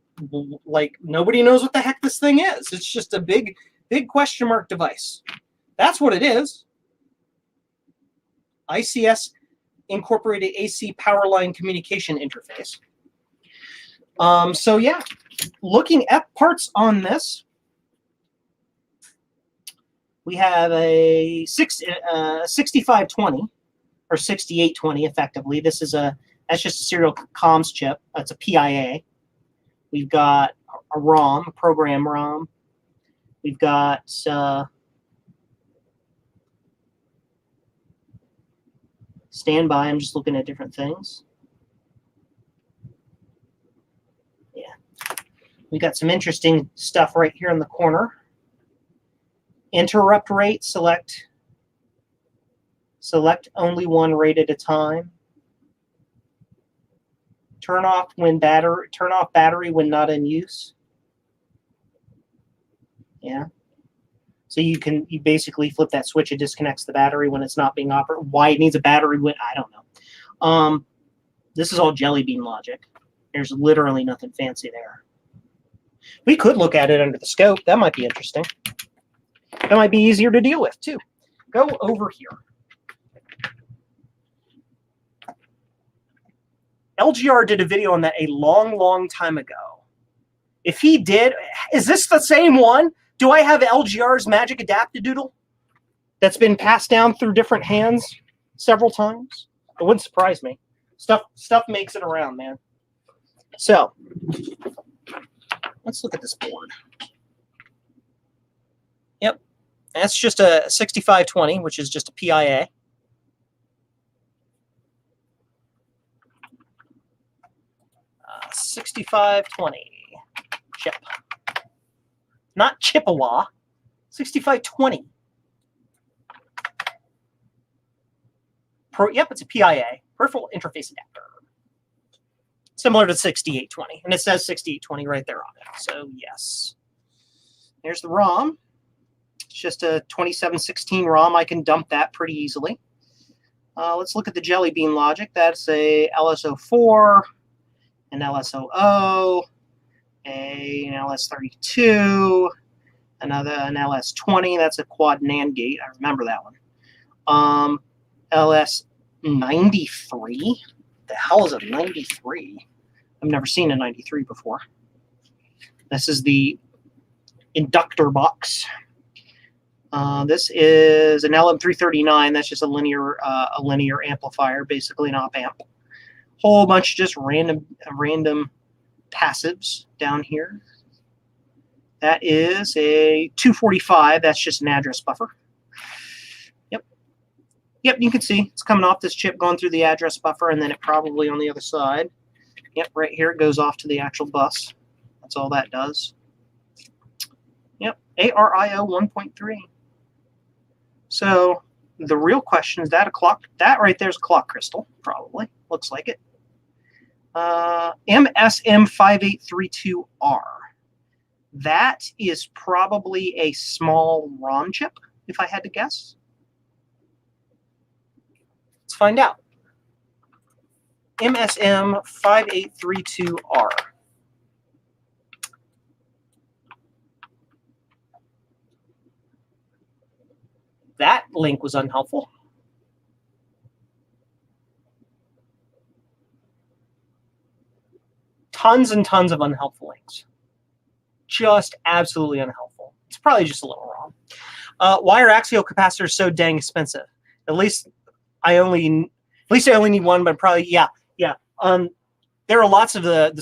like, nobody knows what the heck this thing is. It's just a big question mark device. That's what it is. ICS Incorporated AC Power Line Communication Interface. So yeah, looking at parts on this, we have a 6520 or 6820 effectively. This is that's just a serial comms chip. That's a PIA. We've got a ROM, a program ROM. We've got standby. I'm just looking at different things. We got some interesting stuff right here in the corner. Interrupt rate, select only one rate at a time. Turn off battery when not in use. Yeah. So you basically flip that switch, it disconnects the battery when it's not being operated. Why it needs a battery when, I don't know. This is all jelly bean logic. There's literally nothing fancy there. We could look at it under the scope. That might be interesting. That might be easier to deal with, too. Go over here. LGR did a video on that a long, long time ago. If he did, is this the same one? Do I have LGR's magic adaptadoodle that's been passed down through different hands several times? It wouldn't surprise me. Stuff makes it around, man. So, let's look at this board. Yep, that's just a 6520, which is just a PIA. Uh, 6520 chip. Not Chippewa, 6520. Yep, it's a PIA, peripheral interface adapter. Similar to 6820, and it says 6820 right there on it. So yes, here's the ROM. It's just a 2716 ROM. I can dump that pretty easily. Let's look at the jelly bean logic. That's a LSO4, an LSOO, an LS32, an LS20. That's a quad NAND gate. I remember that one. LS93. The hell is a 93? I've never seen a 93 before. This is the inductor box. This is an LM339. That's just a linear amplifier, basically an op amp. Whole bunch of just random passives down here. That is a 245. That's just an address buffer. Yep, you can see it's coming off this chip, going through the address buffer, and then it probably on the other side. Yep, right here it goes off to the actual bus. That's all that does. Yep, ARIO 1.3. So the real question is that a clock? That right there is a clock crystal, probably. Looks like it. MSM5832R. That is probably a small ROM chip, if I had to guess. Let's find out. MSM5832R. That link was unhelpful. Tons and tons of unhelpful links. Just absolutely unhelpful. It's probably just a little wrong. Why are axial capacitors so dang expensive? At least I only need one, but probably yeah. There are lots of the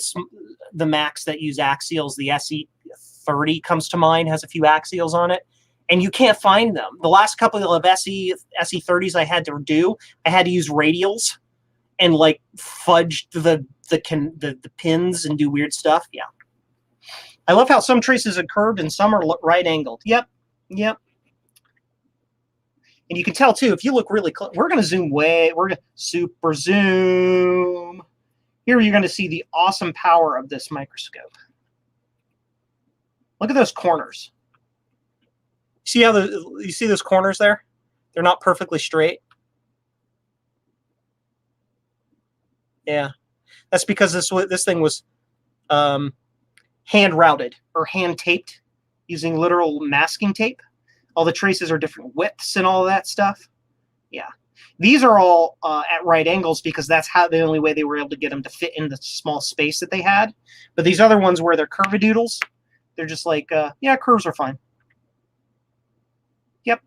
Macs that use axials. The SE30 comes to mind, has a few axials on it, and you can't find them. The last couple of SE30s I had to do, I had to use radials and like fudge the pins and do weird stuff. Yeah. I love how some traces are curved and some are right angled. Yep. And you can tell too, if you look really close, we're going to zoom we're going to super zoom. Here you're going to see the awesome power of this microscope. Look at those corners. See how you see those corners there? They're not perfectly straight. Yeah. That's because this thing was hand routed or hand taped using literal masking tape. All the traces are different widths and all of that stuff. Yeah. These are all at right angles because that's the only way they were able to get them to fit in the small space that they had. But these other ones where they're curvadoodles, they're just like, yeah, curves are fine. Yep.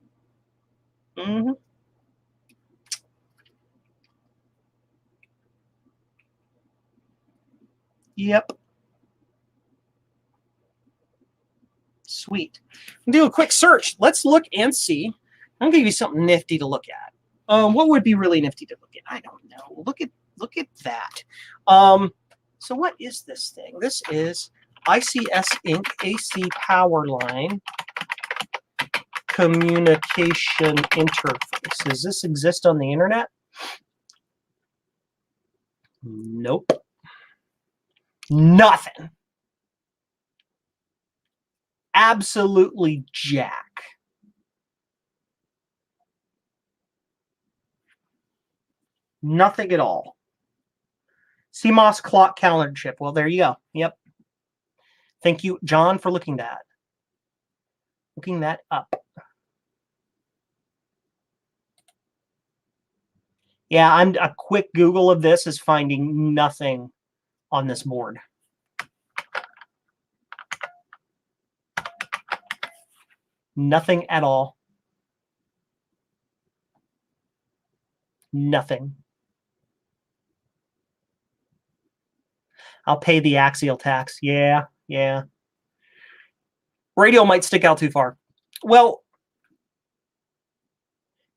Yep. Sweet. Do a quick search. Let's look and see. I'm gonna give you something nifty to look at. What would be really nifty to look at? I don't know. Look at that. So what is this thing? This is ICS Inc. AC power line communication interface. Does this exist on the internet? Nope. Nothing. Absolutely jack. Nothing at all. CMOS clock calendar chip. Well, there you go. Yep. Thank you, John, for looking that up. Yeah, I'm a quick Google of this is finding nothing on this board. Nothing at all. Nothing. I'll pay the axial tax. Yeah. Radial might stick out too far. Well,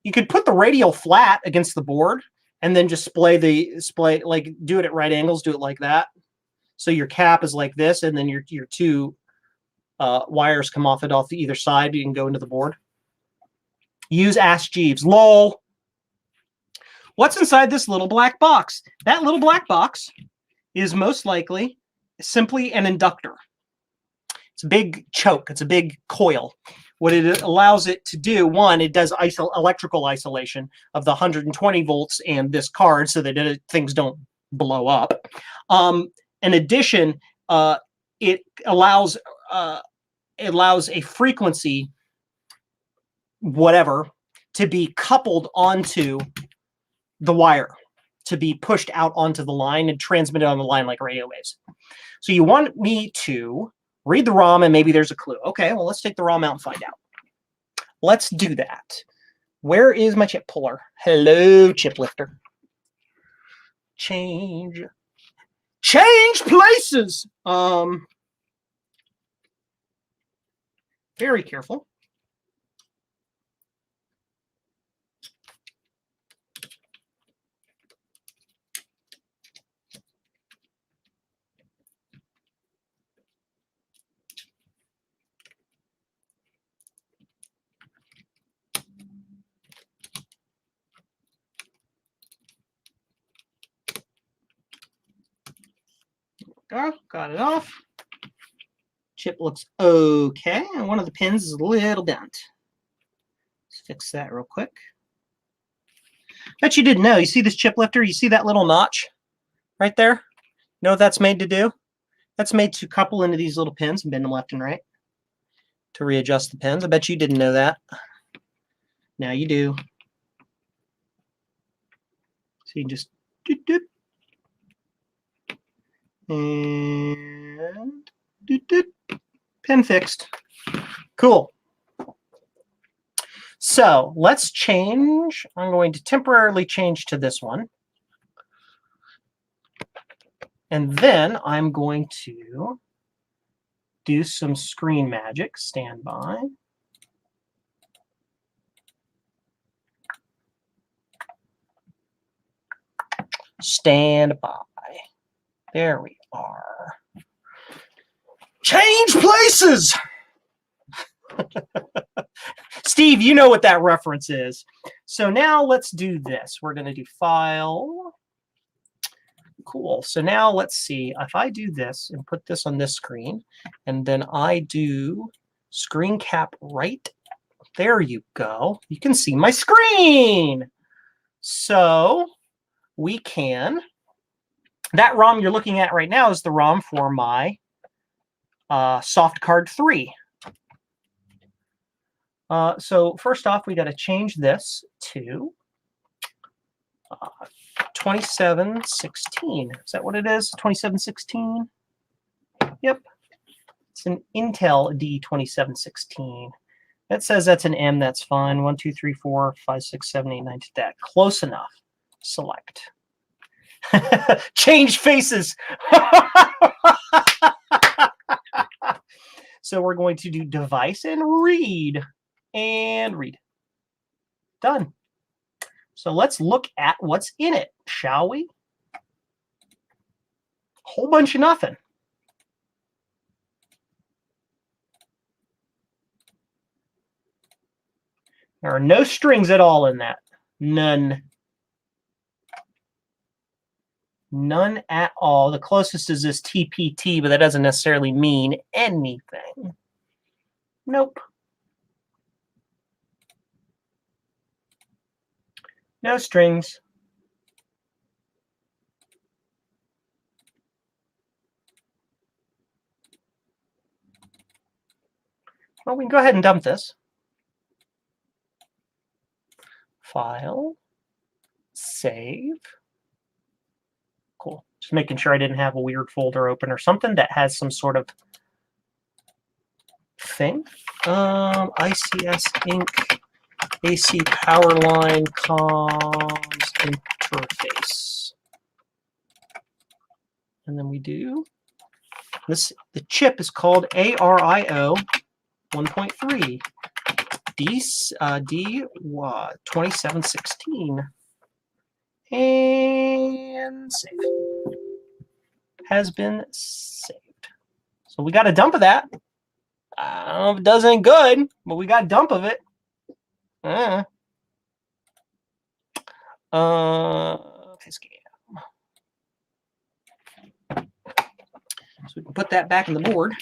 you could put the radial flat against the board and then just like do it at right angles, do it like that. So your cap is like this, and then your two wires come off either side. You can go into the board. Use Ask Jeeves. Lol. What's inside this little black box? That little black box is most likely simply an inductor. It's a big choke. It's a big coil. What it allows it to do, one, it does electrical isolation of the 120 volts and this card so that things don't blow up. In addition, it allows a frequency, whatever, to be coupled onto the wire, to be pushed out onto the line and transmitted on the line like radio waves. So you want me to read the ROM and maybe there's a clue. Okay, well, let's take the ROM out and find out. Let's do that. Where is my chip puller? Hello, chip lifter. Change places. Very careful. go. Got it off. Chip looks okay, and one of the pins is a little bent. Let's fix that real quick. Bet you didn't know. You see this chip lifter? You see that little notch right there? You know what that's made to do? That's made to couple into these little pins and bend them left and right to readjust the pins. I bet you didn't know that. Now you do. So you just doot, doot, and doot, doot, pin fixed. Cool. So let's change. I'm going to temporarily change to this one. And then I'm going to do some screen magic. Stand by. Stand by. There we are. Change places! Steve, you know what that reference is. So now let's do this. We're going to do File. Cool. So now let's see. If I do this and put this on this screen, and then I do screen cap right, there you go. You can see my screen. So we can, that ROM you're looking at right now is the ROM for my soft card 3. So first off, we got to change this to 2716. Is that what it is? 2716? Yep. It's an Intel D2716. That says that's an M. That's fine. 1, 2, 3, 4, 5, 6, 7, 8, 9 to that. Close enough. Select. Change faces. So we're going to do device and read. And read. Done. So let's look at what's in it, shall we? Whole bunch of nothing. There are no strings at all in that. None. None at all. The closest is this TPT, but that doesn't necessarily mean anything. Nope. No strings. Well, we can go ahead and dump this. File. Save. Cool. Just making sure I didn't have a weird folder open or something that has some sort of thing. ICS Inc. AC power line comms interface. And then we do this. The chip is called ARIO 1.3 D2716. And save. Has been saved. So we got a dump of that. I don't know if it does any good, but we got a dump of it. Okay, scan. So we can put that back in the board.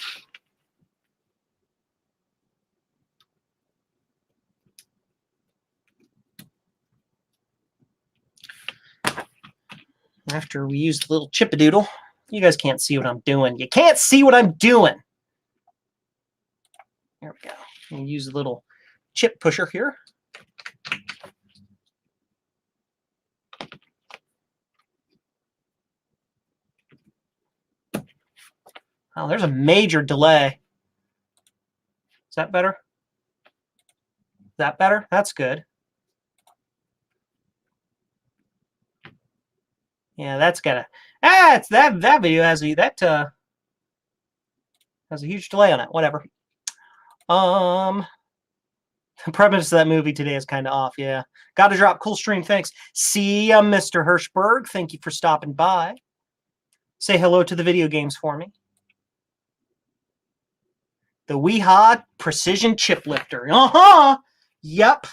After we use the little chip-a-doodle, you guys can't see what I'm doing. You can't see what I'm doing. There we go. And use the little chip pusher here. Oh, there's a major delay. Is that better? Is that better? That's good. Yeah, that's gotta. It's that video has a huge delay on it. Whatever. The premise of that movie today is kind of off. Yeah, got to drop. Cool stream. Thanks. See ya, Mr. Hirschberg. Thank you for stopping by. Say hello to the video games for me. The Weeha Precision Chip Lifter. Uh-huh. Yep.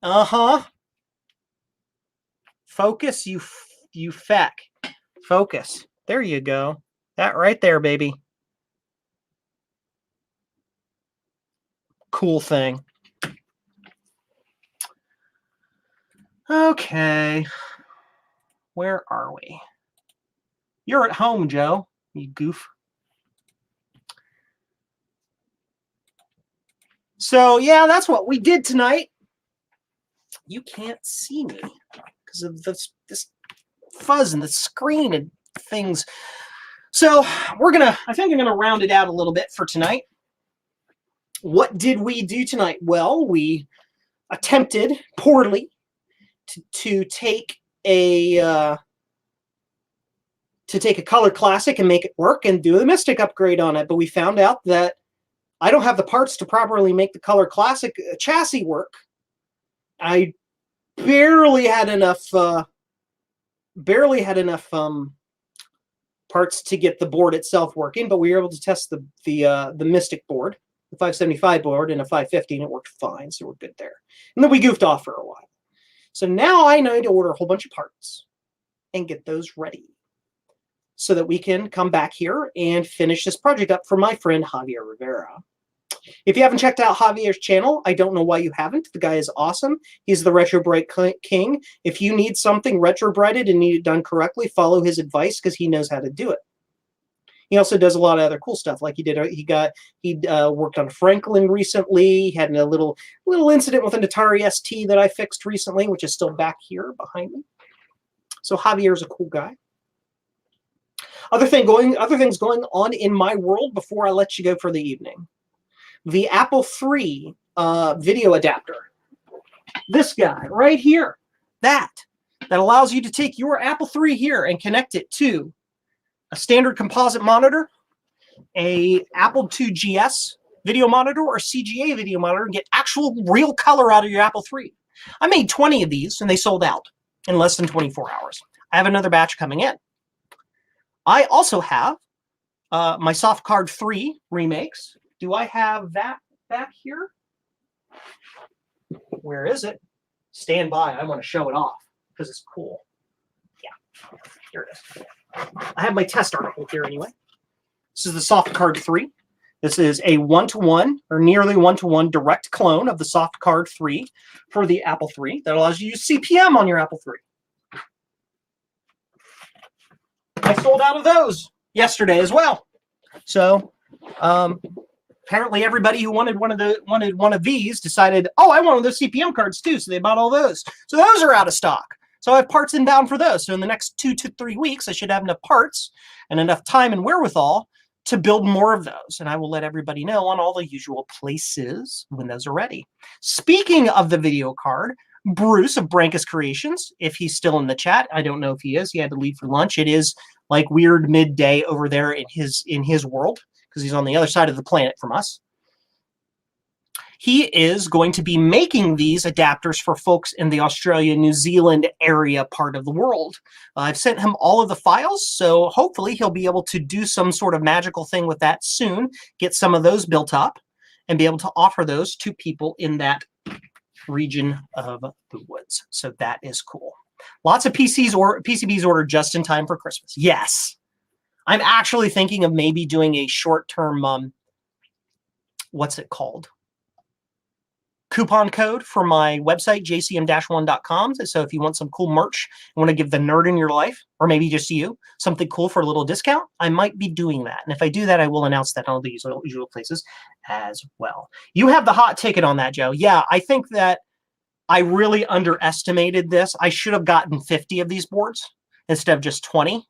Uh-huh. Focus, you feck. Focus. There you go. That right there, baby. Cool thing. Okay. Where are we? You're at home, Joe. You goof. So, yeah, that's what we did tonight. You can't see me because of this fuzz and the screen and things. So, I think I'm going to round it out a little bit for tonight. What did we do tonight? Well, we attempted poorly to take a color classic and make it work and do the Mystic upgrade on it. But we found out that I don't have the parts to properly make the color classic chassis work. I barely had enough parts to get the board itself working, but we were able to test the Mystic board, the 575 board, and a 550, and it worked fine, so we're good there. And then we goofed off for a while. So now I need to order a whole bunch of parts and get those ready so that we can come back here and finish this project up for my friend Javier Rivera. If you haven't checked out Javier's channel, I don't know why you haven't. The guy is awesome. He's the Retro Bright King. If you need something retro brighted and need it done correctly, follow his advice because he knows how to do it. He also does a lot of other cool stuff. Like he worked on Franklin recently. He had a little incident with an Atari ST that I fixed recently, which is still back here behind me. So Javier's a cool guy. Other things going on in my world before I let you go for the evening. The Apple III video adapter. This guy right here. That allows you to take your Apple III here and connect it to a standard composite monitor, a Apple II GS video monitor, or CGA video monitor, and get actual real color out of your Apple III. I made 20 of these, and they sold out in less than 24 hours. I have another batch coming in. I also have my Soft Card 3 remakes. Do I have that back here? Where is it? Stand by. I want to show it off because it's cool. Yeah, here it is. I have my test article here anyway. This is the Soft Card 3. This is a one-to-one or nearly one-to-one direct clone of the Soft Card 3 for the Apple III that allows you to use CPM on your Apple III. I sold out of those yesterday as well. So apparently everybody who wanted one of these decided, oh, I want one of those CPM cards too, so they bought all those. So those are out of stock. So I have parts inbound for those. So in the next 2 to 3 weeks, I should have enough parts and enough time and wherewithal to build more of those. And I will let everybody know on all the usual places when those are ready. Speaking of the video card, Bruce of Brankus Creations, if he's still in the chat, I don't know if he is. He had to leave for lunch. It is like weird midday over there in his world because he's on the other side of the planet from us. He is going to be making these adapters for folks in the Australia, New Zealand area part of the world. I've sent him all of the files, so hopefully he'll be able to do some sort of magical thing with that soon, get some of those built up, and be able to offer those to people in that region of the woods. So that is cool. Lots of PCBs ordered just in time for Christmas. Yes. I'm actually thinking of maybe doing a short-term, what's it called? Coupon code for my website, jcm-1.com. So if you want some cool merch and want to give the nerd in your life, or maybe just you, something cool for a little discount, I might be doing that. And if I do that, I will announce that on all the usual places as well. You have the hot ticket on that, Joe. Yeah, I think that I really underestimated this. I should have gotten 50 of these boards instead of just 20.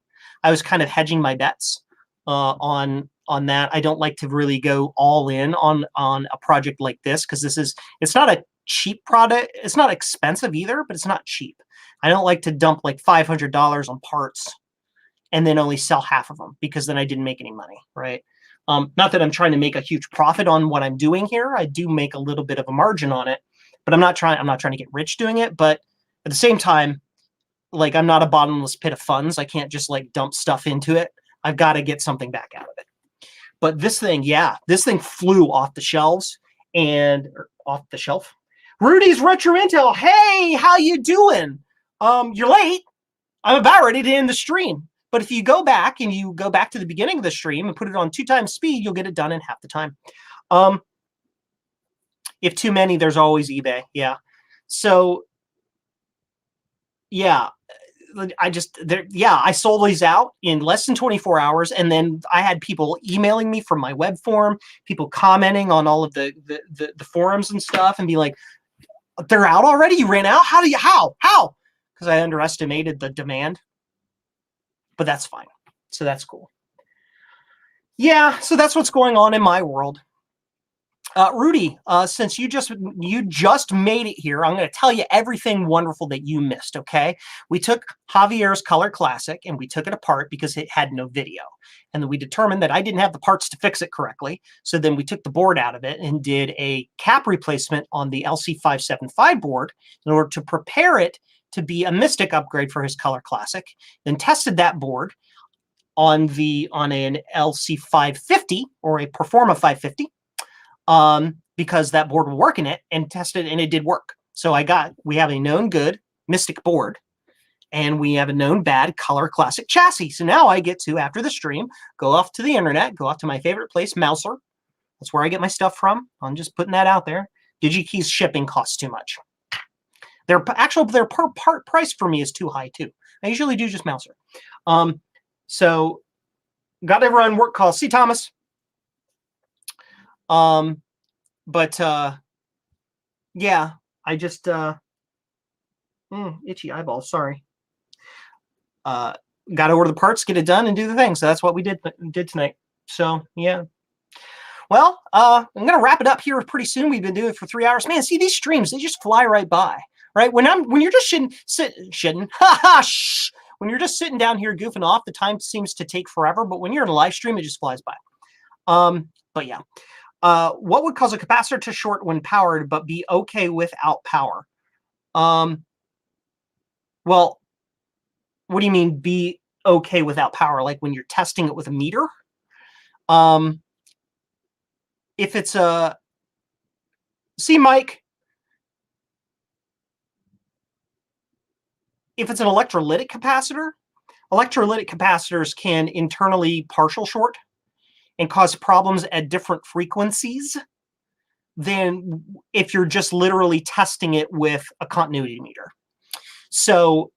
I was kind of hedging my bets on that. I don't like to really go all in on a project like this because it's not a cheap product. It's not expensive either, but it's not cheap. I don't like to dump like $500 on parts and then only sell half of them because then I didn't make any money, right? Not that I'm trying to make a huge profit on what I'm doing here. I do make a little bit of a margin on it, but I'm not trying to get rich doing it. But at the same time, like I'm not a bottomless pit of funds. I can't just like dump stuff into it. I've got to get something back out of it. But this thing, yeah, this thing flew off the shelves and off the shelf. Rudy's Retro Intel. Hey, how you doing? You're late. I'm about ready to end the stream. But if you go back and you go back to the beginning of the stream and put it on 2 times speed, you'll get it done in half the time. If too many, there's always eBay. Yeah. So, yeah. I sold these out in less than 24 hours. And then I had people emailing me from my web form, people commenting on all of the forums and stuff and be like, they're out already? You ran out? How? Because I underestimated the demand. But that's fine. So that's cool. Yeah, so that's what's going on in my world. Rudy, since you just made it here, I'm going to tell you everything wonderful that you missed, okay? We took Javier's Color Classic and we took it apart because it had no video. And then we determined that I didn't have the parts to fix it correctly. So then we took the board out of it and did a cap replacement on the LC575 board in order to prepare it to be a Mystic upgrade for his Color Classic. Then tested that board on an LC550 or a Performa 550. Because that board will work in it, and tested, and it did work. So we have a known good Mystic board, and we have a known bad Color Classic chassis. So now I get to, after the stream, go off to the internet, go off to my favorite place, Mouser. That's where I get my stuff from. I'm just putting that out there. DigiKey's shipping costs too much. Their per part price for me is too high too. I usually do just Mouser. So got to run work calls. See, Thomas. Yeah, I just, itchy eyeball, sorry. Got to order the parts, get it done, and do the thing. So that's what we did tonight. So, yeah. Well, I'm going to wrap it up here pretty soon. We've been doing it for 3 hours. Man, see, these streams, they just fly right by, right? When you're just when you're just sitting down here goofing off, the time seems to take forever. But when you're in a live stream, it just flies by. But yeah. What would cause a capacitor to short when powered, but be okay without power? Well, what do you mean be okay without power? Like when you're testing it with a meter? If it's Mike, if it's an electrolytic capacitor, electrolytic capacitors can internally partial short and cause problems at different frequencies than if you're just literally testing it with a continuity meter. So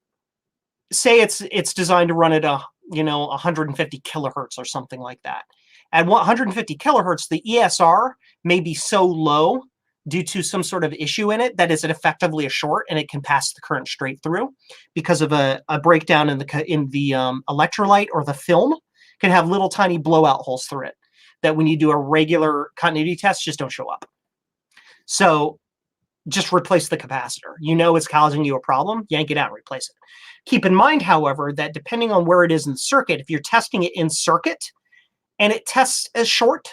say it's designed to run at 150 kilohertz or something like that. At 150 kilohertz, the ESR may be so low due to some sort of issue in it that is effectively a short, and it can pass the current straight through because of a breakdown in the electrolyte, or the film can have little tiny blowout holes through it that when you do a regular continuity test just don't show up. So just replace the capacitor. You know it's causing you a problem, yank it out and replace it. Keep in mind, however, that depending on where it is in the circuit, if you're testing it in circuit and it tests as short,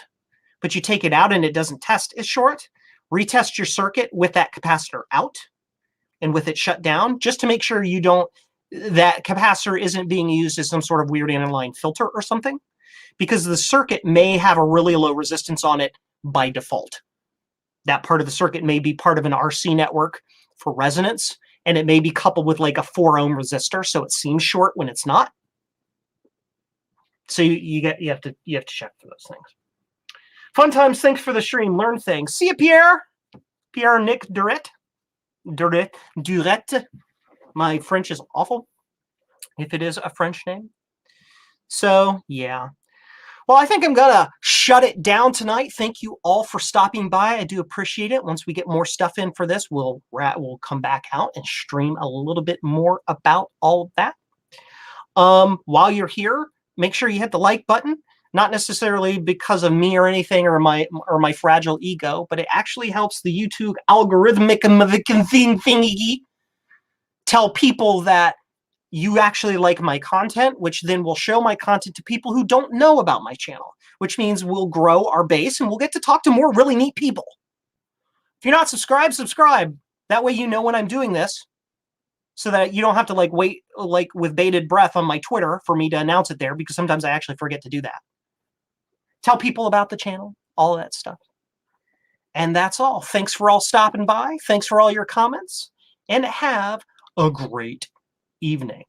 but you take it out and it doesn't test as short, retest your circuit with that capacitor out and with it shut down, just to make sure that capacitor isn't being used as some sort of weird inline filter or something, because the circuit may have a really low resistance on it by default. That part of the circuit may be part of an RC network for resonance, and it may be coupled with like a 4 ohm resistor, so it seems short when it's not. So you have to check for those things. Fun times. Thanks for the stream. Learn things. See you, Pierre. Pierre Nick Duret. My French is awful, if it is a French name. So yeah. Well, I think I'm going to shut it down tonight. Thank you all for stopping by. I do appreciate it. Once we get more stuff in for this, we'll come back out and stream a little bit more about all of that. While you're here, make sure you hit the like button. Not necessarily because of me or anything, or my fragile ego, but it actually helps the YouTube algorithmic thingy tell people that you actually like my content, which then will show my content to people who don't know about my channel, which means we'll grow our base and we'll get to talk to more really neat people. If you're not subscribed, subscribe. That way you know when I'm doing this, so that you don't have to wait with bated breath on my Twitter for me to announce it there, because sometimes I actually forget to do that. Tell people about the channel, all of that stuff. And that's all. Thanks for all stopping by. Thanks for all your comments. And have a great evening.